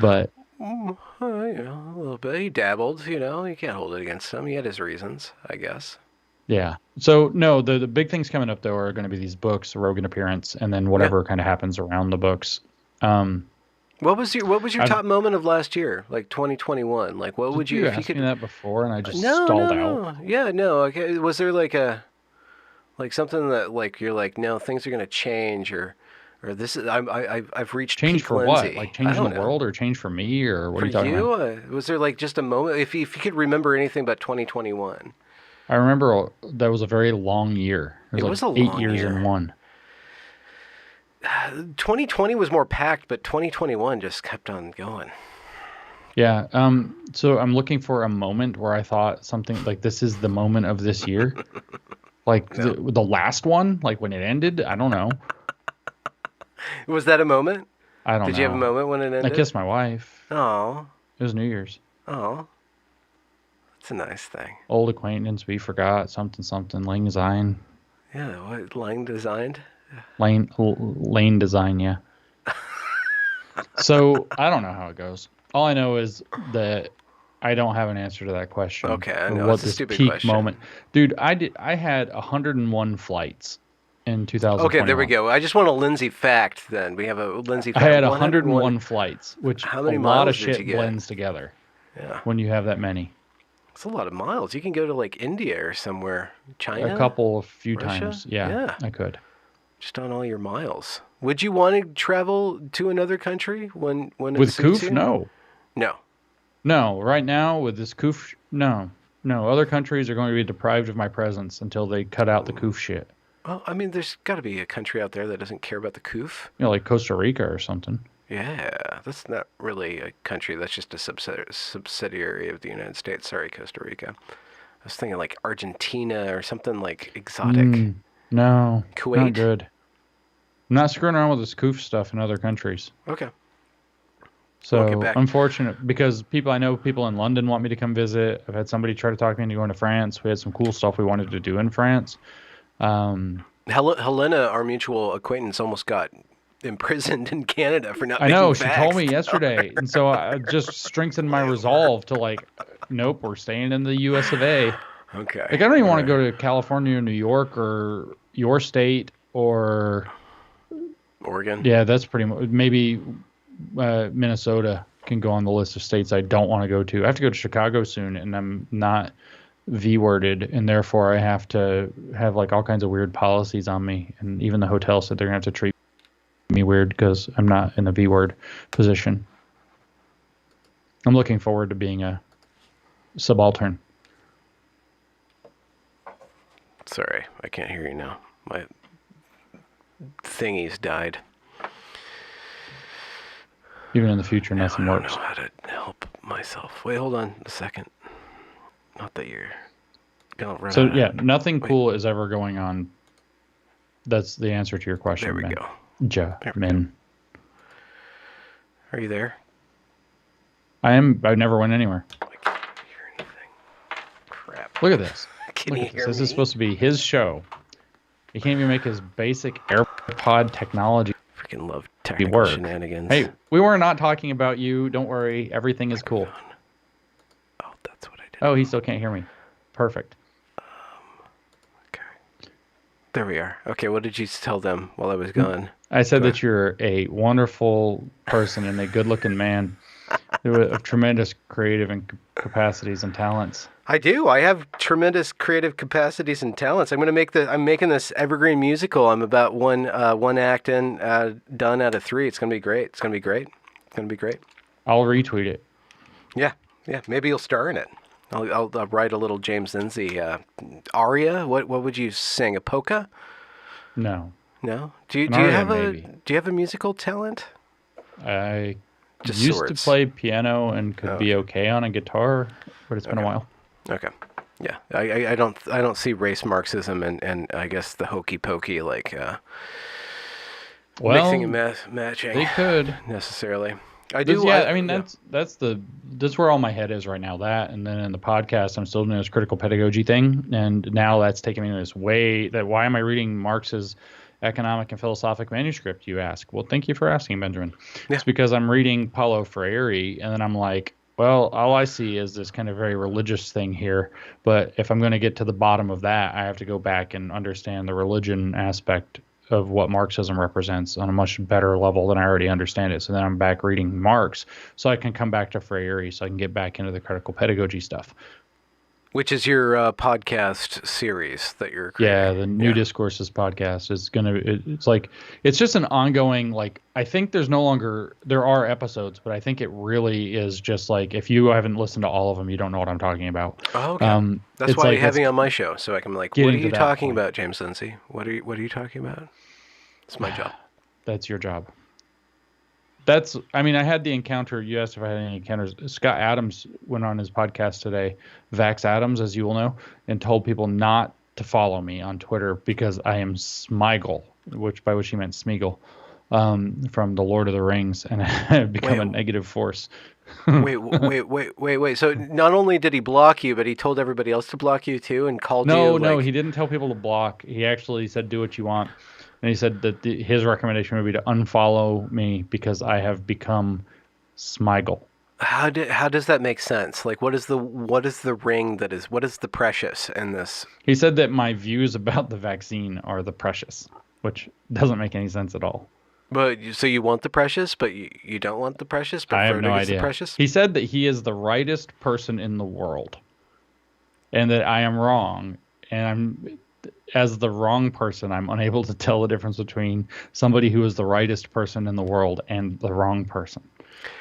But a little bit. He dabbled. You can't hold it against him. He had his reasons, I guess. Yeah. So no, the big things coming up though are going to be these books, Rogan appearance, and then whatever kind of happens around the books. What was your top moment of last year, like 2021? Like, what would you? If you could me that before, and I just stalled out. Yeah, no. Okay, was there like something that like you're like, no, things are going to change, or this is I've reached change peak for Lindsay. What? Like change in the world, or change for me, or what are you talking about? Was there like just a moment? If you could remember anything about 2021? I remember that was a very long year. It was like 8 years in one. 2020 was more packed, but 2021 just kept on going. Yeah. So I'm looking for a moment where I thought something like this is the moment of this year. Like the last one, like when it ended. I don't know. Was that a moment? I don't know. Did you have a moment when it ended? I kissed my wife. Oh. It was New Year's. Oh. It's a nice thing. Old acquaintance, we forgot something. Lang design. Yeah, what Lang designed? Lane design, yeah. So I don't know how it goes. All I know is that I don't have an answer to that question. Okay, I know. It's a stupid question. Moment, dude. I had 101 flights in 2021. Okay, there we go. I just want a Lindsay fact. Then we have a Lindsay fact. I had 101 flights, which how many a miles lot of did shit you get? blends together. Yeah. When you have that many. It's a lot of miles. You can go to like India or somewhere. China? A few times. Yeah, I could. Just on all your miles. Would you want to travel to another country when it with suits Koof? You? No. Right now with this Koof, no. Other countries are going to be deprived of my presence until they cut out the Koof shit. Well, I mean, there's got to be a country out there that doesn't care about the Koof. Like Costa Rica or something. Yeah, that's not really a country. That's just a subsidiary of the United States. Sorry, Costa Rica. I was thinking like Argentina or something like exotic. No, Kuwait? not good. I'm not screwing around with this coof stuff in other countries. Okay. So unfortunate, because I know people in London want me to come visit. I've had somebody try to talk me into going to France. We had some cool stuff we wanted to do in France. Helena, our mutual acquaintance, almost got imprisoned in Canada for not. I know, she told me yesterday, and so I just strengthened my resolve to like, nope, we're staying in the U.S. of A. Okay. Like I don't even want to go to California or New York or your state or Oregon. Yeah, that's pretty much. Maybe Minnesota can go on the list of states I don't want to go to. I have to go to Chicago soon, and I'm not V-worded, and therefore I have to have like all kinds of weird policies on me. And even the hotel said they're gonna have to treat me weird because I'm not in the V-word position. I'm looking forward to being a subaltern. Sorry, I can't hear you now. My thingy's died. Even in the future, nothing works. I don't know how to help myself. Wait, hold on a second. Not that you're gonna run. So yeah, nothing cool is ever going on. That's the answer to your question. There we go. Min. Are you there? I am. I never went anywhere. I can't hear anything. Crap. Look at this. Can you hear me? This is supposed to be his show. He can't even make his basic AirPod technology. Freaking love technical shenanigans. Hey, we were not talking about you. Don't worry. Everything is cool. Oh, that's what I did. Oh, he still can't hear me. Perfect. Okay. There we are. Okay, what did you tell them while I was gone? I said that you're a wonderful person and a good-looking man with tremendous creative and capacities and talents. I do. I have tremendous creative capacities and talents. I'm making this evergreen musical. I'm about one act in, done out of 3. It's gonna be great. It's gonna be great. I'll retweet it. Yeah. Maybe you'll star in it. I'll write a little James Lindsay aria. What would you sing? A polka? No. No. Do you have a musical talent? I Just used swords. to play piano and could be okay on a guitar, but it's been a while. Okay. Yeah. I don't see race Marxism and I guess the hokey pokey like mixing and matching. They could necessarily. I do. Yeah, I mean that's where all my head is right now. That, and then in the podcast, I'm still doing this critical pedagogy thing, and now that's taking me this way. Why am I reading Marx's economic and philosophic manuscript, you ask? Well, thank you for asking, Benjamin. Yeah. It's because I'm reading Paulo Freire, and then I'm like, well, all I see is this kind of very religious thing here. But if I'm going to get to the bottom of that, I have to go back and understand the religion aspect of what Marxism represents on a much better level than I already understand it. So then I'm back reading Marx so I can come back to Freire so I can get back into the critical pedagogy stuff. Which is your podcast series that you're creating. Yeah, the New Discourses podcast is it's just an ongoing, like, I think there are episodes, but I think it really is just like, if you haven't listened to all of them, you don't know what I'm talking about. Oh, okay. That's why you're having on my show, so I can like, what are you talking about, James Lindsay? What are you talking about? It's my job. That's your job. I had the encounter. You asked if I had any encounters. Scott Adams went on his podcast today, Vax Adams, as you will know, and told people not to follow me on Twitter because I am Smigel, by which he meant Smeagol, from The Lord of the Rings, and I have become a negative force. Wait. So not only did he block you, but he told everybody else to block you too, and called you. No, he didn't tell people to block. He actually said, "Do what you want." And he said that his recommendation would be to unfollow me because I have become Smigel. How does that make sense? Like, what is the ring what is the precious in this? He said that my views about the vaccine are the precious, which doesn't make any sense at all. But so you want the precious, but you don't want the precious. But I have no idea. The precious? He said that he is the rightest person in the world, and that I am wrong, and as the wrong person, I'm unable to tell the difference between somebody who is the rightest person in the world and the wrong person.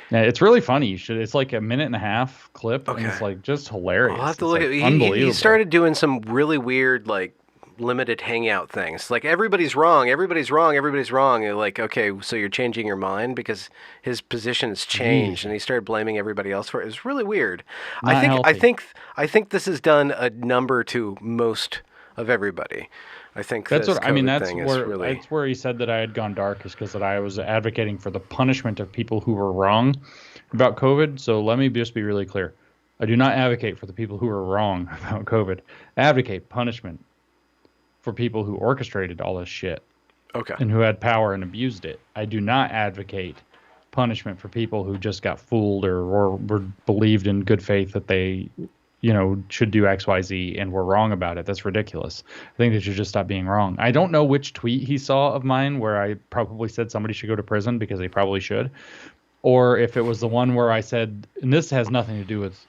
Now, it's really funny. It's like a 1.5-minute clip, and it's like just hilarious. I'll have to look at it. Unbelievable. He started doing some really weird, like limited hangout things. Like everybody's wrong, everybody's wrong, everybody's wrong. You're like, okay, so you're changing your mind because his position has changed, and he started blaming everybody else for it. It was really weird. Not healthy. I think this has done a number to most of everybody. I think That's this what I mean. COVID That's thing is where really. that's where he said that I had gone dark, is because that I was advocating for the punishment of people who were wrong about COVID. So let me just be really clear. I do not advocate for the people who are wrong about COVID. I advocate punishment for people who orchestrated all this shit Okay. and who had power and abused it. I do not advocate punishment for people who just got fooled or were believed in good faith that they, should do X, Y, Z and were wrong about it. That's ridiculous. I think they should just stop being wrong. I don't know which tweet he saw of mine where I probably said somebody should go to prison, because they probably should, or if it was the one where I said, and this has nothing to do with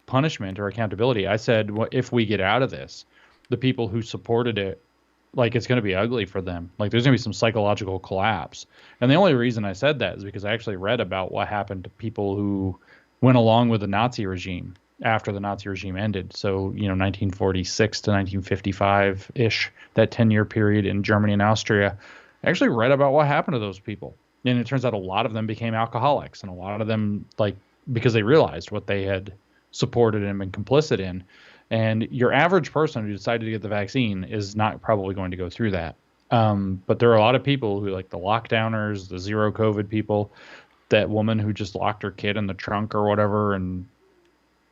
punishment or accountability. I said, well, if we get out of this, the people who supported it, like, it's going to be ugly for them. Like, there's going to be some psychological collapse. And the only reason I said that is because I actually read about what happened to people who went along with the Nazi regime after the Nazi regime ended. So, 1946 to 1955-ish, that 10-year period in Germany and Austria. I actually read about what happened to those people. And it turns out a lot of them became alcoholics, and a lot of them, because they realized what they had supported and been complicit in. And your average person who decided to get the vaccine is not probably going to go through that. But there are a lot of people who, like the lockdowners, the zero COVID people, that woman who just locked her kid in the trunk or whatever. And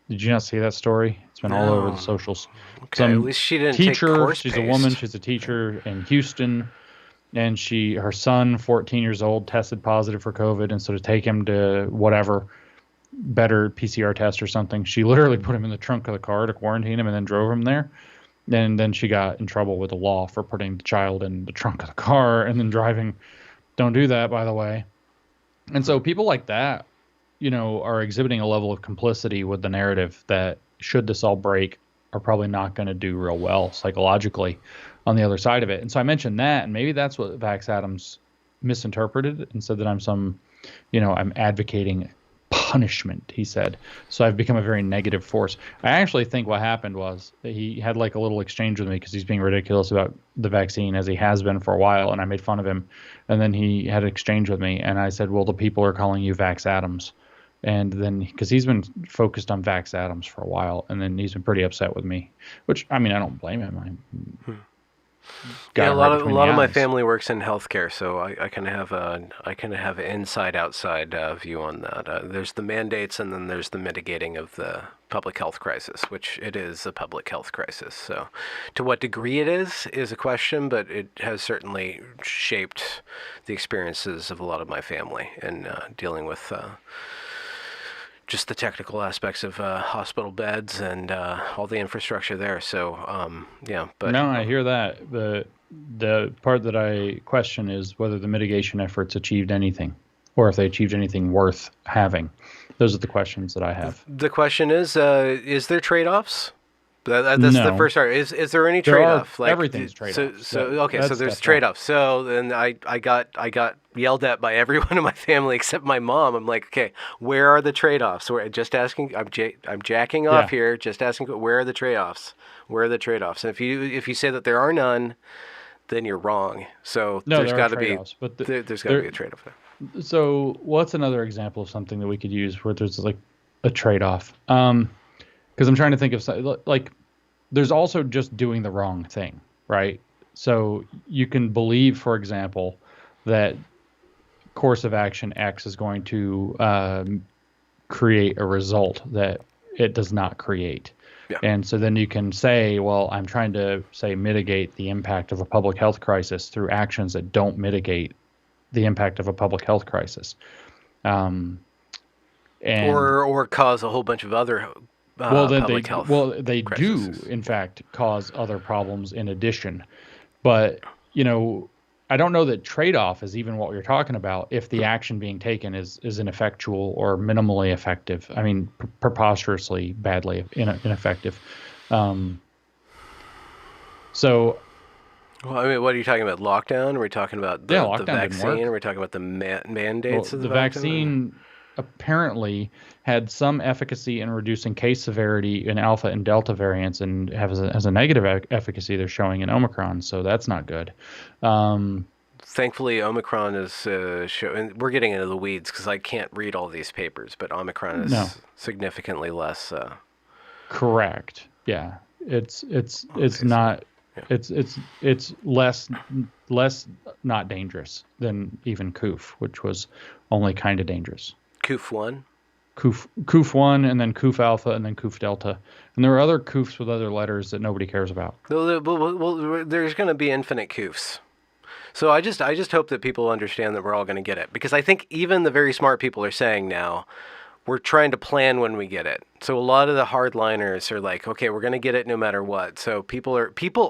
did you not see that story? It's been all over the socials. Okay, at least she didn't take course She's paste. a woman. She's a teacher in Houston. And her son, 14 years old, tested positive for COVID. And so to take him to whatever better PCR test or something, she literally put him in the trunk of the car to quarantine him and then drove him there. And then she got in trouble with the law for putting the child in the trunk of the car and then driving. Don't do that, by the way. And so people like that, are exhibiting a level of complicity with the narrative that, should this all break, are probably not going to do real well psychologically on the other side of it. And so I mentioned that, and maybe that's what Vax Adams misinterpreted and said that I'm advocating punishment, he said. So I've become a very negative force. I actually think what happened was that he had like a little exchange with me because he's being ridiculous about the vaccine, as he has been for a while, and I made fun of him. And then he had an exchange with me, and I said, well, the people are calling you Vax Adams. And then, because he's been focused on Vax Adams for a while, and then he's been pretty upset with me, which, I don't blame him. Yeah, a lot of my family works in healthcare, so I kind of have an inside outside view on that. There's the mandates, and then there's the mitigating of the public health crisis, which it is a public health crisis. So, to what degree it is a question, but it has certainly shaped the experiences of a lot of my family in dealing with. Just the technical aspects of hospital beds and all the infrastructure there. So, yeah. But no, I hear that. The part that I question is whether the mitigation efforts achieved anything, or if they achieved anything worth having. Those are the questions that I have. The question is there trade-offs? That's the first part. Is there any trade-off? Everything's trade-offs. So there's trade-offs. So then I got yelled at by everyone in my family except my mom. I'm like, okay, where are the trade-offs? I'm jacking off here. Just asking, where are the trade-offs? Where are the trade-offs? And if you say that there are none, then you're wrong. So there's got to be there's got to be a trade-off there. So what's another example of something that we could use where there's like a trade-off? Because I'm trying to think of, like, there's also just doing the wrong thing, right? So you can believe, for example, that course of action X is going to create a result that it does not create. Yeah. And so then you can say, well, I'm trying to, mitigate the impact of a public health crisis through actions that don't mitigate the impact of a public health crisis. Or cause a whole bunch of other public health they crises. Do, in fact, cause other problems in addition. But, I don't know that trade-off is even what you're talking about if the action being taken is ineffectual or minimally effective. Preposterously badly ineffective. So... Well, what are you talking about? Lockdown? Are we talking about the lockdown vaccine? Are we talking about the mandates of the vaccine? apparently had some efficacy in reducing case severity in Alpha and Delta variants, and has a negative efficacy they're showing in Omicron. So that's not good. Thankfully, Omicron is showing. We're getting into the weeds because I can't read all these papers, but Omicron is No. significantly less. Correct. Yeah. It's Okay, not. yeah. It's less not dangerous than even Koof, which was only kind of dangerous. Koof 1? Koof 1, and then Koof Alpha, and then Koof Delta. And there are other Koofs with other letters that nobody cares about. Well, there's going to be infinite Koofs. So I just hope that people understand that we're all going to get it. Because I think even the very smart people are saying now, we're trying to plan when we get it. So a lot of the hardliners are like, okay, we're going to get it no matter what. So people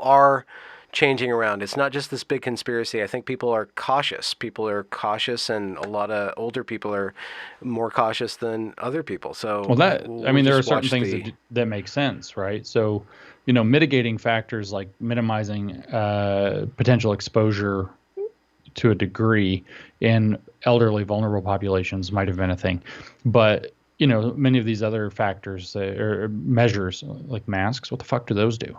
are changing around. It's not just this big conspiracy. I think people are cautious. People are cautious, and a lot of older people are more cautious than other people. So well, there are certain things that make sense, right? So, mitigating factors like minimizing potential exposure to a degree in elderly, vulnerable populations might have been a thing. But, many of these other factors or measures like masks, what the fuck do those do?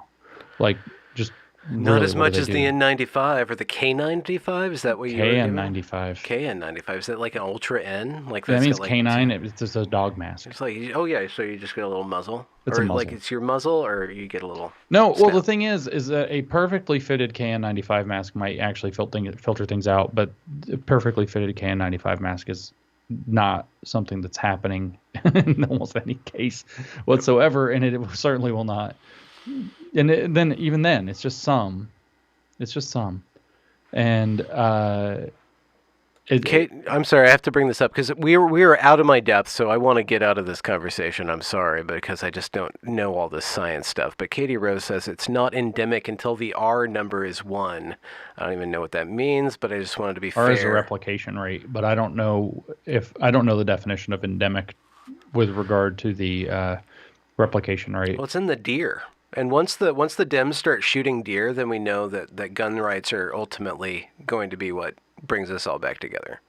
Like, just not really, as much as the N95 or the K95. Is that what you were giving? KN95. KN95. Is that like an Ultra N? Like that means like, K9. It's just a dog mask. It's like, oh yeah, so you just get a little muzzle, it's or a muzzle. like it's your muzzle, or you get a little. No, well, the thing is that a perfectly fitted KN95 mask might actually filter things out, but a perfectly fitted KN95 mask is not something that's happening in almost any case whatsoever, and it certainly will not. And even then, it's just some. And Kate, I'm sorry, I have to bring this up because we are out of my depth, so I want to get out of this conversation. I'm sorry, because I just don't know all this science stuff. But Katie Rose says it's not endemic until the R number is 1. I don't even know what that means, but I just wanted to be fair. R is a replication rate, but I don't know the definition of endemic with regard to the replication rate. Well, it's in the deer. And once the Dems start shooting deer, then we know that gun rights are ultimately going to be what brings us all back together.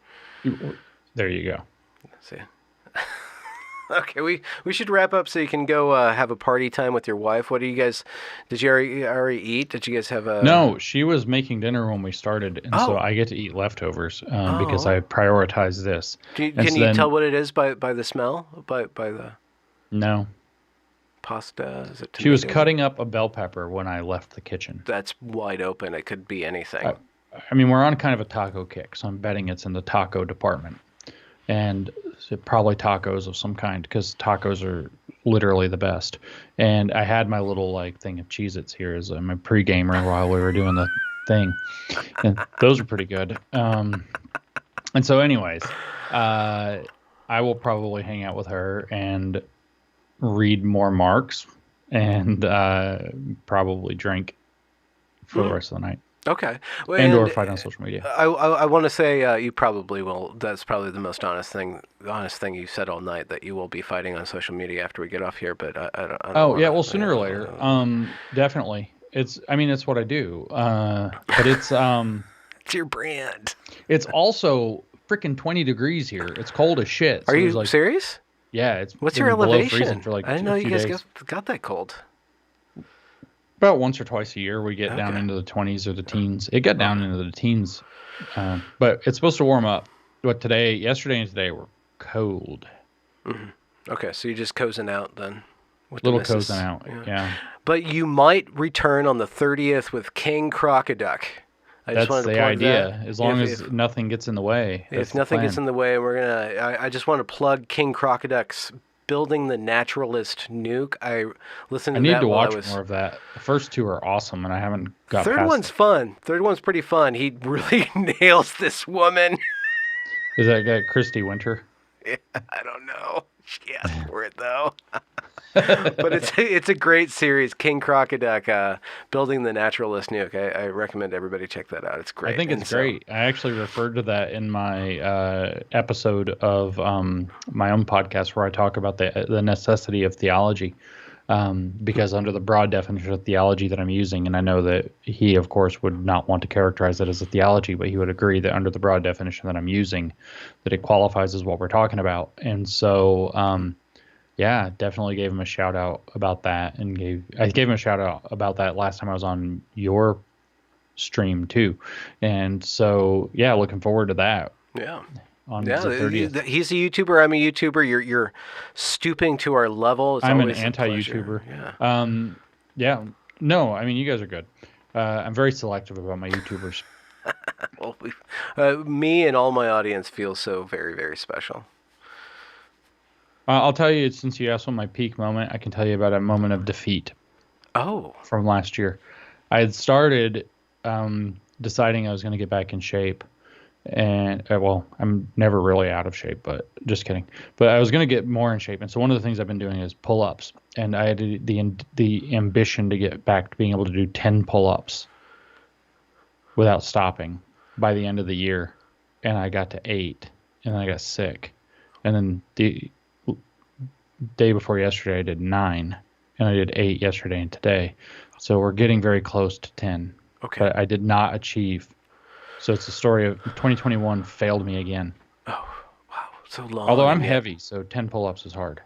There you go. See. Okay, we should wrap up so you can go have a party time with your wife. What do you guys? Did you already eat? Did you guys have a? No, she was making dinner when we started, and so I get to eat leftovers because I prioritize this. Can you tell what it is by the smell? By the? No. Pasta? Is it she was cutting up a bell pepper when I left the kitchen. That's wide open. It could be anything. I mean, we're on kind of a taco kick, so I'm betting it's in the taco department. And probably tacos of some kind, because tacos are literally the best. And I had my little thing of Cheez-Its here as my pre-gamer while we were doing the thing. And those are pretty good. And so anyways, I will probably hang out with her and read more Marx and probably drink for the rest of the night. Okay. Well, and/or fight on social media. I want to say you probably will. That's probably the most honest thing you said all night, that you will be fighting on social media after we get off here. But I don't yeah. Well, sooner or later, definitely. It's what I do. But it's it's your brand. It's also freaking 20 degrees here. It's cold as shit. So are you serious? Yeah. It's what's your elevation? For I didn't know you guys got that cold. About once or twice a year, we get down into the 20s or the teens. It got down into the teens, but it's supposed to warm up. But yesterday and today were cold. Mm-hmm. Okay, so you're just cozying out then? Little cozying out, yeah. But you might return on the 30th with King Crocoduck. That's the idea. As long as nothing gets in the way. If nothing gets in the way, we're gonna. I just want to plug King Crocoduck's Building the Naturalist Nuke. I listened to that. I need to watch more of that. The first two are awesome, and I haven't got past Third one's fun. Third one's pretty fun. He really nails this woman. Is that guy Christy Winter? Yeah, I don't know. She asked for it though. But it's a great series, King Crocoduck, Building the Naturalist Nuke. I recommend everybody check that out. It's great. I think it's great. I actually referred to that in my episode of my own podcast where I talk about the necessity of theology. because under the broad definition of theology that I'm using, and I know that he, of course, would not want to characterize it as a theology, but he would agree that under the broad definition that I'm using, that it qualifies as what we're talking about. And so, yeah, definitely gave him a shout out about that, and I gave him a shout out about that last time I was on your stream too. And so, yeah, looking forward to that. Yeah. On the 30th. He's a YouTuber. I'm a YouTuber. You're stooping to our level. It's I'm an always a pleasure. anti-YouTuber. Yeah. No, I mean, you guys are good. I'm very selective about my YouTubers. Well, me and all my audience feel so very, very special. I'll tell you, since you asked what my peak moment, I can tell you about a moment of defeat. Oh. From last year. I had started deciding I was going to get back in shape. And well, I'm never really out of shape, but just kidding. But I was going to get more in shape, and so one of the things I've been doing is pull-ups, and I had the ambition to get back to being able to do 10 pull-ups without stopping by the end of the year, and I got to 8, and then I got sick, and then the day before yesterday I did 9, and I did 8 yesterday and today, so we're getting very close to 10. Okay. But I did not achieve. So it's a story of 2021 failed me again. Oh, wow, so long. Although I'm heavy, so 10 pull-ups is hard.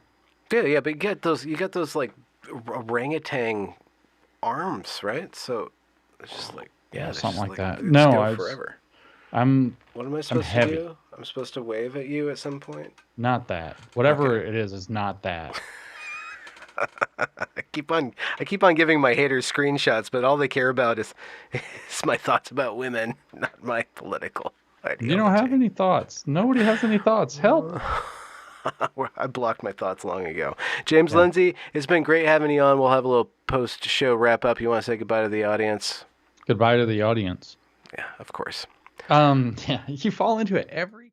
Yeah, but you got those like orangutan arms, right? So it's just like something like that. No, forever. What am I supposed to do? I'm supposed to wave at you at some point? Not that. Whatever it is not that. I keep on giving my haters screenshots, but all they care about is my thoughts about women, not my political ideology. You don't have any thoughts. Nobody has any thoughts. Help. I blocked my thoughts long ago. James Lindsay, it's been great having you on. We'll have a little post-show wrap-up. You want to say goodbye to the audience? Goodbye to the audience. Yeah, of course. Yeah, you fall into it every